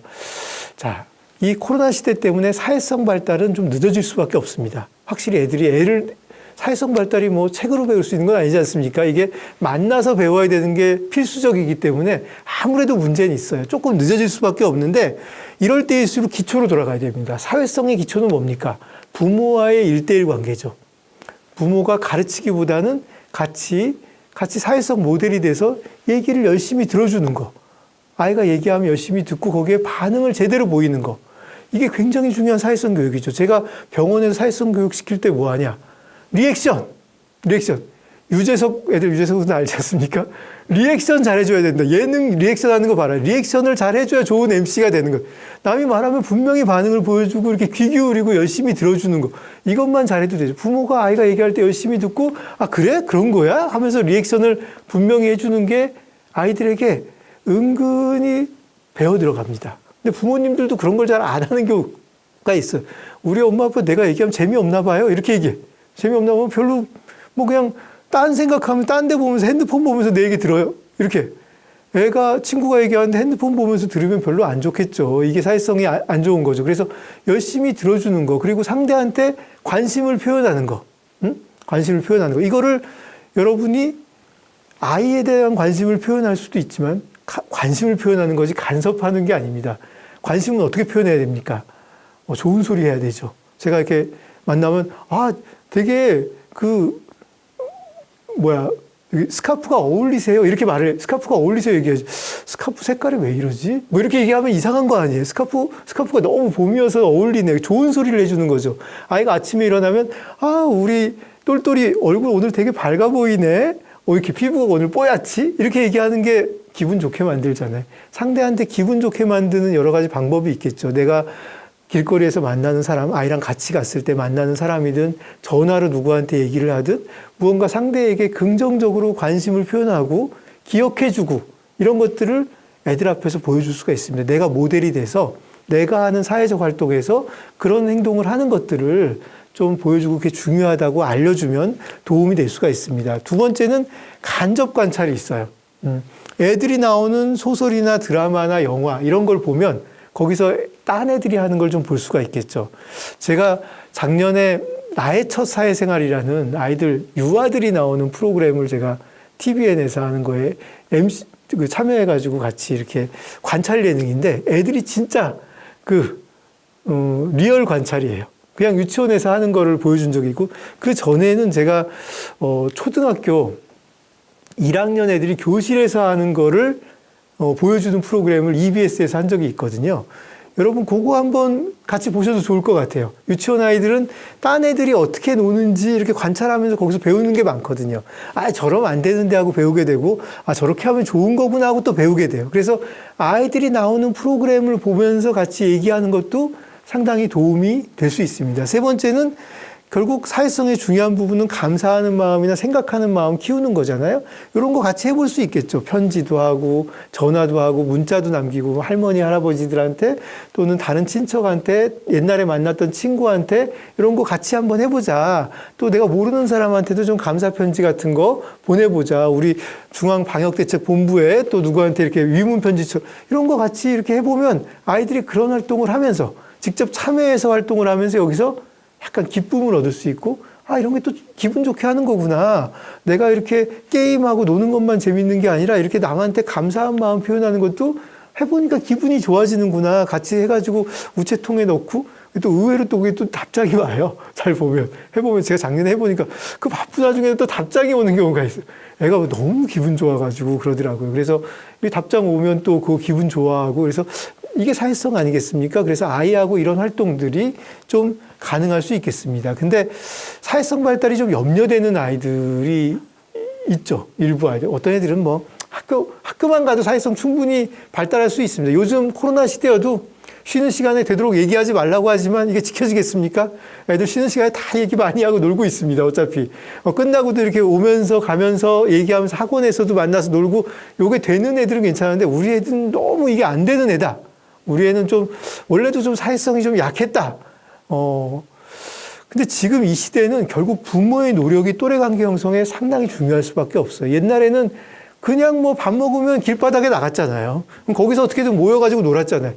자, 이 코로나 시대 때문에 사회성 발달은 좀 늦어질 수밖에 없습니다. 확실히 애를 사회성 발달이 뭐 책으로 배울 수 있는 건 아니지 않습니까? 이게 만나서 배워야 되는 게 필수적이기 때문에 아무래도 문제는 있어요. 조금 늦어질 수밖에 없는데 이럴 때일수록 기초로 돌아가야 됩니다. 사회성의 기초는 뭡니까? 부모와의 1:1 관계죠. 부모가 가르치기보다는 같이 사회성 모델이 돼서 얘기를 열심히 들어주는 거. 아이가 얘기하면 열심히 듣고 거기에 반응을 제대로 보이는 거. 이게 굉장히 중요한 사회성 교육이죠. 제가 병원에서 사회성 교육 시킬 때 뭐 하냐? 리액션. 유재석은 알지 않습니까? 리액션 잘해줘야 된다. 예능 리액션 하는 거 봐라. 리액션을 잘해줘야 좋은 MC가 되는 거. 남이 말하면 분명히 반응을 보여주고 이렇게 귀 기울이고 열심히 들어주는 거. 이것만 잘해도 되죠. 부모가 아이가 얘기할 때 열심히 듣고 그래? 그런 거야? 하면서 리액션을 분명히 해주는 게 아이들에게 은근히 배워 들어갑니다. 근데 부모님들도 그런 걸 잘 안 하는 경우가 있어요. 우리 엄마 아빠 내가 얘기하면 재미없나 봐요. 이렇게 얘기해. 재미없나 보면 별로 뭐 그냥 딴 생각하면 딴 데 보면서 핸드폰 보면서 내 얘기 들어요. 이렇게. 애가 친구가 얘기하는데 핸드폰 보면서 들으면 별로 안 좋겠죠. 이게 사회성이 안 좋은 거죠. 그래서 열심히 들어주는 거. 그리고 상대한테 관심을 표현하는 거. 응? 관심을 표현하는 거. 이거를 여러분이 아이에 대한 관심을 표현할 수도 있지만 관심을 표현하는 거지 간섭하는 게 아닙니다. 관심은 어떻게 표현해야 됩니까? 좋은 소리 해야 되죠. 제가 이렇게 만나면 되게 스카프가 어울리세요. 이렇게 스카프가 어울리세요. 얘기하지. 스카프 색깔이 왜 이러지? 뭐 이렇게 얘기하면 이상한 거 아니에요. 스카프가 너무 봄이어서 어울리네. 좋은 소리를 해주는 거죠. 아이가 아침에 일어나면, 우리 똘똘이 얼굴 오늘 되게 밝아 보이네. 이렇게 피부가 오늘 뽀얗지? 이렇게 얘기하는 게 기분 좋게 만들잖아요. 상대한테 기분 좋게 만드는 여러 가지 방법이 있겠죠. 내가 길거리에서 만나는 사람, 아이랑 같이 갔을 때 만나는 사람이든 전화로 누구한테 얘기를 하든 무언가 상대에게 긍정적으로 관심을 표현하고 기억해주고 이런 것들을 애들 앞에서 보여줄 수가 있습니다. 내가 모델이 돼서 내가 하는 사회적 활동에서 그런 행동을 하는 것들을 좀 보여주고 그게 중요하다고 알려주면 도움이 될 수가 있습니다. 두 번째는 간접 관찰이 있어요. 애들이 나오는 소설이나 드라마나 영화 이런 걸 보면 거기서 딴 애들이 하는 걸 좀 볼 수가 있겠죠. 제가 작년에 나의 첫 사회생활이라는 아이들 유아들이 나오는 프로그램을 제가 TVN에서 하는 거에 MC 참여해가지고 같이 이렇게 관찰 예능인데 애들이 진짜 리얼 관찰이에요. 그냥 유치원에서 하는 거를 보여준 적이 있고 그 전에는 제가 초등학교 1학년 애들이 교실에서 하는 거를 보여주는 프로그램을 EBS에서 한 적이 있거든요. 여러분 그거 한번 같이 보셔도 좋을 것 같아요. 유치원 아이들은 딴 애들이 어떻게 노는지 이렇게 관찰하면서 거기서 배우는 게 많거든요. 아, 저러면 안 되는데 하고 배우게 되고, 아, 저렇게 하면 좋은 거구나 하고 또 배우게 돼요. 그래서 아이들이 나오는 프로그램을 보면서 같이 얘기하는 것도 상당히 도움이 될 수 있습니다. 세 번째는 결국 사회성의 중요한 부분은 감사하는 마음이나 생각하는 마음 키우는 거잖아요. 이런 거 같이 해볼 수 있겠죠. 편지도 하고 전화도 하고 문자도 남기고 할머니 할아버지들한테 또는 다른 친척한테 옛날에 만났던 친구한테 이런 거 같이 한번 해보자. 또 내가 모르는 사람한테도 좀 감사 편지 같은 거 보내보자. 우리 중앙방역대책본부에 또 누구한테 이렇게 위문 편지처럼 이런 거 같이 이렇게 해보면 아이들이 그런 활동을 하면서 직접 참여해서 활동을 하면서 여기서 약간 기쁨을 얻을 수 있고, 아, 이런 게 또 기분 좋게 하는 거구나. 내가 이렇게 게임하고 노는 것만 재밌는 게 아니라 이렇게 남한테 감사한 마음 표현하는 것도 해보니까 기분이 좋아지는구나. 같이 해가지고 우체통에 넣고, 또 의외로 또 그게 또 답장이 와요. 잘 보면. 해보면 제가 작년에 해보니까 그 바쁜 와중에 또 답장이 오는 경우가 있어요. 애가 너무 기분 좋아가지고 그러더라고요. 그래서 이 답장 오면 또 그거 기분 좋아하고 그래서 이게 사회성 아니겠습니까? 그래서 아이하고 이런 활동들이 좀 가능할 수 있겠습니다. 근데 사회성 발달이 좀 염려되는 아이들이 있죠. 일부 아이들. 어떤 애들은 뭐 학교만 가도 사회성 충분히 발달할 수 있습니다. 요즘 코로나 시대여도 쉬는 시간에 되도록 얘기하지 말라고 하지만 이게 지켜지겠습니까? 애들 쉬는 시간에 다 얘기 많이 하고 놀고 있습니다. 어차피. 끝나고도 이렇게 오면서 가면서 얘기하면서 학원에서도 만나서 놀고 요게 되는 애들은 괜찮은데 우리 애들은 너무 이게 안 되는 애다. 우리 애는 좀 원래도 좀 사회성이 좀 약했다. 근데 지금 이 시대는 결국 부모의 노력이 또래관계 형성에 상당히 중요할 수밖에 없어요. 옛날에는 그냥 뭐 밥 먹으면 길바닥에 나갔잖아요. 그럼 거기서 어떻게든 모여가지고 놀았잖아요.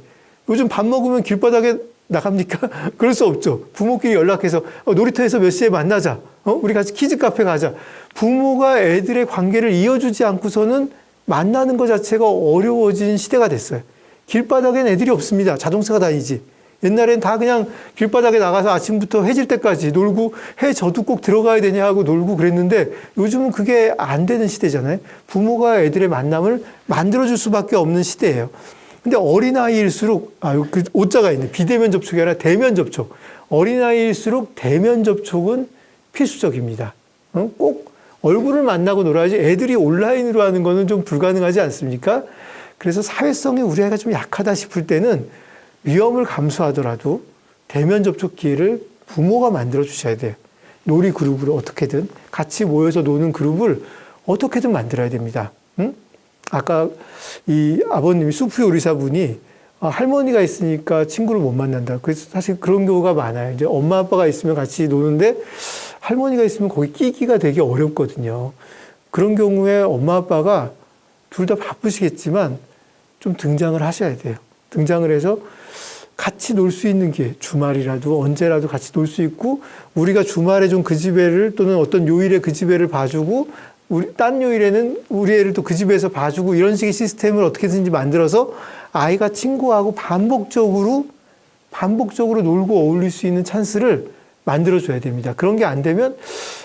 요즘 밥 먹으면 길바닥에 나갑니까? 그럴 수 없죠. 부모끼리 연락해서 놀이터에서 몇 시에 만나자. 우리 같이 키즈 카페 가자. 부모가 애들의 관계를 이어주지 않고서는 만나는 것 자체가 어려워진 시대가 됐어요. 길바닥엔 애들이 없습니다. 자동차가 다니지. 옛날엔 다 그냥 길바닥에 나가서 아침부터 해질 때까지 놀고 해 져도 꼭 들어가야 되냐 하고 놀고 그랬는데 요즘은 그게 안 되는 시대잖아요. 부모가 애들의 만남을 만들어줄 수밖에 없는 시대예요. 근데 어린아이일수록, 그 오자가 있네. 비대면 접촉이 아니라 대면 접촉. 어린아이일수록 대면 접촉은 필수적입니다. 꼭 얼굴을 만나고 놀아야지 애들이 온라인으로 하는 거는 좀 불가능하지 않습니까? 그래서 사회성이 우리 아이가 좀 약하다 싶을 때는 위험을 감수하더라도 대면 접촉 기회를 부모가 만들어 주셔야 돼요. 놀이 그룹으로 어떻게든 같이 모여서 노는 그룹을 어떻게든 만들어야 됩니다. 응? 아까 이 아버님이 수프 요리사분이 할머니가 있으니까 친구를 못 만난다. 그래서 사실 그런 경우가 많아요. 이제 엄마 아빠가 있으면 같이 노는데 할머니가 있으면 거기 끼기가 되게 어렵거든요. 그런 경우에 엄마 아빠가 둘 다 바쁘시겠지만 좀 등장을 하셔야 돼요. 등장을 해서 같이 놀 수 있는 기회, 주말이라도 언제라도 같이 놀 수 있고 우리가 주말에 좀 그 집 애를 또는 어떤 요일에 그 집 애를 봐주고 딴 요일에는 우리 애를 또 그 집에서 봐주고 이런 식의 시스템을 어떻게든지 만들어서 아이가 친구하고 반복적으로 놀고 어울릴 수 있는 찬스를 만들어줘야 됩니다. 그런 게 안 되면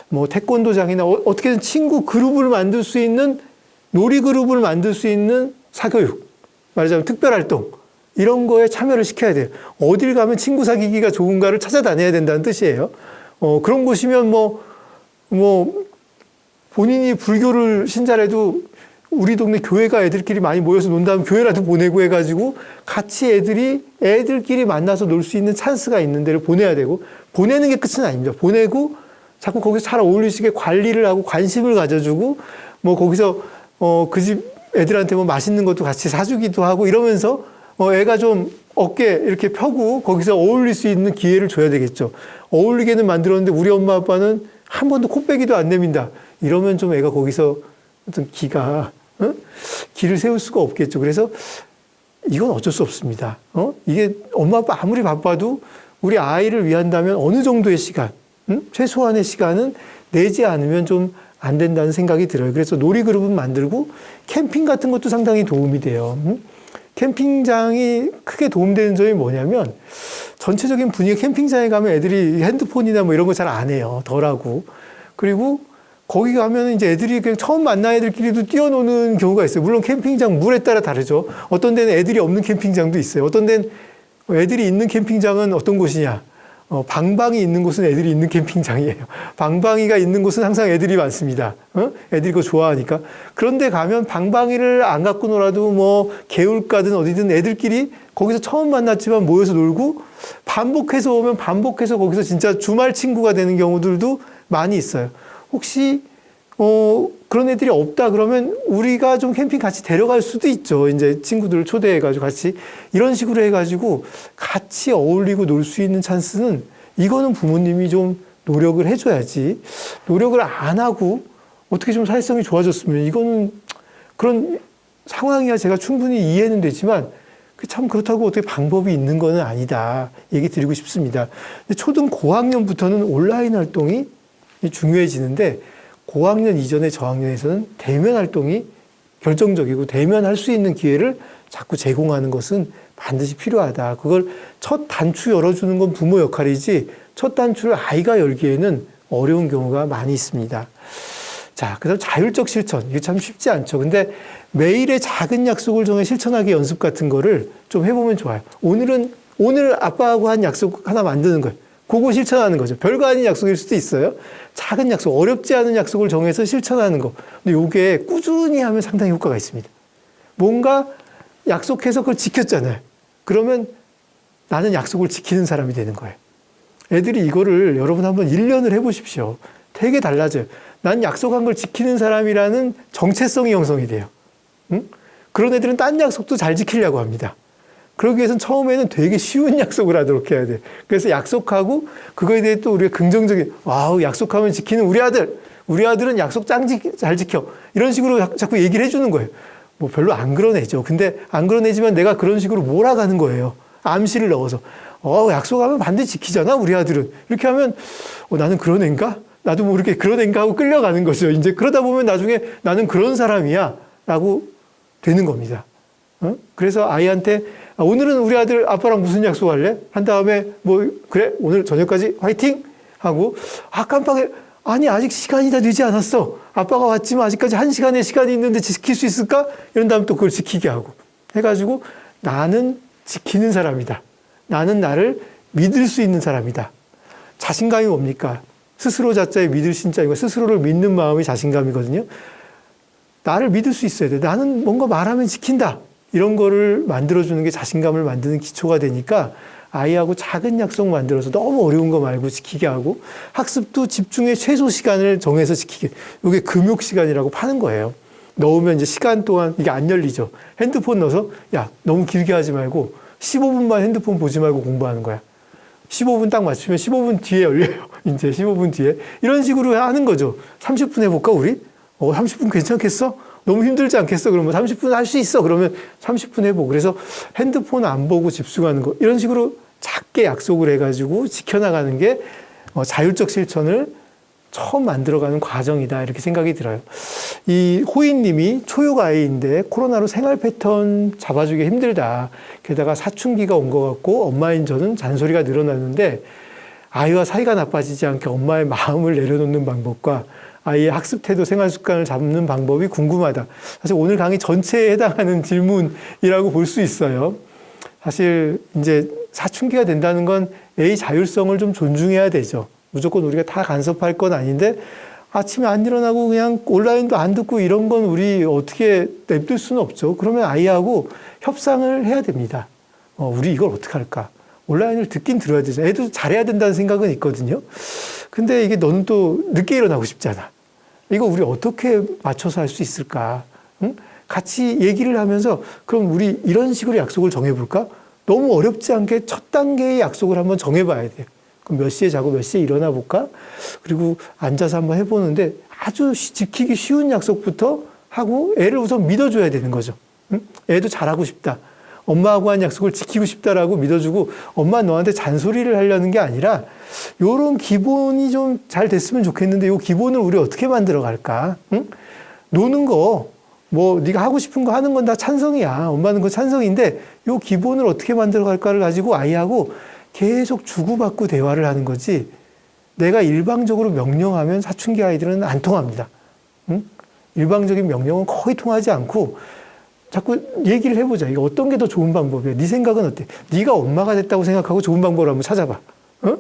뭐 태권도장이나 어떻게든 친구 그룹을 만들 수 있는 놀이 그룹을 만들 수 있는 사교육, 말하자면 특별활동 이런 거에 참여를 시켜야 돼요. 어딜 가면 친구 사귀기가 좋은가를 찾아다녀야 된다는 뜻이에요. 그런 곳이면 뭐 본인이 불교를 신자라도 우리 동네 교회가 애들끼리 많이 모여서 논다면 교회라도 보내고 해가지고 같이 애들끼리 만나서 놀 수 있는 찬스가 있는 데를 보내야 되고 보내는 게 끝은 아닙니다. 보내고 자꾸 거기서 잘 어울리시게 관리를 하고 관심을 가져주고 뭐 거기서 그 집 애들한테 뭐 맛있는 것도 같이 사주기도 하고 이러면서 애가 좀 어깨 이렇게 펴고 거기서 어울릴 수 있는 기회를 줘야 되겠죠. 어울리게는 만들었는데 우리 엄마 아빠는 한 번도 코빼기도 안 내민다. 이러면 좀 애가 거기서 어떤 기를 세울 수가 없겠죠. 그래서 이건 어쩔 수 없습니다. 이게 엄마 아빠 아무리 바빠도 우리 아이를 위한다면 어느 정도의 시간, 최소한의 시간은 내지 않으면 좀 안 된다는 생각이 들어요. 그래서 놀이그룹은 만들고 캠핑 같은 것도 상당히 도움이 돼요. 캠핑장이 크게 도움되는 점이 뭐냐면 전체적인 분위기 캠핑장에 가면 애들이 핸드폰이나 뭐 이런 거 잘 안 해요. 덜 하고. 그리고 거기 가면 이제 애들이 그냥 처음 만난 애들끼리도 뛰어노는 경우가 있어요. 물론 캠핑장 물에 따라 다르죠. 어떤 데는 애들이 없는 캠핑장도 있어요. 어떤 데는 애들이 있는 캠핑장은 어떤 곳이냐. 방방이 있는 곳은 애들이 있는 캠핑장이에요. 방방이가 있는 곳은 항상 애들이 많습니다. 애들이 그거 좋아하니까. 그런데 가면 방방이를 안 갖고 놀아도 뭐 개울가든 어디든 애들끼리 거기서 처음 만났지만 모여서 놀고 반복해서 오면 반복해서 거기서 진짜 주말 친구가 되는 경우들도 많이 있어요. 혹시 그런 애들이 없다 그러면 우리가 좀 캠핑 같이 데려갈 수도 있죠. 이제 친구들을 초대해가지고 같이 이런 식으로 해가지고 같이 어울리고 놀 수 있는 찬스는 이거는 부모님이 좀 노력을 해줘야지. 노력을 안 하고 어떻게 좀 사회성이 좋아졌으면 이거는 그런 상황이야 제가 충분히 이해는 되지만 참 그렇다고 어떻게 방법이 있는 거는 아니다. 얘기 드리고 싶습니다. 초등 고학년부터는 온라인 활동이 중요해지는데 고학년 이전의 저학년에서는 대면 활동이 결정적이고 대면할 수 있는 기회를 자꾸 제공하는 것은 반드시 필요하다. 그걸 첫 단추 열어주는 건 부모 역할이지 첫 단추를 아이가 열기에는 어려운 경우가 많이 있습니다. 자, 그다음 자율적 실천. 이게 참 쉽지 않죠. 근데 매일의 작은 약속을 정해 실천하기 연습 같은 거를 좀 해보면 좋아요. 오늘 아빠하고 한 약속 하나 만드는 거예요. 그거 실천하는 거죠. 별거 아닌 약속일 수도 있어요. 작은 약속, 어렵지 않은 약속을 정해서 실천하는 거. 근데 이게 꾸준히 하면 상당히 효과가 있습니다. 뭔가 약속해서 그걸 지켰잖아요. 그러면 나는 약속을 지키는 사람이 되는 거예요. 애들이 이거를 여러분 한번 1년을 해보십시오. 되게 달라져요. 난 약속한 걸 지키는 사람이라는 정체성이 형성이 돼요. 응? 그런 애들은 딴 약속도 잘 지키려고 합니다. 그러기 위해서는 처음에는 되게 쉬운 약속을 하도록 해야 돼. 그래서 약속하고 그거에 대해 또 우리가 긍정적인 와우 약속하면 지키는 우리 아들은 약속 잘 지켜 이런 식으로 자꾸 얘기를 해주는 거예요. 뭐 별로 안 그런 애죠. 근데 안 그런 애지만 내가 그런 식으로 몰아가는 거예요. 암시를 넣어서 약속하면 반드시 지키잖아 우리 아들은. 이렇게 하면 나는 그런 애인가? 나도 뭐 이렇게 그런 애인가 하고 끌려가는 거죠. 이제 그러다 보면 나중에 나는 그런 사람이야 라고 되는 겁니다. 그래서 아이한테 오늘은 우리 아들 아빠랑 무슨 약속할래? 한 다음에 뭐 그래 오늘 저녁까지 화이팅 하고 깜빡해 아니 아직 시간이 다 되지 않았어 아빠가 왔지만 아직까지 1시간의 시간이 있는데 지킬 수 있을까? 이런 다음 또 그걸 지키게 하고 해가지고 나는 지키는 사람이다. 나는 나를 믿을 수 있는 사람이다. 자신감이 뭡니까? 스스로 자자에 믿을 신자이고 스스로를 믿는 마음이 자신감이거든요. 나를 믿을 수 있어야 돼. 나는 뭔가 말하면 지킨다. 이런 거를 만들어주는 게 자신감을 만드는 기초가 되니까 아이하고 작은 약속 만들어서 너무 어려운 거 말고 지키게 하고 학습도 집중의 최소 시간을 정해서 지키게. 이게 금욕 시간이라고 파는 거예요. 넣으면 이제 시간 동안 이게 안 열리죠. 핸드폰 넣어서 야, 너무 길게 하지 말고 15분만 핸드폰 보지 말고 공부하는 거야. 15분 딱 맞추면 15분 뒤에 열려요. 이제 15분 뒤에. 이런 식으로 하는 거죠. 30분 해볼까, 우리? 30분 괜찮겠어? 너무 힘들지 않겠어? 그러면 30분 할 수 있어. 그러면 30분 해보고. 그래서 핸드폰 안 보고 집중하는 거. 이런 식으로 작게 약속을 해가지고 지켜나가는 게 자율적 실천을 처음 만들어가는 과정이다. 이렇게 생각이 들어요. 이 호인님이 초육 아이인데 코로나로 생활 패턴 잡아주기 힘들다. 게다가 사춘기가 온 것 같고 엄마인 저는 잔소리가 늘어나는데 아이와 사이가 나빠지지 않게 엄마의 마음을 내려놓는 방법과 아이의 학습 태도, 생활 습관을 잡는 방법이 궁금하다. 사실 오늘 강의 전체에 해당하는 질문이라고 볼 수 있어요. 사실 이제 사춘기가 된다는 건 애의 자율성을 좀 존중해야 되죠. 무조건 우리가 다 간섭할 건 아닌데 아침에 안 일어나고 그냥 온라인도 안 듣고 이런 건 우리 어떻게 냅둘 수는 없죠. 그러면 아이하고 협상을 해야 됩니다. 우리 이걸 어떻게 할까? 온라인을 듣긴 들어야 되죠. 애도 잘해야 된다는 생각은 있거든요. 근데 이게 너는 또 늦게 일어나고 싶잖아. 이거 우리 어떻게 맞춰서 할 수 있을까? 응? 같이 얘기를 하면서 그럼 우리 이런 식으로 약속을 정해볼까? 너무 어렵지 않게 첫 단계의 약속을 한번 정해봐야 돼요. 그럼 몇 시에 자고 몇 시에 일어나 볼까? 그리고 앉아서 한번 해보는데 아주 지키기 쉬운 약속부터 하고 애를 우선 믿어줘야 되는 거죠. 응? 애도 잘하고 싶다. 엄마하고 한 약속을 지키고 싶다라고 믿어주고 엄마 너한테 잔소리를 하려는 게 아니라 요런 기본이 좀 잘 됐으면 좋겠는데 요 기본을 우리 어떻게 만들어 갈까? 응? 노는 거 뭐 네가 하고 싶은 거 하는 건 다 찬성이야. 엄마는 그 찬성인데 요 기본을 어떻게 만들어 갈까를 가지고 아이하고 계속 주고받고 대화를 하는 거지 내가 일방적으로 명령하면 사춘기 아이들은 안 통합니다. 응? 일방적인 명령은 거의 통하지 않고 자꾸 얘기를 해보자. 이거 어떤 게 더 좋은 방법이야? 네 생각은 어때? 네가 엄마가 됐다고 생각하고 좋은 방법을 한번 찾아봐. 어?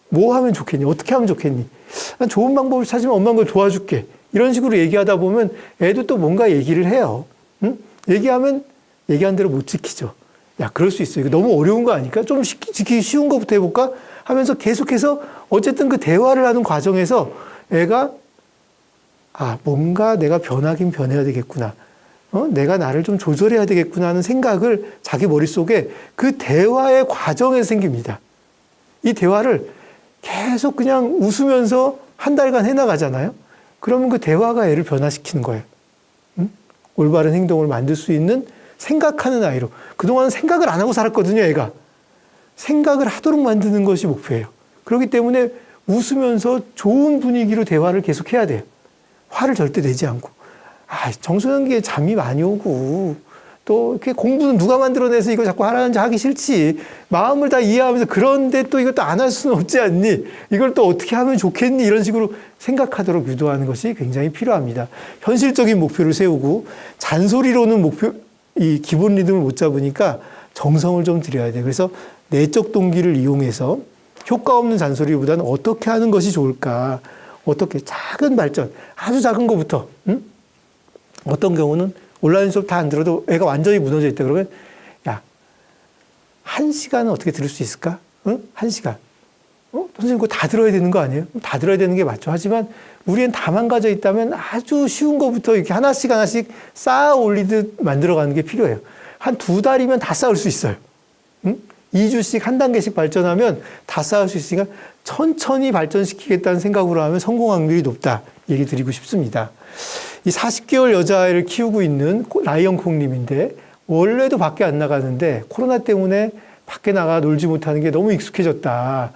뭐 하면 좋겠니? 어떻게 하면 좋겠니? 난 좋은 방법을 찾으면 엄마가 그걸 도와줄게. 이런 식으로 얘기하다 보면 애도 또 뭔가 얘기를 해요. 응? 얘기하면 얘기한 대로 못 지키죠. 야, 그럴 수 있어. 이거 너무 어려운 거 아닐까? 좀 지키기 쉬운 것부터 해볼까? 하면서 계속해서 어쨌든 그 대화를 하는 과정에서 애가 뭔가 내가 변하긴 변해야 되겠구나. 내가 나를 좀 조절해야 되겠구나 하는 생각을 자기 머릿속에 그 대화의 과정에서 생깁니다. 이 대화를 계속 그냥 웃으면서 한 달간 해나가잖아요. 그러면 그 대화가 애를 변화시키는 거예요. 응? 올바른 행동을 만들 수 있는 생각하는 아이로. 그동안 생각을 안 하고 살았거든요, 애가. 생각을 하도록 만드는 것이 목표예요. 그렇기 때문에 웃으면서 좋은 분위기로 대화를 계속 해야 돼요. 화를 절대 내지 않고. 정소년기에 잠이 많이 오고, 또 이렇게 공부는 누가 만들어내서 이거 자꾸 하라는지 하기 싫지. 마음을 다 이해하면서 그런데 또 이것도 안 할 수는 없지 않니? 이걸 또 어떻게 하면 좋겠니? 이런 식으로 생각하도록 유도하는 것이 굉장히 필요합니다. 현실적인 목표를 세우고 잔소리로는 이 기본 리듬을 못 잡으니까 정성을 좀 들여야 돼요. 그래서 내적 동기를 이용해서 효과 없는 잔소리보다는 어떻게 하는 것이 좋을까? 어떻게 작은 발전, 아주 작은 것부터, 응? 어떤 경우는 온라인 수업 다 안 들어도 애가 완전히 무너져 있다 그러면 야, 1시간은 어떻게 들을 수 있을까? 응? 1시간. 선생님 그거 다 들어야 되는 거 아니에요? 다 들어야 되는 게 맞죠. 하지만 우리는 다 망가져 있다면 아주 쉬운 것부터 이렇게 하나씩 쌓아 올리듯 만들어가는 게 필요해요. 한 2달이면 다 쌓을 수 있어요. 응? 2주씩 한 단계씩 발전하면 다 쌓을 수 있으니까 천천히 발전시키겠다는 생각으로 하면 성공 확률이 높다. 얘기 드리고 싶습니다. 이 40개월 여자아이를 키우고 있는 라이언콩님인데 원래도 밖에 안 나가는데 코로나 때문에 밖에 나가 놀지 못하는 게 너무 익숙해졌다.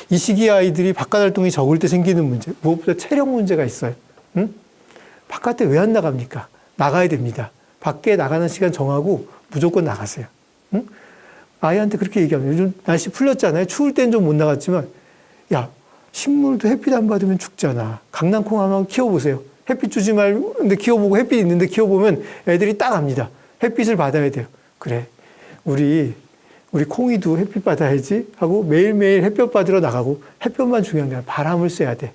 이 시기 아이들이 바깥 활동이 적을 때 생기는 문제, 무엇보다 체력 문제가 있어요. 응? 바깥에 왜 안 나갑니까? 나가야 됩니다. 밖에 나가는 시간 정하고 무조건 나가세요. 응? 아이한테 그렇게 얘기하면 요즘 날씨 풀렸잖아요. 추울 땐 좀 못 나갔지만 야, 식물도 햇빛 안 받으면 죽잖아. 강낭콩 한번 키워보세요. 햇빛 주지 말고 근데 키워보고 햇빛 있는데 키워보면 애들이 딱 압니다. 햇빛을 받아야 돼요. 그래, 우리 콩이도 햇빛 받아야지 하고 매일매일 햇볕 받으러 나가고 햇볕만 중요한 게 아니라 바람을 쐬야 돼.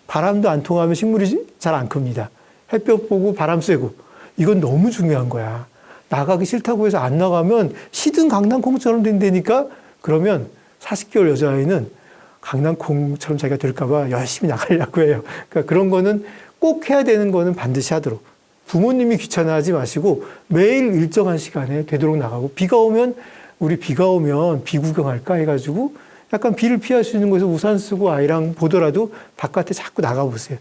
바람도 안 통하면 식물이 잘 안 큽니다. 햇볕 보고 바람 쐬고 이건 너무 중요한 거야. 나가기 싫다고 해서 안 나가면 시든 강낭콩처럼 된다니까. 그러면 40개월 여자아이는 강낭콩처럼 자기가 될까봐 열심히 나가려고 해요. 그러니까 그런 거는 꼭 해야 되는 거는 반드시 하도록. 부모님이 귀찮아하지 마시고 매일 일정한 시간에 되도록 나가고 비가 오면 비 구경할까 해가지고 약간 비를 피할 수 있는 곳에서 우산 쓰고 아이랑 보더라도 바깥에 자꾸 나가보세요.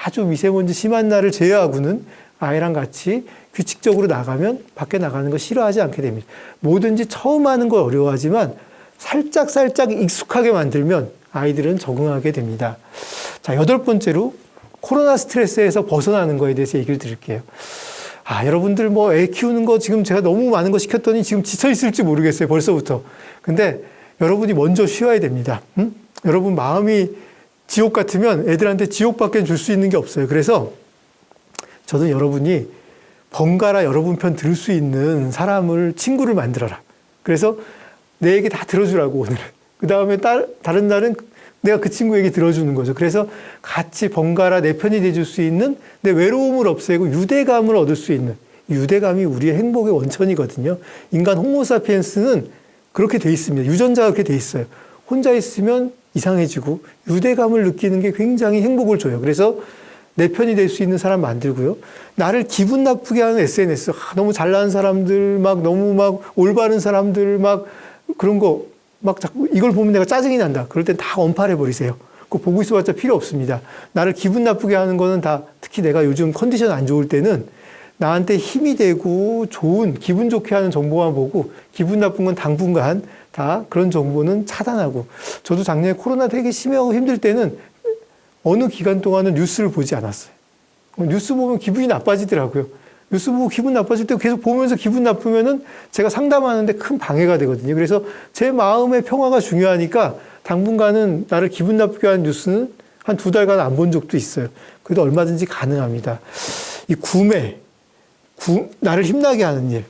아주 미세먼지 심한 날을 제외하고는 아이랑 같이 규칙적으로 나가면 밖에 나가는 거 싫어하지 않게 됩니다. 뭐든지 처음 하는 거 어려워하지만 살짝 익숙하게 만들면 아이들은 적응하게 됩니다. 자, 8번째로 코로나 스트레스에서 벗어나는 거에 대해서 얘기를 드릴게요. 여러분들 뭐 애 키우는 거 지금 제가 너무 많은 거 시켰더니 지금 지쳐 있을지 모르겠어요. 벌써부터. 근데 여러분이 먼저 쉬어야 됩니다. 응? 여러분 마음이 지옥 같으면 애들한테 지옥밖에 줄 수 있는 게 없어요. 그래서 저는 여러분이 번갈아 여러분 편 들을 수 있는 친구를 만들어라. 그래서 내 얘기 다 들어주라고 오늘은. 그 다음에 다른 날은 내가 그 친구 얘기 들어주는 거죠. 그래서 같이 번갈아 내 편이 돼줄 수 있는 내 외로움을 없애고 유대감을 얻을 수 있는 유대감이 우리의 행복의 원천이거든요. 인간 호모사피엔스는 그렇게 돼 있습니다. 유전자가 그렇게 돼 있어요. 혼자 있으면 이상해지고 유대감을 느끼는 게 굉장히 행복을 줘요. 그래서 내 편이 될 수 있는 사람 만들고요. 나를 기분 나쁘게 하는 SNS, 너무 잘나는 사람들, 막 너무 막 올바른 사람들, 막 그런 거, 막 자꾸 이걸 보면 내가 짜증이 난다. 그럴 땐 다 언팔해 버리세요. 그거 보고 있어봤자 필요 없습니다. 나를 기분 나쁘게 하는 거는 다, 특히 내가 요즘 컨디션 안 좋을 때는 나한테 힘이 되고 좋은, 기분 좋게 하는 정보만 보고 기분 나쁜 건 당분간 다 그런 정보는 차단하고. 저도 작년에 코로나 되게 심하고 힘들 때는 어느 기간 동안은 뉴스를 보지 않았어요. 뉴스 보면 기분이 나빠지더라고요. 뉴스 보고 기분 나빠질 때 계속 보면서 기분 나쁘면은 제가 상담하는데 큰 방해가 되거든요. 그래서 제 마음의 평화가 중요하니까 당분간은 나를 기분 나쁘게 하는 뉴스는 한 2달간 안 본 적도 있어요. 그래도 얼마든지 가능합니다. 이 구매, 나를 힘나게 하는 일.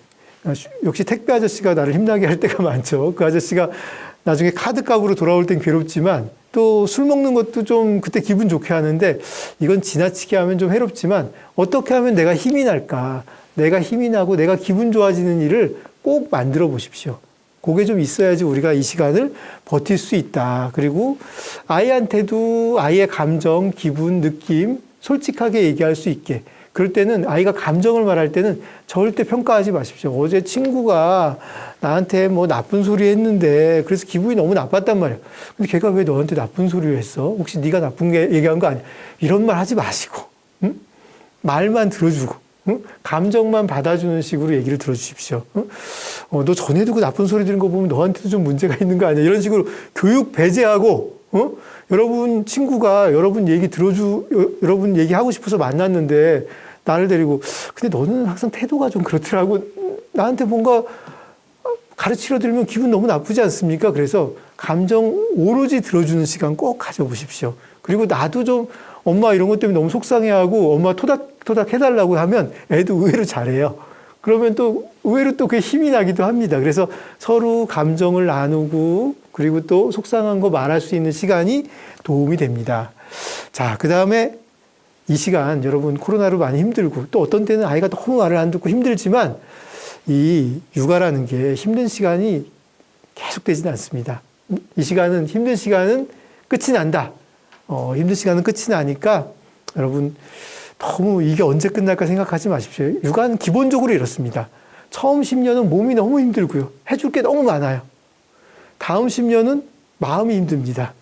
역시 택배 아저씨가 나를 힘나게 할 때가 많죠. 그 아저씨가 나중에 카드 값으로 돌아올 땐 괴롭지만 또 술 먹는 것도 좀 그때 기분 좋게 하는데 이건 지나치게 하면 좀 해롭지만 어떻게 하면 내가 힘이 날까? 내가 힘이 나고 내가 기분 좋아지는 일을 꼭 만들어 보십시오. 그게 좀 있어야지 우리가 이 시간을 버틸 수 있다. 그리고 아이한테도 아이의 감정, 기분, 느낌 솔직하게 얘기할 수 있게. 그럴 때는 아이가 감정을 말할 때는 절대 평가하지 마십시오. 어제 친구가 나한테 뭐 나쁜 소리 했는데 그래서 기분이 너무 나빴단 말이야. 근데 걔가 왜 너한테 나쁜 소리를 했어? 혹시 네가 나쁜 게 얘기한 거 아니야? 이런 말 하지 마시고, 응? 말만 들어주고, 응? 감정만 받아주는 식으로 얘기를 들어주십시오. 응? 너 전에도 그 나쁜 소리 들은 거 보면 너한테도 좀 문제가 있는 거 아니야? 이런 식으로 교육 배제하고, 여러분 친구가 여러분 여러분 얘기하고 싶어서 만났는데 나를 데리고 근데 너는 항상 태도가 좀 그렇더라고. 나한테 뭔가 가르치려 들면 기분 너무 나쁘지 않습니까? 그래서 감정 오로지 들어주는 시간 꼭 가져보십시오. 그리고 나도 좀 엄마 이런 것 때문에 너무 속상해하고 엄마 토닥토닥 해달라고 하면 애도 의외로 잘해요. 그러면 또 의외로 또 그게 힘이 나기도 합니다. 그래서 서로 감정을 나누고 그리고 또 속상한 거 말할 수 있는 시간이 도움이 됩니다. 자, 그 다음에 이 시간 여러분 코로나로 많이 힘들고 또 어떤 때는 아이가 너무 말을 안 듣고 힘들지만 이 육아라는 게 힘든 시간이 계속되지는 않습니다. 이 시간은 힘든 시간은 끝이 난다. 힘든 시간은 끝이 나니까 여러분 너무 이게 언제 끝날까 생각하지 마십시오. 육아는 기본적으로 이렇습니다. 처음 10년은 몸이 너무 힘들고요. 해줄 게 너무 많아요. 다음 10년은 마음이 힘듭니다.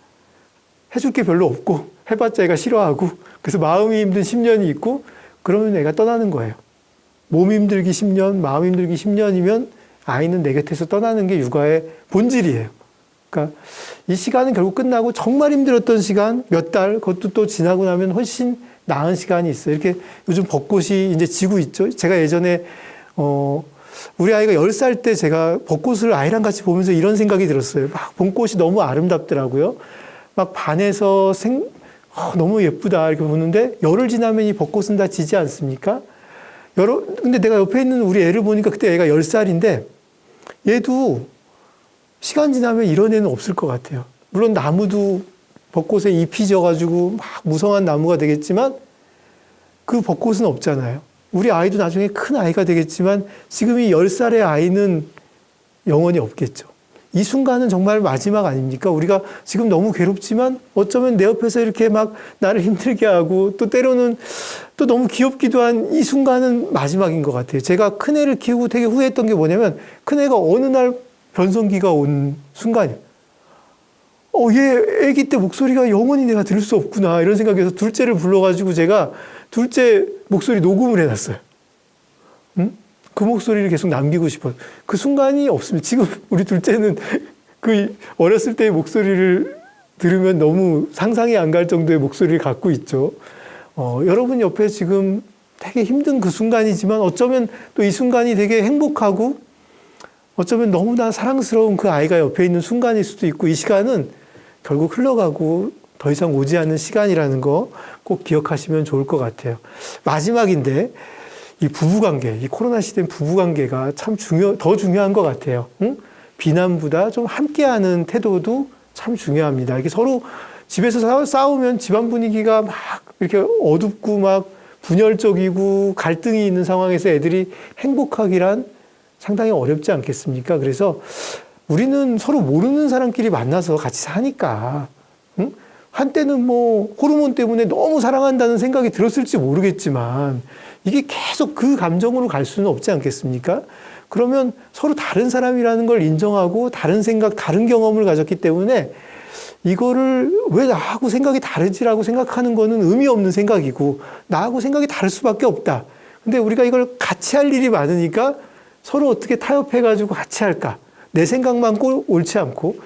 해줄 게 별로 없고 해봤자 애가 싫어하고 그래서 마음이 힘든 10년이 있고 그러면 애가 떠나는 거예요. 몸 힘들기 10년, 마음 힘들기 10년이면 아이는 내 곁에서 떠나는 게 육아의 본질이에요. 그러니까 이 시간은 결국 끝나고 정말 힘들었던 시간 몇 달 그것도 또 지나고 나면 훨씬 나은 시간이 있어요. 이렇게 요즘 벚꽃이 이제 지고 있죠. 제가 예전에 우리 아이가 10살 때 제가 벚꽃을 아이랑 같이 보면서 이런 생각이 들었어요. 막 봄꽃이 너무 아름답더라고요. 막 반에서 너무 예쁘다 이렇게 보는데 열흘 지나면 이 벚꽃은 다 지지 않습니까? 근데 내가 옆에 있는 우리 애를 보니까 그때 애가 10살인데 얘도 시간 지나면 이런 애는 없을 것 같아요. 물론 나무도 벚꽃에 잎이 져가지고 막 무성한 나무가 되겠지만 그 벚꽃은 없잖아요. 우리 아이도 나중에 큰 아이가 되겠지만 지금 이 10살의 아이는 영원히 없겠죠. 이 순간은 정말 마지막 아닙니까? 우리가 지금 너무 괴롭지만 어쩌면 내 옆에서 이렇게 막 나를 힘들게 하고 또 때로는 또 너무 귀엽기도 한 이 순간은 마지막인 것 같아요. 제가 큰애를 키우고 되게 후회했던 게 뭐냐면 큰애가 어느 날 변성기가 온 순간이에요. 얘 아기 때 목소리가 영원히 내가 들을 수 없구나 이런 생각에서 둘째를 불러가지고 제가 둘째 목소리 녹음을 해놨어요. 응? 그 목소리를 계속 남기고 싶어요. 그 순간이 없으면 지금 우리 둘째는 그 어렸을 때의 목소리를 들으면 너무 상상이 안 갈 정도의 목소리를 갖고 있죠. 여러분 옆에 지금 되게 힘든 그 순간이지만 어쩌면 또 이 순간이 되게 행복하고 어쩌면 너무나 사랑스러운 그 아이가 옆에 있는 순간일 수도 있고 이 시간은 결국 흘러가고 더 이상 오지 않는 시간이라는 거 꼭 기억하시면 좋을 것 같아요. 마지막인데 이 부부관계, 이 코로나 시대는 부부관계가 참 더 중요한 것 같아요. 응? 비난보다 좀 함께하는 태도도 참 중요합니다. 이게 서로 집에서 싸우면 집안 분위기가 막 이렇게 어둡고 막 분열적이고 갈등이 있는 상황에서 애들이 행복하기란 상당히 어렵지 않겠습니까? 그래서 우리는 서로 모르는 사람끼리 만나서 같이 사니까, 응? 한때는 뭐 호르몬 때문에 너무 사랑한다는 생각이 들었을지 모르겠지만 이게 계속 그 감정으로 갈 수는 없지 않겠습니까? 그러면 서로 다른 사람이라는 걸 인정하고 다른 생각, 다른 경험을 가졌기 때문에 이거를 왜 나하고 생각이 다르지라고 생각하는 거는 의미 없는 생각이고 나하고 생각이 다를 수밖에 없다. 근데 우리가 이걸 같이 할 일이 많으니까 서로 어떻게 타협해가지고 같이 할까? 내 생각만 꼭 옳지 않고,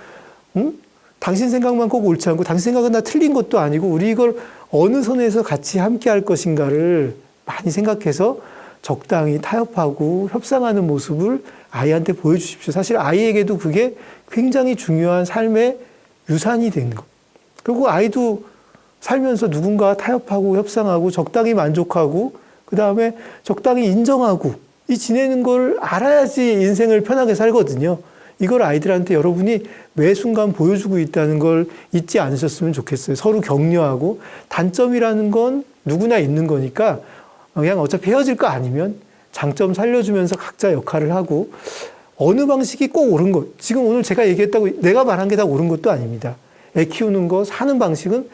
응? 당신 생각만 꼭 옳지 않고, 당신 생각은 다 틀린 것도 아니고, 우리 이걸 어느 선에서 같이 함께 할 것인가를 많이 생각해서 적당히 타협하고 협상하는 모습을 아이한테 보여주십시오. 사실 아이에게도 그게 굉장히 중요한 삶의 유산이 된 거. 그리고 아이도 살면서 누군가와 타협하고 협상하고 적당히 만족하고 그 다음에 적당히 인정하고 이 지내는 걸 알아야지 인생을 편하게 살거든요. 이걸 아이들한테 여러분이 매 순간 보여주고 있다는 걸 잊지 않으셨으면 좋겠어요. 서로 격려하고 단점이라는 건 누구나 있는 거니까 그냥 어차피 헤어질 거 아니면 장점 살려주면서 각자 역할을 하고 어느 방식이 꼭 옳은 것. 지금 오늘 제가 얘기했다고 내가 말한 게 다 옳은 것도 아닙니다. 애 키우는 거, 사는 방식은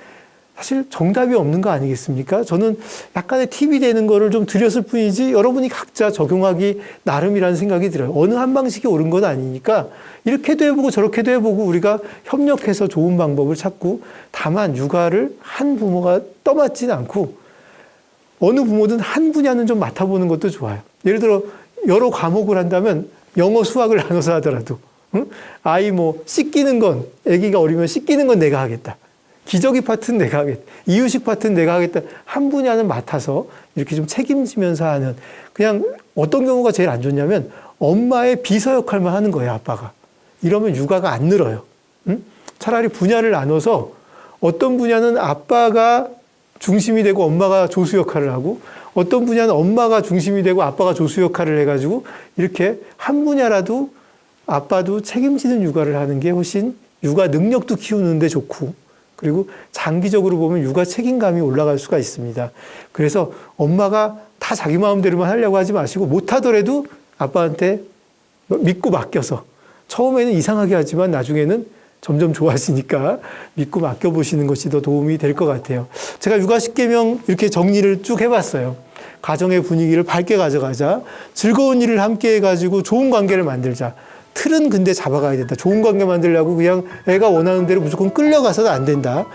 사실 정답이 없는 거 아니겠습니까? 저는 약간의 팁이 되는 거를 좀 드렸을 뿐이지 여러분이 각자 적용하기 나름이라는 생각이 들어요. 어느 한 방식이 옳은 건 아니니까 이렇게도 해보고 저렇게도 해보고 우리가 협력해서 좋은 방법을 찾고 다만 육아를 한 부모가 떠맡지는 않고 어느 부모든 한 분야는 좀 맡아보는 것도 좋아요. 예를 들어 여러 과목을 한다면 영어, 수학을 나눠서 하더라도 응? 아이 뭐 씻기는 건 아기가 어리면 씻기는 건 내가 하겠다. 기저귀 파트는 내가 하겠다. 이유식 파트는 내가 하겠다. 한 분야는 맡아서 이렇게 좀 책임지면서 하는 그냥 어떤 경우가 제일 안 좋냐면 엄마의 비서 역할만 하는 거예요, 아빠가. 이러면 육아가 안 늘어요. 응? 차라리 분야를 나눠서 어떤 분야는 아빠가 중심이 되고 엄마가 조수 역할을 하고 어떤 분야는 엄마가 중심이 되고 아빠가 조수 역할을 해가지고 이렇게 한 분야라도 아빠도 책임지는 육아를 하는 게 훨씬 육아 능력도 키우는데 좋고 그리고 장기적으로 보면 육아 책임감이 올라갈 수가 있습니다. 그래서 엄마가 다 자기 마음대로만 하려고 하지 마시고 못하더라도 아빠한테 믿고 맡겨서 처음에는 이상하게 하지만 나중에는 점점 좋아지니까 믿고 맡겨보시는 것이 더 도움이 될 것 같아요. 제가 육아 10계명 이렇게 정리를 쭉 해봤어요. 가정의 분위기를 밝게 가져가자. 즐거운 일을 함께 해가지고 좋은 관계를 만들자. 틀은 근데 잡아가야 된다. 좋은 관계 만들려고 그냥 애가 원하는 대로 무조건 끌려가서는 안 된다.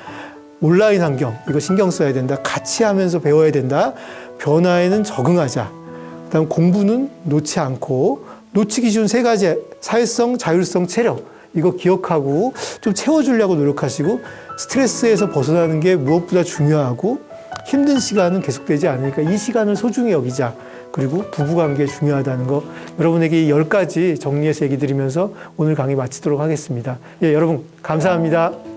온라인 환경, 이거 신경 써야 된다. 같이 하면서 배워야 된다. 변화에는 적응하자. 그다음 공부는 놓지 않고 놓치기 쉬운 세 가지 사회성, 자율성, 체력. 이거 기억하고 좀 채워주려고 노력하시고 스트레스에서 벗어나는 게 무엇보다 중요하고 힘든 시간은 계속되지 않으니까 이 시간을 소중히 여기자. 그리고 부부관계 중요하다는 거 여러분에게 10가지 정리해서 얘기 드리면서 오늘 강의 마치도록 하겠습니다. 예, 여러분 감사합니다.